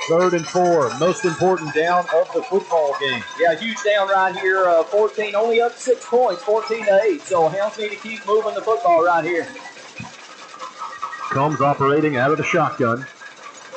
3rd and 4, most important down of the football game. Yeah, huge down right here. 14, only up 6 points, 14-8. So Hounds need to keep moving the football right here. Combs operating out of the shotgun.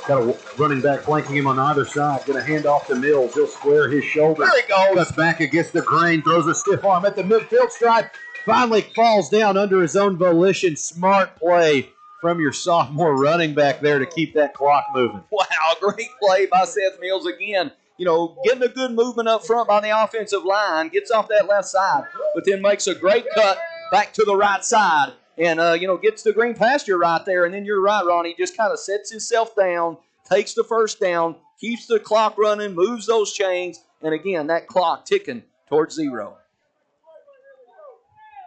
Got a running back flanking him on either side. Going to hand off to Mills. He'll square his shoulder. There he goes. Cuts back against the grain. Throws a stiff arm at the midfield stripe. Finally falls down under his own volition. Smart play from your sophomore running back there to keep that clock moving. Wow, great play by Seth Mills again. Getting a good movement up front by the offensive line. Gets off that left side, but then makes a great cut back to the right side. And, gets the green pasture right there. And then you're right, Ronnie, just kind of sets himself down, takes the first down, keeps the clock running, moves those chains. And, again, that clock ticking towards 0.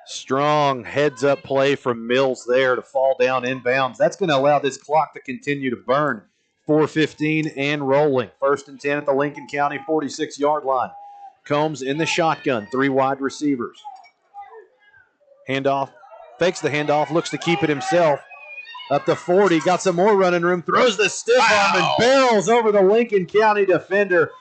Strong heads-up play from Mills there to fall down inbounds. That's going to allow this clock to continue to burn. 4:15 and rolling. 1st and 10 at the Lincoln County 46-yard line. Combs in the shotgun, 3 wide receivers. Handoff. Fakes the handoff, looks to keep it himself. Up to 40, got some more running room, throws the stiff arm and barrels over the Lincoln County defender.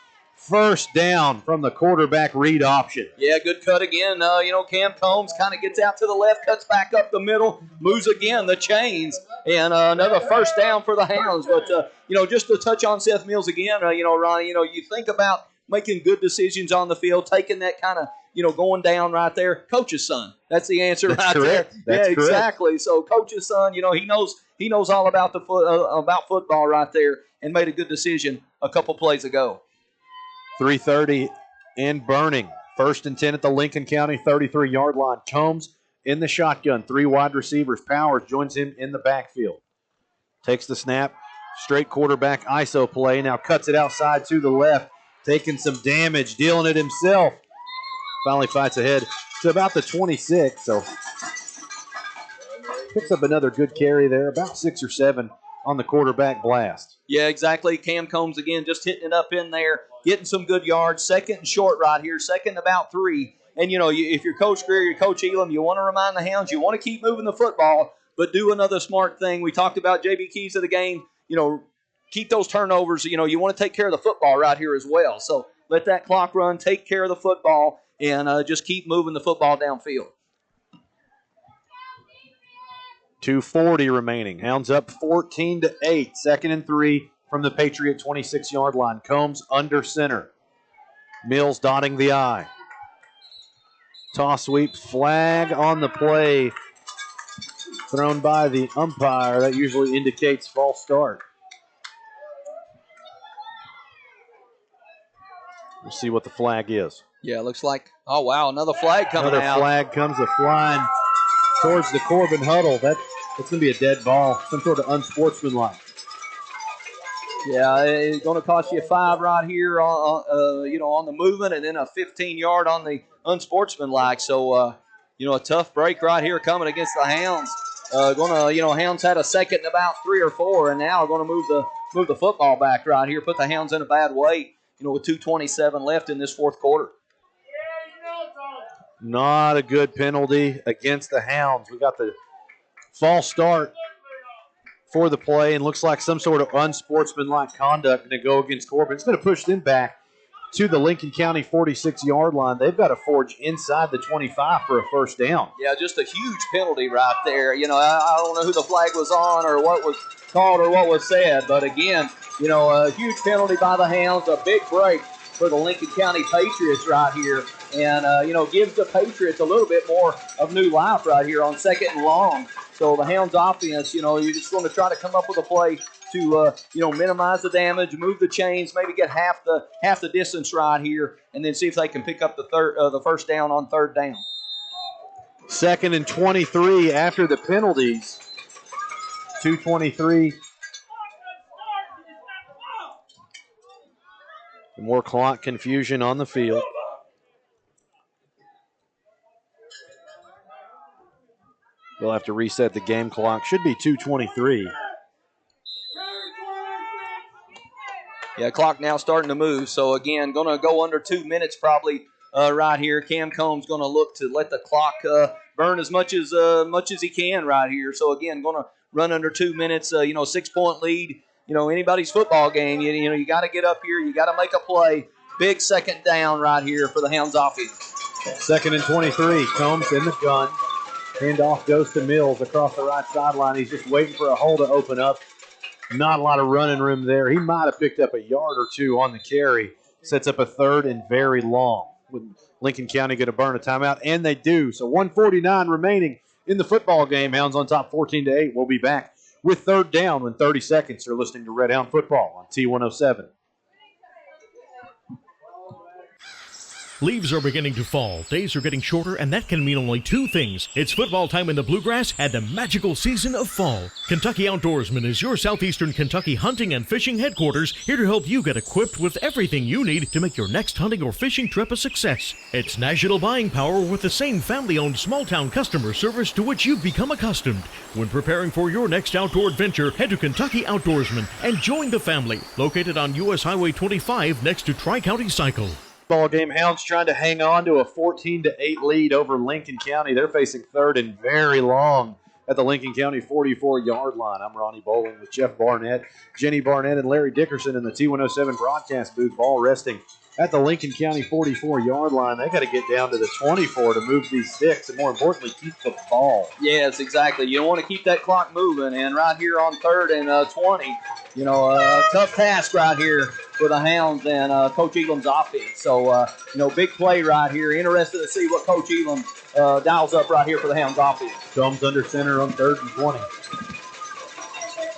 1st down from the quarterback read option. Yeah, good cut again. Cam Combs kind of gets out to the left, cuts back up the middle, moves again the chains, and another 1st down for the Hounds. But, just to touch on Seth Mills again, Ronnie, you think about making good decisions on the field, taking that kind of, going down right there. Coach's son. That's the answer. That's right correct. there. That's yeah, correct. Exactly. So coach's son, he knows all about about football right there, and made a good decision a couple plays ago. 3:30 and burning. 1st and 10 at the Lincoln County 33-yard line. Combs in the shotgun. 3 wide receivers. Powers joins him in the backfield. Takes the snap. Straight quarterback ISO play. Now cuts it outside to the left. Taking some damage. Dealing it himself. Finally fights ahead to about the 26. So picks up another good carry there. About 6 or 7 on the quarterback blast. Yeah, exactly. Cam Combs again just hitting it up in there. Getting some good yards. 2nd and short right here. 2nd about 3. And, if you're Coach Greer, you're Coach Elam, you want to remind the Hounds, you want to keep moving the football, but do another smart thing. We talked about JB Keys of the game. Keep those turnovers. You want to take care of the football right here as well. So let that clock run. Take care of the football. And just keep moving the football downfield. 2:40 remaining. Hounds up 14-8. 2nd and 3 from the Patriot 26-yard line. Combs under center. Mills dotting the I. Toss sweep, flag on the play thrown by the umpire. That usually indicates false start. We'll see what the flag is. Yeah, it looks like, oh, wow, another flag coming Another out. flag comes flying towards the Corbin huddle. That's going to be a dead ball, some sort of unsportsmanlike. Yeah, it's going to cost you 5 right here on the movement, and then a 15-yard on the unsportsmanlike. So, a tough break right here coming against the Hounds. Hounds had a second and about 3 or 4, and now are going to move the football back right here, put the Hounds in a bad way, with 2:27 left in this fourth quarter. Not a good penalty against the Hounds. We got the false start for the play, and looks like some sort of unsportsmanlike conduct going to go against Corbin. It's going to push them back to the Lincoln County 46-yard line. They've got to forge inside the 25 for a first down. Yeah, just a huge penalty right there. I don't know who the flag was on or what was called or what was said, but again, a huge penalty by the Hounds, a big break for the Lincoln County Patriots right here, and, gives the Patriots a little bit more of new life right here on second and long. So the Hounds offense, you're just going to try to come up with a play to, minimize the damage, move the chains, maybe get half the distance right here, and then see if they can pick up the first down on third down. 2nd and 23 after the penalties. 2:23. More clock confusion on the field. They'll have to reset the game clock. Should be 2:23. Yeah, clock now starting to move. So, again, going to go under 2 minutes probably right here. Cam Combs going to look to let the clock burn as much as he can right here. So, again, going to run under 2 minutes, 6-point lead. Anybody's football game, you got to get up here. You got to make a play. Big second down right here for the Hounds offense. 2nd and 23. Combs in the gun. Handoff goes to Mills across the right sideline. He's just waiting for a hole to open up. Not a lot of running room there. He might have picked up a yard or two on the carry. Sets up a 3rd and very long. With Lincoln County going to burn a timeout, and they do. So 1:49 remaining in the football game. Hounds on top 14-8. We'll be back with 3rd down in 30 seconds. You're listening to Red Hound Football on T107. Leaves are beginning to fall, days are getting shorter, and that can mean only 2 things. It's football time in the Bluegrass and the magical season of fall. Kentucky Outdoorsman is your southeastern Kentucky hunting and fishing headquarters, here to help you get equipped with everything you need to make your next hunting or fishing trip a success. It's national buying power with the same family-owned small-town customer service to which you've become accustomed. When preparing for your next outdoor adventure, head to Kentucky Outdoorsman and join the family. Located on U.S. Highway 25 next to Tri-County Cycle. Ball game. Hounds trying to hang on to a 14-8 lead over Lincoln County. They're facing 3rd and very long at the Lincoln County 44-yard line. I'm Ronnie Bowling with Jeff Barnett, Jenny Barnett, and Larry Dickerson in the T107 broadcast booth. Ball resting at the Lincoln County 44-yard line. They got to get down to the 24 to move these sticks, and more importantly, keep the ball. Yes, exactly. You want to keep that clock moving, and right here on 3rd and 20, a tough task right here for the Hounds and Coach Elam's offense. So, big play right here. Interested to see what Coach Elam dials up right here for the Hounds offense. Comes under center on 3rd and 20.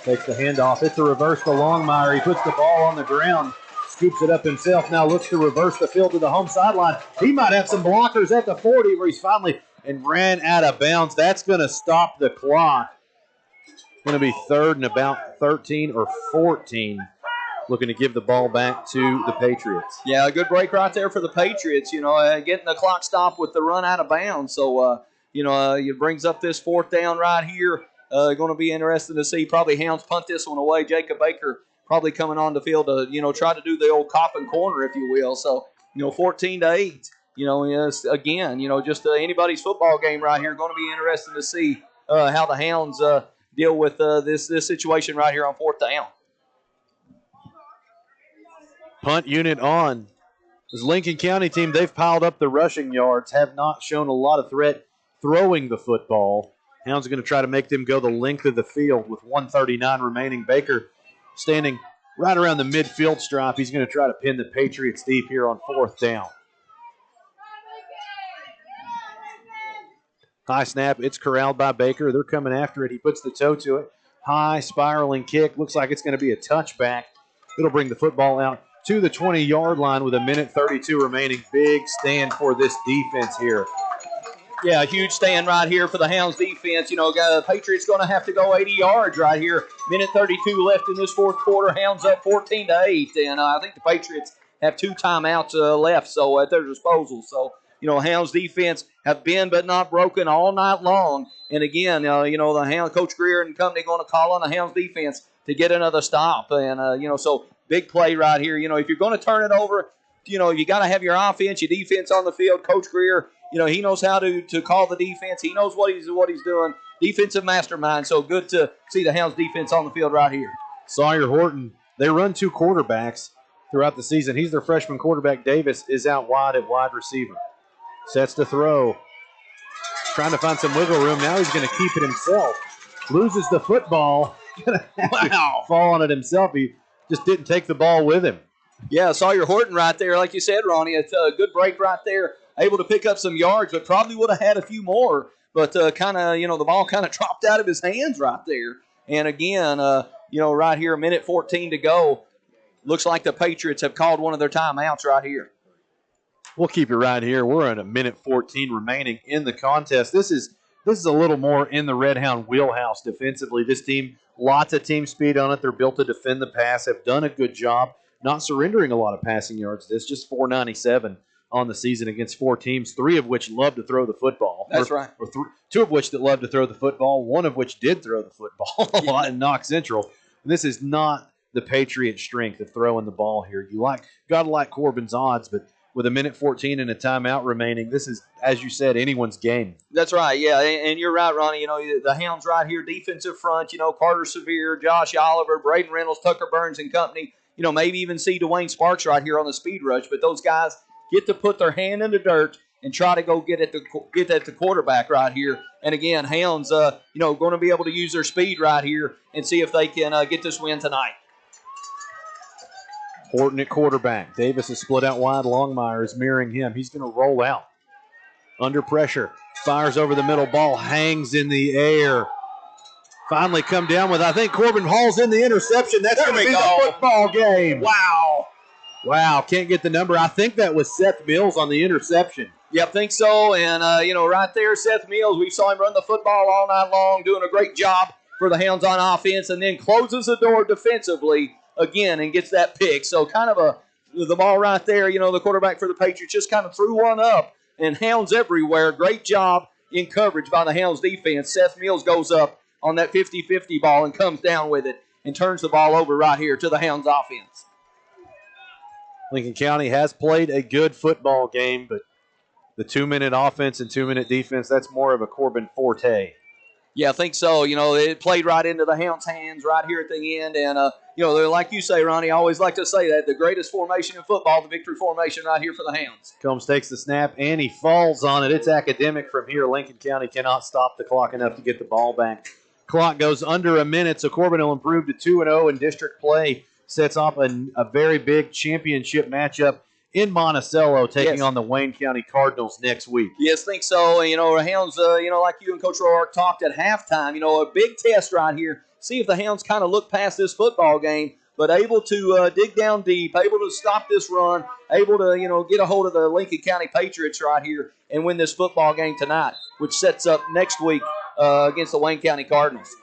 Takes the handoff. It's a reverse to Longmire. He puts the ball on the ground, scoops it up himself, now looks to reverse the field to the home sideline. He might have some blockers at the 40 where he's finally and ran out of bounds. That's going to stop the clock. Going to be 3rd and about 13 or 14. Looking to give the ball back to the Patriots. Yeah, a good break right there for the Patriots, getting the clock stopped with the run out of bounds. So, it brings up this 4th down right here. Going to be interesting to see. Probably Hounds punt this one away. Jacob Baker probably coming on the field to, try to do the old coffin corner, if you will. So, 14-8. Again, just anybody's football game right here. Going to be interesting to see how the Hounds deal with this situation right here on 4th down. Punt unit on. This Lincoln County team, they've piled up the rushing yards, have not shown a lot of threat throwing the football. Hounds are going to try to make them go the length of the field with 1:39 remaining. Baker standing right around the midfield stripe. He's going to try to pin the Patriots deep here on 4th down. High snap. It's corralled by Baker. They're coming after it. He puts the toe to it. High spiraling kick. Looks like it's going to be a touchback. It'll bring the football out to the 20-yard line with 1:32 remaining. Big stand for this defense here. Yeah, a huge stand right here for the Hounds defense. You know, the Patriots going to have to go 80 yards right here. 1:32 left in this fourth quarter. Hounds up 14-8, and I think the Patriots have 2 timeouts left, so at their disposal. So, you know, Hounds defense have been but not broken all night long. And again, you know, the Hound Coach Greer and company going to call on the Hounds defense to get another stop. And you know, so big play right here. You know, if you're going to turn it over, you know, you got to have your offense, your defense on the field. Coach Greer, you know, he knows how to call the defense. He knows what he's doing. Defensive mastermind. So good to see the Hounds defense on the field right here. Sawyer Horton, they run 2 quarterbacks throughout the season. He's their freshman quarterback. Davis is out wide at wide receiver. Sets to throw. Trying to find some wiggle room. Now he's going to keep it himself. Loses the football. Wow. Fall on it himself. He just didn't take the ball with him. Yeah, Sawyer Horton right there. Like you said, Ronnie, it's a good break right there. Able to pick up some yards, but probably would have had a few more. But kind of, you know, the ball kind of dropped out of his hands right there. And again, you know, right here, 1:14 to go. Looks like the Patriots have called one of their timeouts right here. We'll keep it right here. We're at 1:14 remaining in the contest. This is a little more in the Red Hound wheelhouse defensively. This team, lots of team speed on it. They're built to defend the pass, have done a good job, not surrendering a lot of passing yards. This just 497 on the season against 4 teams, 3 of which love to throw the football. That's right. 2 of which that love to throw the football, 1 of which did throw the football a lot in Knox Central. And this is not the Patriot strength of throwing the ball here. You gotta like Corbin's odds, but with 1:14 and a timeout remaining, this is, as you said, anyone's game. That's right, yeah, and you're right, Ronnie. You know, the Hounds right here, defensive front, you know, Carter Sevier, Josh Oliver, Braden Reynolds, Tucker Burns and company, you know, maybe even see Dwayne Sparks right here on the speed rush, but those guys get to put their hand in the dirt and try to go get at the quarterback right here. And again, Hounds, you know, going to be able to use their speed right here and see if they can get this win tonight. Horton at quarterback. Davis is split out wide. Longmire is mirroring him. He's going to roll out. Under pressure. Fires over the middle. Ball hangs in the air. Finally come down with, I think Corbin hauls in the interception. That's going to be the football game. Wow. Wow. Can't get the number. I think that was Seth Mills on the interception. Yeah, I think so. And, you know, right there, Seth Mills, we saw him run the football all night long, doing a great job for the Hounds on offense, and then closes the door defensively again and gets that pick. So kind of the ball right there, you know, the quarterback for the Patriots just kind of threw one up, and Hounds everywhere. Great job in coverage by the Hounds defense. Seth Mills goes up on that 50-50 ball and comes down with it and turns the ball over right here to the Hounds offense. Lincoln County has played a good football game, but the 2-minute offense and 2-minute defense, that's more of a Corbin forte. Yeah, I think so. You know, it played right into the Hounds' hands right here at the end. And, you know, they're, like you say, Ronnie, I always like to say that, the greatest formation in football, the victory formation right here for the Hounds. Combs takes the snap, and he falls on it. It's academic from here. Lincoln County cannot stop the clock enough to get the ball back. Clock goes under a minute, so Corbin will improve to 2-0 in district play. Sets off a very big championship matchup in Monticello, taking on the Wayne County Cardinals next week. Yes, think so. And, you know, the Hounds, you know, like you and Coach Roark talked at halftime, you know, a big test right here. See if the Hounds kind of look past this football game, but able to dig down deep, able to stop this run, able to, you know, get a hold of the Lincoln County Patriots right here and win this football game tonight, which sets up next week against the Wayne County Cardinals.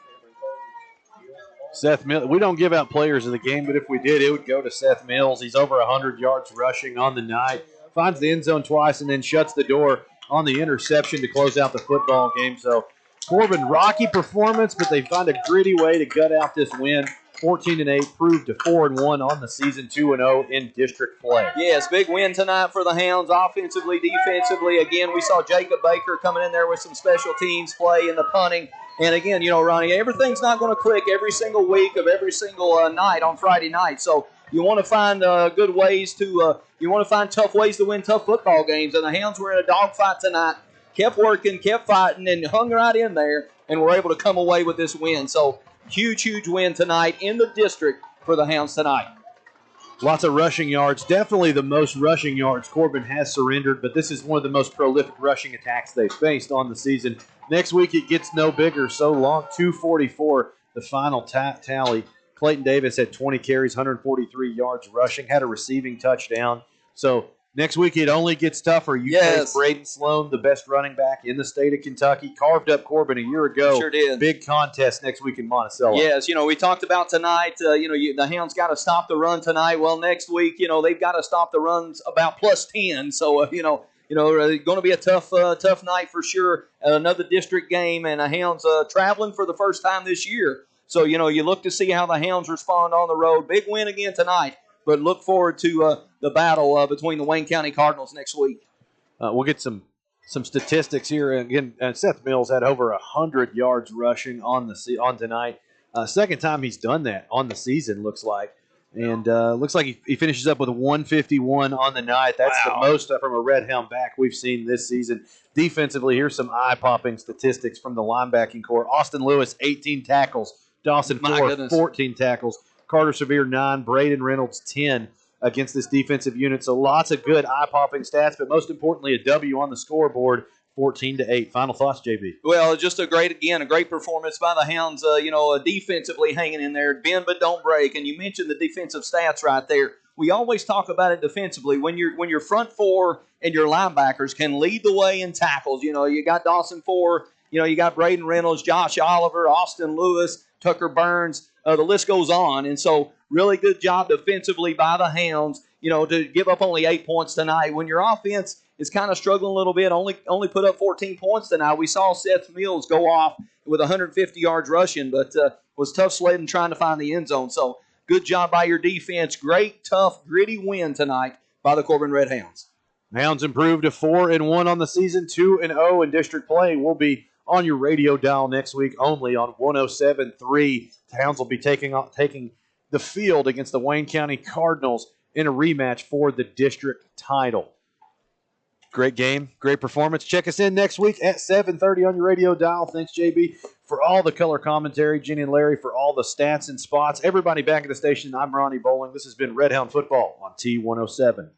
Seth Mills, we don't give out players of the game, but if we did, it would go to Seth Mills. He's over 100 yards rushing on the night, finds the end zone twice, and then shuts the door on the interception to close out the football game. So Corbin, rocky performance, but they find a gritty way to gut out this win. 14-8, proved to 4-1 on the season, 2-0 in district play. Yes, big win tonight for the Hounds, offensively, defensively. Again, we saw Jacob Baker coming in there with some special teams play in the punting. And again, you know, Ronnie, everything's not going to click every single week of every single night on Friday night. So you want to find good ways to, you want to find tough ways to win tough football games. And the Hounds were in a dogfight tonight, kept working, kept fighting, and hung right in there, and were able to come away with this win. So huge win tonight in the district for the Hounds tonight. Lots of rushing yards. Definitely the most rushing yards Corbin has surrendered, but this is one of the most prolific rushing attacks they've faced on the season. Next week it gets no bigger. So long, 244, the final tally. Clayton Davis had 20 carries, 143 yards rushing, had a receiving touchdown. So next week it only gets tougher. You face Braden Sloan, the best running back in the state of Kentucky, carved up Corbin a year ago. Sure did. Big contest next week in Monticello. Yes, we talked about tonight, the Hounds got to stop the run tonight. Well, next week, they've got to stop the runs about plus 10. So, going to be a tough night for sure. Another district game, and the Hounds traveling for the first time this year. So, you look to see how the Hounds respond on the road. Big win again tonight, but look forward to the battle between the Wayne County Cardinals next week. We'll get some statistics here. Again, Seth Mills had over 100 yards rushing on tonight. Second time he's done that on the season, looks like. And looks like he finishes up with a 151 on the night. That's the most from a Red Hound back we've seen this season. Defensively, here's some eye-popping statistics from the linebacking core. Austin Lewis, 18 tackles. Dawson Ford, 14 tackles. Carter Severe, 9. Braden Reynolds, 10 against this defensive unit. So lots of good eye-popping stats, but most importantly, a W on the scoreboard, 14-8. Final thoughts, JB? Well, just a great performance by the Hounds, defensively hanging in there. Bend but don't break. And you mentioned the defensive stats right there. We always talk about it defensively. When your front four and your linebackers can lead the way in tackles, you got Dawson Ford, you got Braden Reynolds, Josh Oliver, Austin Lewis, Tucker Burns. The list goes on. And so really good job defensively by the Hounds, to give up only 8 points tonight. When your offense is kind of struggling a little bit, only put up 14 points tonight. We saw Seth Mills go off with 150 yards rushing, but was tough sledding trying to find the end zone. So good job by your defense. Great, tough, gritty win tonight by the Corbin Red Hounds. Hounds improved to 4-1 on the season, 2-0 in district play. We'll be on your radio dial next week only on 107.3. The Hounds will be taking the field against the Wayne County Cardinals in a rematch for the district title. Great game, great performance. Check us in next week at 7:30 on your radio dial. Thanks, JB, for all the color commentary. Jenny and Larry for all the stats and spots. Everybody back at the station. I'm Ronnie Bowling. This has been Red Hound Football on T107.